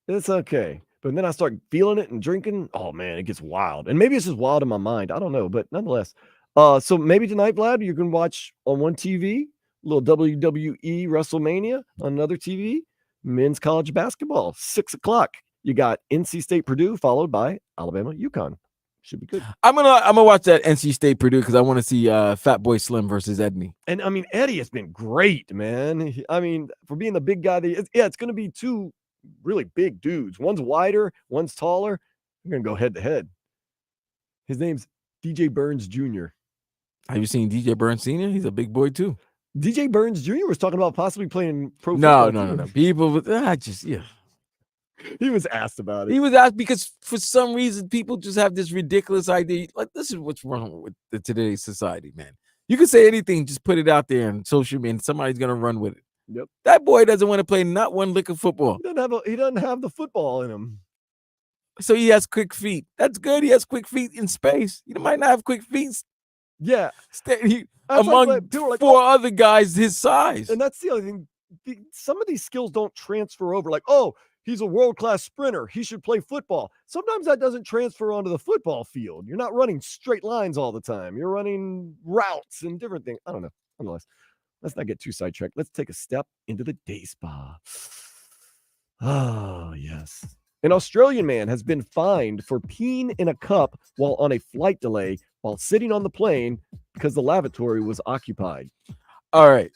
it's okay. But then I start feeling it and drinking. Oh man, it gets wild. And maybe it's just wild in my mind. I don't know, but nonetheless. So maybe tonight, Vlad, you can watch on one TV, a little WWE WrestleMania on another TV, men's college basketball, 6:00. You got NC State Purdue followed by Alabama UConn. Should be good. I'm gonna watch that NC State Purdue because I want to see Fat Boy Slim versus Edney. And I mean, Eddie has been great, man. I mean, for being the big guy, it's going to be two really big dudes. One's wider, one's taller. I'm going to go head to head. His name's DJ Burns Jr. Have you seen DJ Burns Sr.? He's a big boy too. DJ Burns Jr. was talking about possibly playing pro football. No. People, He was asked about it. He was asked because for some reason people just have this ridiculous idea. Like, this is what's wrong with today's society, man. You can say anything, just put it out there on social media, and somebody's gonna run with it. Yep. That boy doesn't want to play not one lick of football. He doesn't have the football in him. So he has quick feet. That's good. He has quick feet in space. He might not have quick feet. Yeah. Among four other guys his size. And that's the other thing. Some of these skills don't transfer over. Like, oh, he's a world-class sprinter. He should play football. Sometimes that doesn't transfer onto the football field. You're not running straight lines all the time. You're running routes and different things. I don't know. Nonetheless, let's not get too sidetracked. Let's take a step into the day spa. Oh, yes. An Australian man has been fined for peeing in a cup while on a flight delay while sitting on the plane because the lavatory was occupied. All right.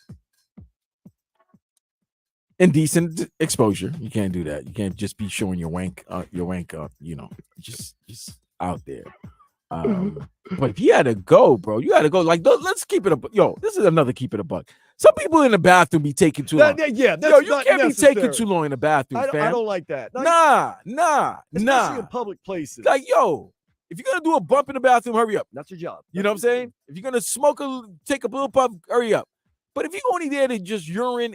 Indecent exposure. You can't do that. You can't just be showing your wank up, just out there. But if you had to go, bro, you had to go. Like, let's keep it a yo. This is another keep it a buck. Some people in the bathroom be taking too long. That's you can't be taking too long in the bathroom, fam. I don't like that. Nah. Especially in public places. Like, yo, If you're gonna do a bump in the bathroom, hurry up. That's your job. You know what I'm saying? If you're gonna take a little puff, hurry up. But if you're only there to just urine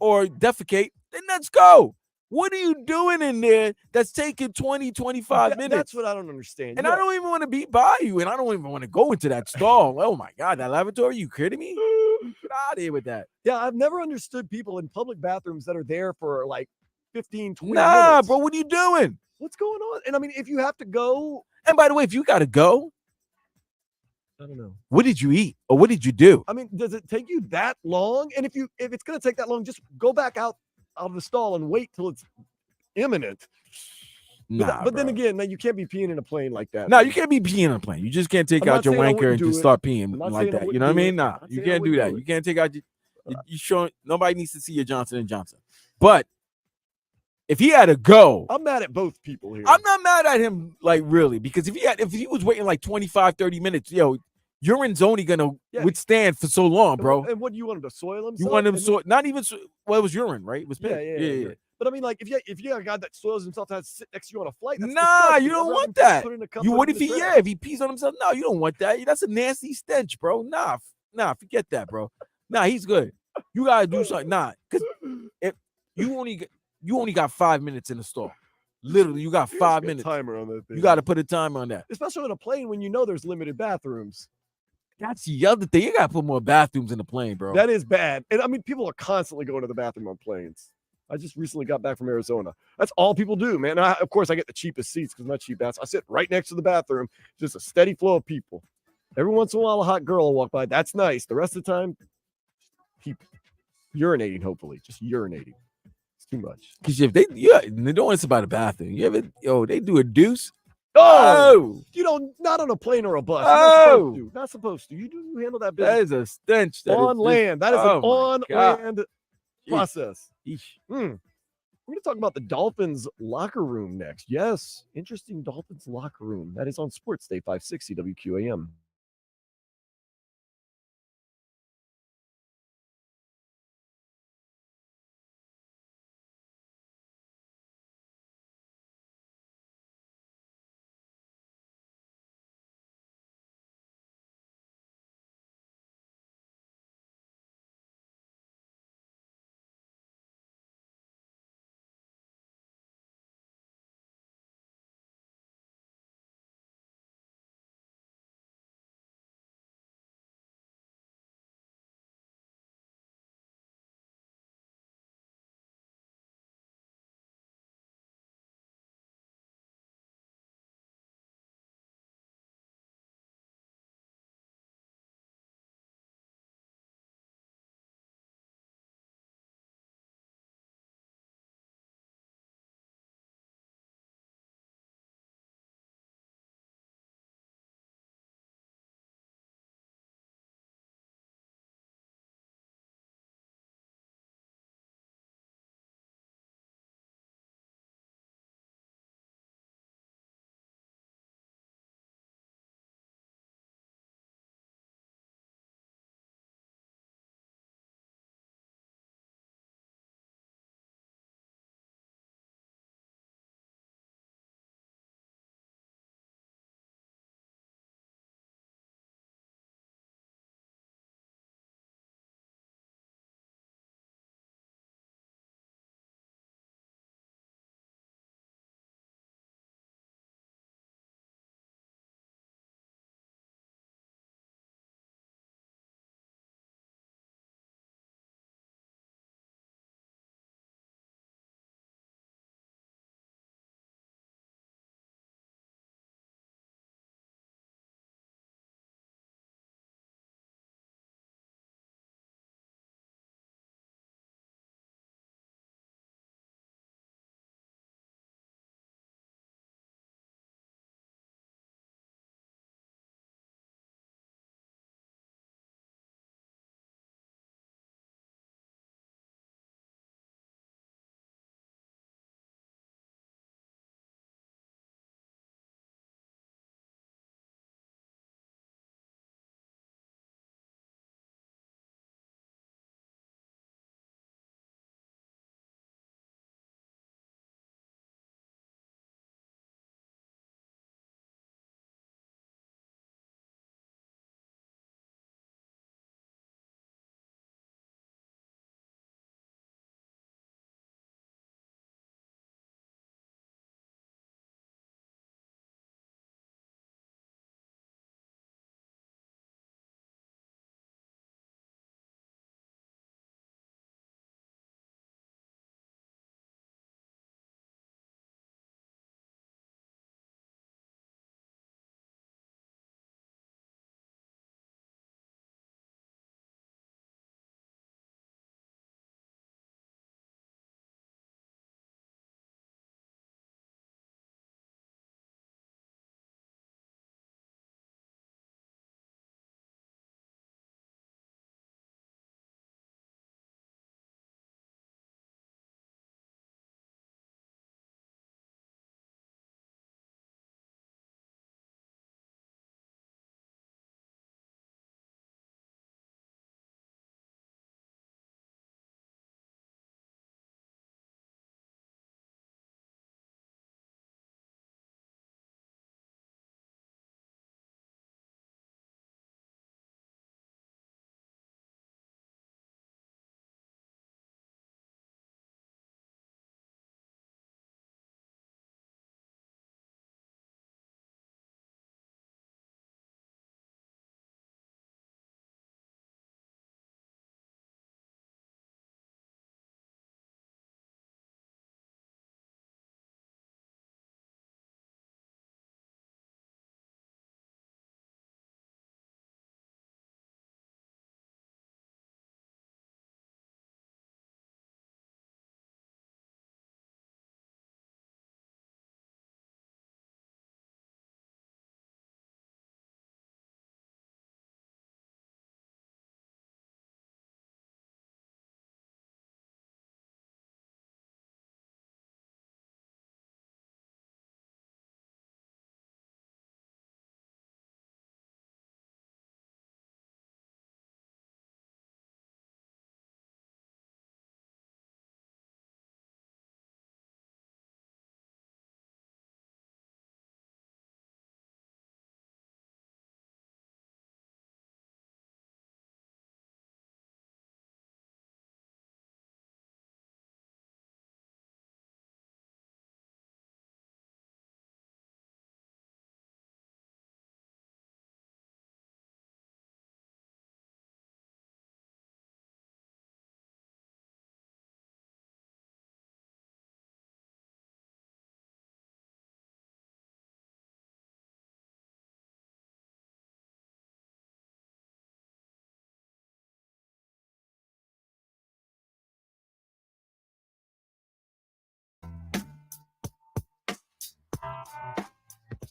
or defecate, then let's go. What are you doing in there that's taking 20, 25 minutes? That's what I don't understand. And I don't even want to be by you, and I don't even want to go into that stall. Oh my God, that lavatory, you kidding me? Get out of here with that. Yeah, I've never understood people in public bathrooms that are there for like 15, 20 Nah, minutes. bro, what are you doing? What's going on? And I mean, if you have to go, And by the way, if you gotta go, I don't know. what did you eat or what did you do? I mean, does it take you that long? And if it's gonna take that long, just go back out of the stall and wait till it's imminent. Nah, but then bro. again, man, you can't be peeing in a plane like that. No, you can't be peeing on a plane. You just can't take I'm out not your saying I wanker wouldn't and do just it. start peeing I'm not like saying I that. You wouldn't know what I do it. mean? Nah, I'm not you saying I can't do wouldn't that. do it. You can't take out you showing nobody needs to see your Johnson & Johnson. But if he had to go, I'm mad at both people here. I'm not mad at him, like, really, because if he was waiting like 25, 30 minutes, urine's only gonna withstand for so long, bro. And what do you want him to soil himself? You want him And not even well, it was urine, right? It was piss. yeah. But I mean, like, if you got a guy that soils himself to sit next to you on a flight, that's Nah, disgusting. you don't I'd rather want him that. put it in a cup, You put what it if in the he trash. if he pees on himself? No, you don't want that. That's a nasty stench, bro. Nah, forget that, bro. Nah, he's good. You gotta do something. Nah, because if you only got 5 minutes in the store. Literally, you got 5 minutes. Timer on that thing. You got to put a timer on that. Especially on a plane when you know there's limited bathrooms. That's the other thing. You got to put more bathrooms in the plane, bro. That is bad. And I mean, people are constantly going to the bathroom on planes. I just recently got back from Arizona. That's all people do, man. And of course, I get the cheapest seats because I'm not cheap ass. I sit right next to the bathroom, just a steady flow of people. Every once in a while, a hot girl will walk by. That's nice. The rest of the time, people urinating, hopefully. Just urinating. It's too much. Because if they don't want to about a bathroom. You ever, they do a deuce. Oh, not on a plane or a bus. You're not supposed to. You handle that business. That is a stench. On land. That is an on-land process. We're going to talk about the Dolphins locker room next. Yes, interesting Dolphins locker room. That is on Sports Day 560 WQAM.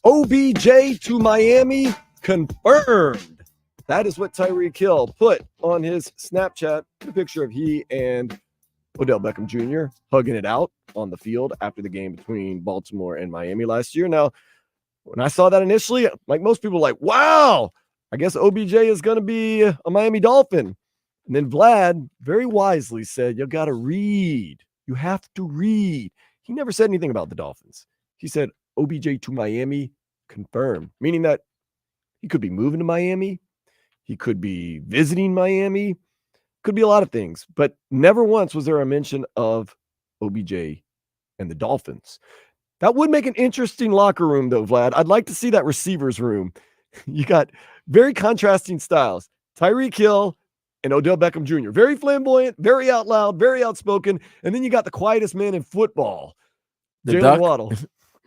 OBJ to Miami confirmed. That is what Tyreek Hill put on his Snapchat. A picture of he and Odell Beckham Jr. hugging it out on the field after the game between Baltimore and Miami last year. Now, when I saw that initially, like most people, like, wow, I guess OBJ is going to be a Miami Dolphin. And then Vlad very wisely said, you got to read. You have to read. He never said anything about the Dolphins. He said OBJ to Miami confirmed, meaning that he could be moving to Miami. He could be visiting Miami. Could be a lot of things, but never once was there a mention of OBJ and the Dolphins. That would make an interesting locker room, though, Vlad. I'd like to see that receivers room. You got very contrasting styles. Tyreek Hill and Odell Beckham Jr. Very flamboyant, very out loud, very outspoken. And then you got the quietest man in football, Jalen Waddle.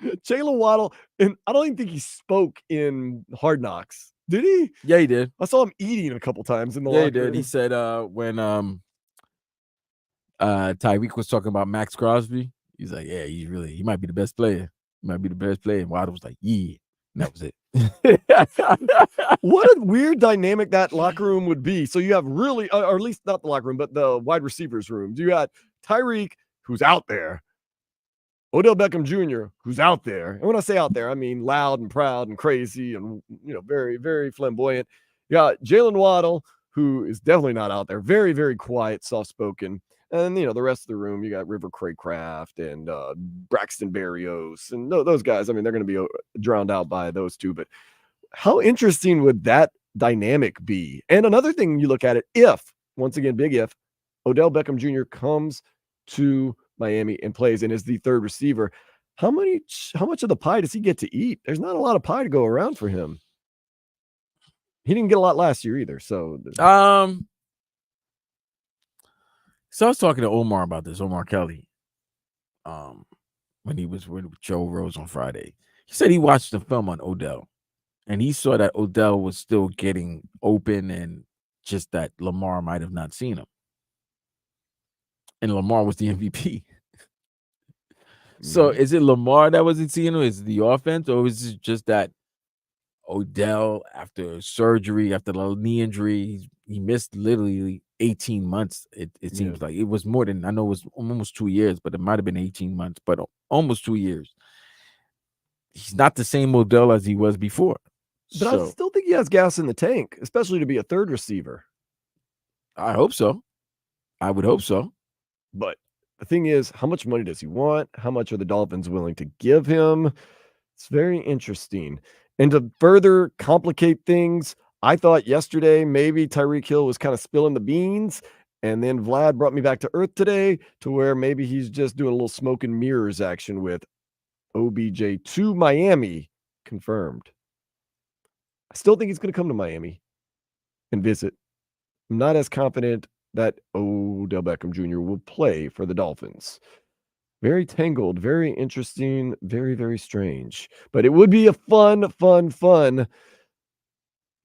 Jalen Waddle, and I don't even think he spoke in Hard Knocks. Did he? Yeah, he did. I saw him eating a couple times in the Yeah, he locker did. room. He said when Tyreek was talking about Max Crosby, he's like, yeah, he might be the best player. He might be the best player. And Waddle was like, yeah. And that was it. What a weird dynamic that locker room would be. So you have really, or at least not the locker room, but the wide receivers room. You got Tyreek, who's out there, Odell Beckham Jr., who's out there. And when I say out there, I mean loud and proud and crazy and, very, very flamboyant. You got Jalen Waddle, who is definitely not out there. Very, very quiet, soft-spoken. And, the rest of the room, you got River Craycraft and Braxton Berrios. And those guys, they're going to be drowned out by those two. But how interesting would that dynamic be? And another thing you look at it, once again, big if, Odell Beckham Jr. comes to Miami and plays and is the third receiver, how much of the pie does he get to eat? There's not a lot of pie to go around for him. He didn't get a lot last year either. So I was talking to Omar about this, Omar Kelly, when he was with Joe Rose on Friday. He said he watched the film on Odell and he saw that Odell was still getting open and just that Lamar might have not seen him. And Lamar was the MVP. So is it Lamar that wasn't seeing him? Is it the offense, or is it just that Odell, after surgery, after the knee injury, he missed literally 18 months? It seems like it was more than, I know it was almost 2 years, but it might have been 18 months, but almost 2 years. He's not the same Odell as he was before. But I still think he has gas in the tank, especially to be a third receiver. I hope so. I would hope so. But the thing is, how much money does he want? How much are the Dolphins willing to give him? It's very interesting. And to further complicate things, I thought yesterday maybe Tyreek Hill was kind of spilling the beans. And then Vlad brought me back to earth today to where maybe he's just doing a little smoke and mirrors action with OBJ to Miami confirmed. I still think he's going to come to Miami and visit. I'm not as confident that Odell Beckham Jr. will play for the Dolphins. Very tangled, very interesting, very, very strange. But it would be a fun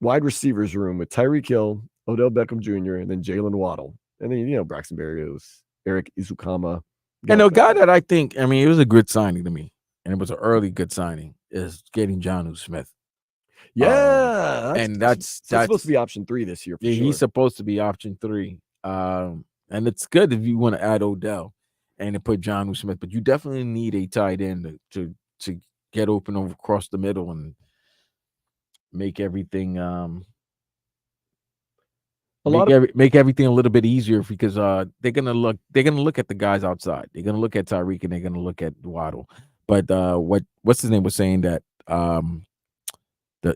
wide receivers room with Tyreek Hill, Odell Beckham Jr., and then Jalen Waddle. And then, Braxton Berrios, Eric Izukama. And a guy that I think, it was a good signing to me, and it was an early good signing, is getting Jonnu Smith. Yeah. That's supposed to be option 3 this year. Yeah, sure. He's supposed to be option 3. And it's good if you want to add Odell and to put Jonnu Smith, but you definitely need a tight end to get open over across the middle and make everything make everything a little bit easier, because they're gonna look at the guys outside. They're gonna look at Tyreek and they're gonna look at Waddle. But what's his name was saying that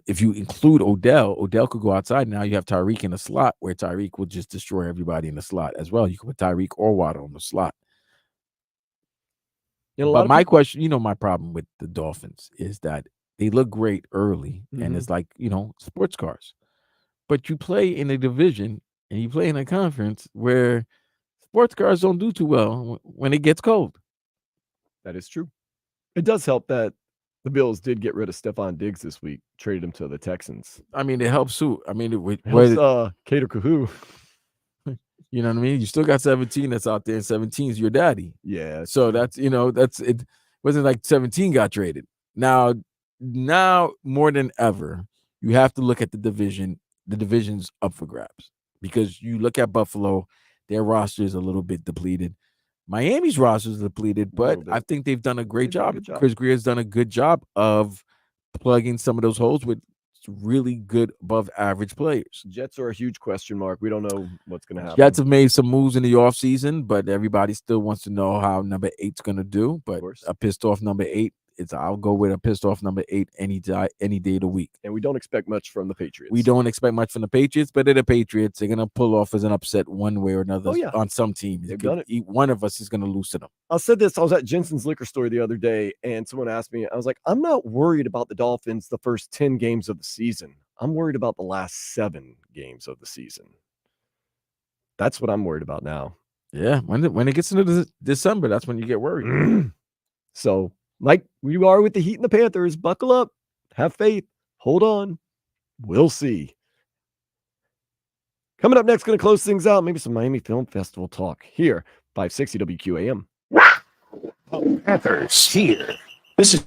if you include Odell could go outside. Now you have Tyreek in the slot, where Tyreek will just destroy everybody in the slot as well. You can put Tyreek or Waddle in the slot. But my question, my problem with the Dolphins is that they look great early, and it's like, sports cars. But you play in a division and you play in a conference where sports cars don't do too well when it gets cold. That is true. It does help that the Bills did get rid of Stephon Diggs this week, traded him to the Texans. It helps too. It helps Cater Kahoo. You know what I mean? You still got 17 that's out there, and 17's your daddy. Yeah. So that's it. Wasn't like 17 got traded. Now more than ever, you have to look at the division. The division's up for grabs because you look at Buffalo, their roster is a little bit depleted. Miami's roster is depleted, but I think they've done a great job. Chris Greer's done a good job of plugging some of those holes with really good above average players. Jets are a huge question mark. We don't know what's going to happen. Jets have made some moves in the offseason, but everybody still wants to know how number 8's going to do. But a pissed off number 8, I'll go with a pissed off number 8 any day of the week. And we don't expect much from the Patriots. We don't expect much from the Patriots, but they're the Patriots. They're going to pull off as an upset one way or another on some teams. They've done it. One of us is going to lose to them. I said this. I was at Jensen's liquor store the other day, and someone asked me, I was like, I'm not worried about the Dolphins the first 10 games of the season. I'm worried about the last 7 games of the season. That's what I'm worried about now. Yeah, when it gets into December, that's when you get worried. So, like we are with the Heat and the Panthers, buckle up, have faith, hold on. We'll see. Coming up next, going to close things out. Maybe some Miami Film Festival talk here, 560 WQAM. Panthers here. This is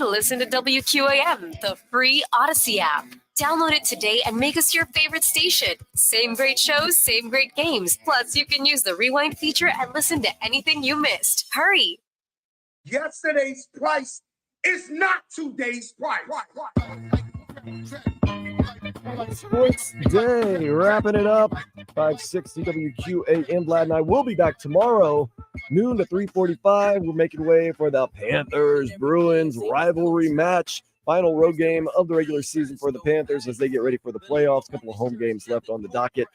Listen to WQAM, the free Odyssey app. Download it today and make us your favorite station. Same great shows, same great games. Plus, you can use the rewind feature and listen to anything you missed. Hurry! Yesterday's price is not today's price. Sports Day, wrapping it up. 560 WQAM. Vlad and I will be back tomorrow, noon to 3:45. We're making way for the Panthers Bruins rivalry match. Final road game of the regular season for the Panthers as they get ready for the playoffs. A couple of home games left on the docket.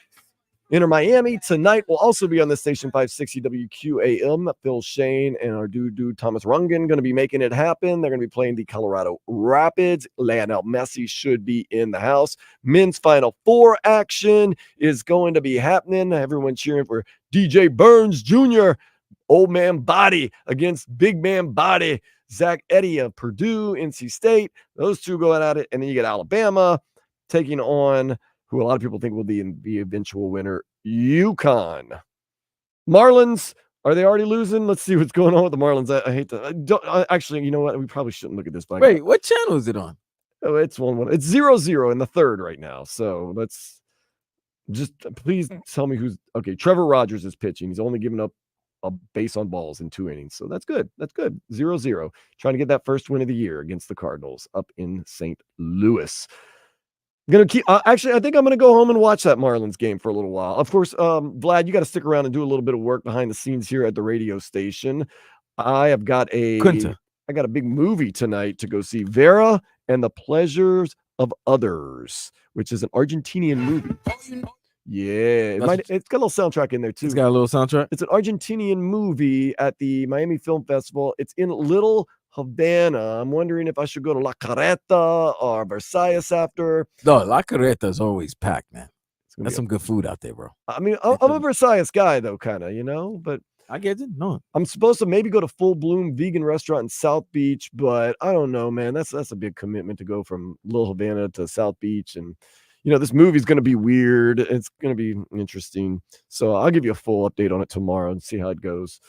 Inter Miami tonight will also be on the station 560 WQAM. Phil Shane and our dude Thomas Rungan going to be making it happen. They're going to be playing the Colorado Rapids. Lionel Messi should be in the house. Men's Final Four action is going to be happening. Everyone cheering for DJ Burns Jr., old man body against big man body. Zach Edey of Purdue, NC State. Those two going at it. And then you get Alabama taking on who a lot of people think will be the eventual winner, UConn. Marlins, are they already losing? Let's see what's going on with the Marlins. I hate to actually, you know what? We probably shouldn't look at this. Wait, what channel is it on? Oh, it's 1-1. It's 0-0 in the third right now. So let's just please tell me who's okay. Trevor Rogers is pitching. He's only given up a base on balls in 2 innings. So that's good. That's good. 0-0. Trying to get that first win of the year against the Cardinals up in St. Louis. I'm gonna keep. Actually, I think I'm gonna go home and watch that Marlins game for a little while. Of course, Vlad, you got to stick around and do a little bit of work behind the scenes here at the radio station. I got a big movie tonight to go see, Vera and the Pleasures of Others, which is an Argentinian movie. Yeah, it's got a little soundtrack in there too. It's got a little soundtrack. It's an Argentinian movie at the Miami Film Festival. It's in Little Havana. I'm wondering if I should go to La Carreta or Versailles after. No, La Carreta is always packed, man. That's some good food out there, bro. I mean, I'm a Versailles guy, though, kind of, but I get it. No, I'm supposed to maybe go to Full Bloom Vegan Restaurant in South Beach, but I don't know, man. That's a big commitment to go from Little Havana to South Beach, and this movie's going to be weird. It's going to be interesting, so I'll give you a full update on it tomorrow and see how it goes.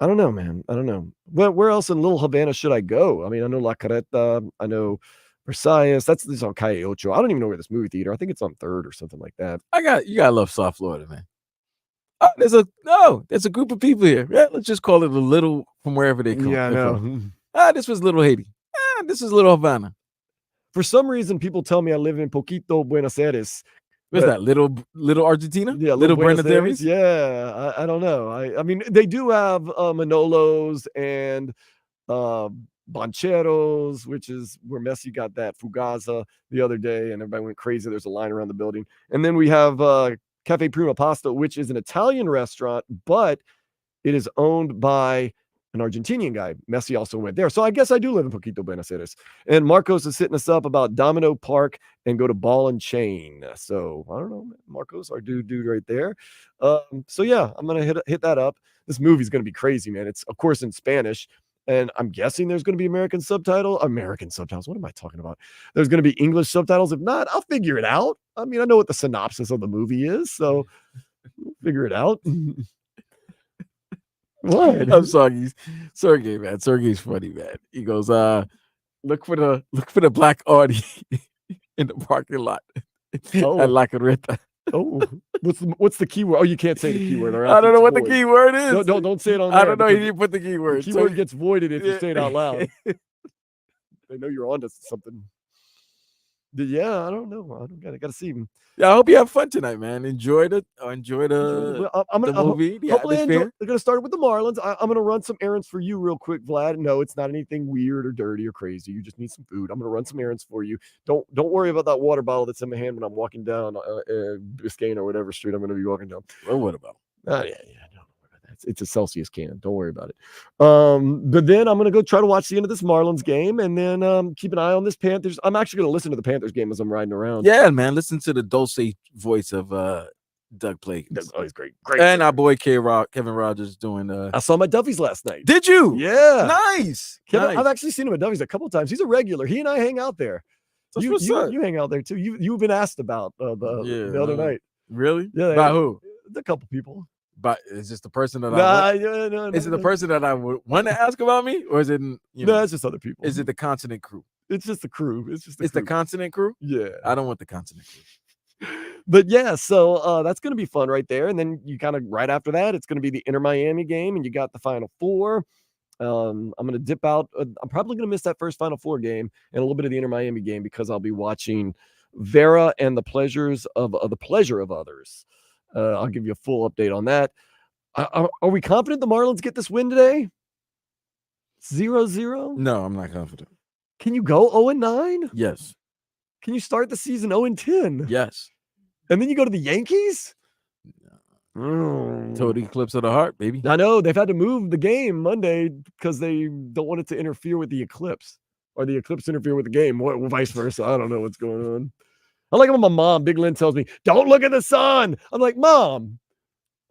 I don't know, man. I don't know. Where else in Little Havana should I go? I mean, I know La Carreta. I know Versailles. This is on Calle Ocho. I don't even know where this movie theater. I think it's on 3rd or something like that. You gotta love South Florida, man. There's a group of people here. Yeah, let's just call it a little from wherever they come. Yeah, I know. This was Little Haiti. This is Little Havana. For some reason, people tell me I live in Poquito, Buenos Aires. What's that? Little Argentina? Yeah, Little Buenos Aires? Yeah, I don't know. I mean, they do have Manolos and Bancheros, which is where Messi got that Fugaza the other day, and everybody went crazy. There's a line around the building. And then we have Cafe Prima Pasta, which is an Italian restaurant, but it is owned by an Argentinian guy. Messi also went there. So I guess I do live in Poquito, Buenos Aires. And Marcos is hitting us up about Domino Park and go to Ball and Chain. So I don't know, Marcos, our dude right there. So yeah, I'm going to hit that up. This movie's going to be crazy, man. It's of course in Spanish, and I'm guessing there's going to be American subtitles. What am I talking about? There's going to be English subtitles. If not, I'll figure it out. I mean, I know what the synopsis of the movie is, so we'll figure it out. What? I'm sorry, Sergey, man. Sergey's funny, man. He goes, look for the black Audi in the parking lot at La Carreta. Oh, what's the keyword? Oh, you can't say the keyword. Right? I don't know what the keyword is. Don't say it on there. I don't know. He didn't put the keyword. The keyword gets voided if you say it out loud. They know you're onto something. Yeah, I don't know. I gotta see him. Yeah, I hope you have fun tonight, man. Enjoy the movie. Hopefully, I'm gonna start with the Marlins. I'm gonna run some errands for you real quick, Vlad. No, it's not anything weird or dirty or crazy. You just need some food. I'm gonna run some errands for you. Don't worry about that water bottle that's in my hand when I'm walking down Biscayne or whatever street I'm gonna be walking down. Well, what about? Yeah. It's a Celsius can. Don't worry about it. But then I'm going to go try to watch the end of this Marlins game and then keep an eye on this Panthers. I'm actually going to listen to the Panthers game as I'm riding around. Yeah, man. Listen to the dulcet voice of Doug Plakins. That's always great. And our boy Kevin Rogers doing I saw him at Duffy's last night. Did you? Yeah. Nice. Kevin, I've actually seen him at Duffy's a couple of times. He's a regular. He and I hang out there. You hang out there too. You've been asked about the other night. Really? Yeah. By who? A couple people. But is this the person that No, is it the person that I would want to ask about me, or is it No, know? it's just other people. Is it the consonant crew? It's just the crew. It's just the crew. consonant crew. Yeah. I don't want the consonant crew. But yeah, so that's going to be fun right there. And then you kind of right after that, it's going to be the Inter Miami game, and you got the Final Four. I'm going to dip out. I'm probably going to miss that first Final Four game and a little bit of the Inter Miami game because I'll be watching Vera and the pleasure of others. I'll give you a full update on that. Are we confident the Marlins get this win today? 0-0? No, I'm not confident. Can you go 0-9? Yes. Can you start the season 0-10? Yes. And then you go to the Yankees? Total eclipse of the heart, baby. I know they've had to move the game Monday because they don't want it to interfere with the eclipse, or the eclipse interfere with the game, or vice versa. I don't know what's going on. I like when my mom, Big Lynn, tells me, "Don't look at the sun." I'm like, Mom,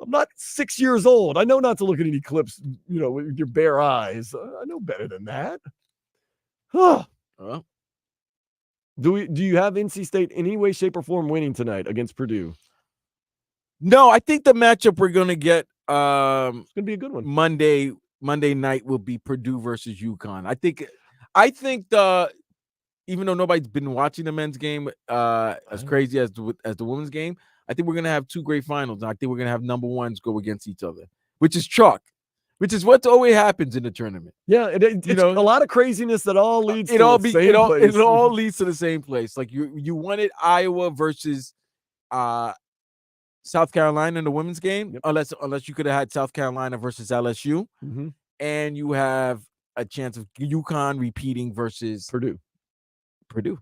I'm not 6 years old. I know not to look at an eclipse, with your bare eyes. I know better than that. Huh. Well, do you have NC State any way, shape, or form winning tonight against Purdue? no, I think the matchup we're gonna get It's gonna be a good one. Monday night will be Purdue versus UConn. I think even though nobody's been watching the men's game as crazy as the women's game, I think we're gonna have two great finals. And I think we're gonna have number ones go against each other, which is chalk, which is what always happens in the tournament. Yeah, it's a lot of craziness that all leads to the same place. It all leads to the same place. Like you wanted Iowa versus South Carolina in the women's game, unless you could have had South Carolina versus LSU, and you have a chance of UConn repeating versus Purdue.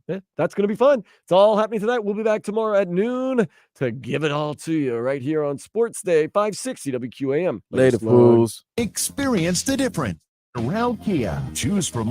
Yeah, that's going to be fun. It's all happening tonight. We'll be back tomorrow at noon to give it all to you right here on Sports Day 560 WQAM. Later, fools. Experience the difference around Kia. Choose from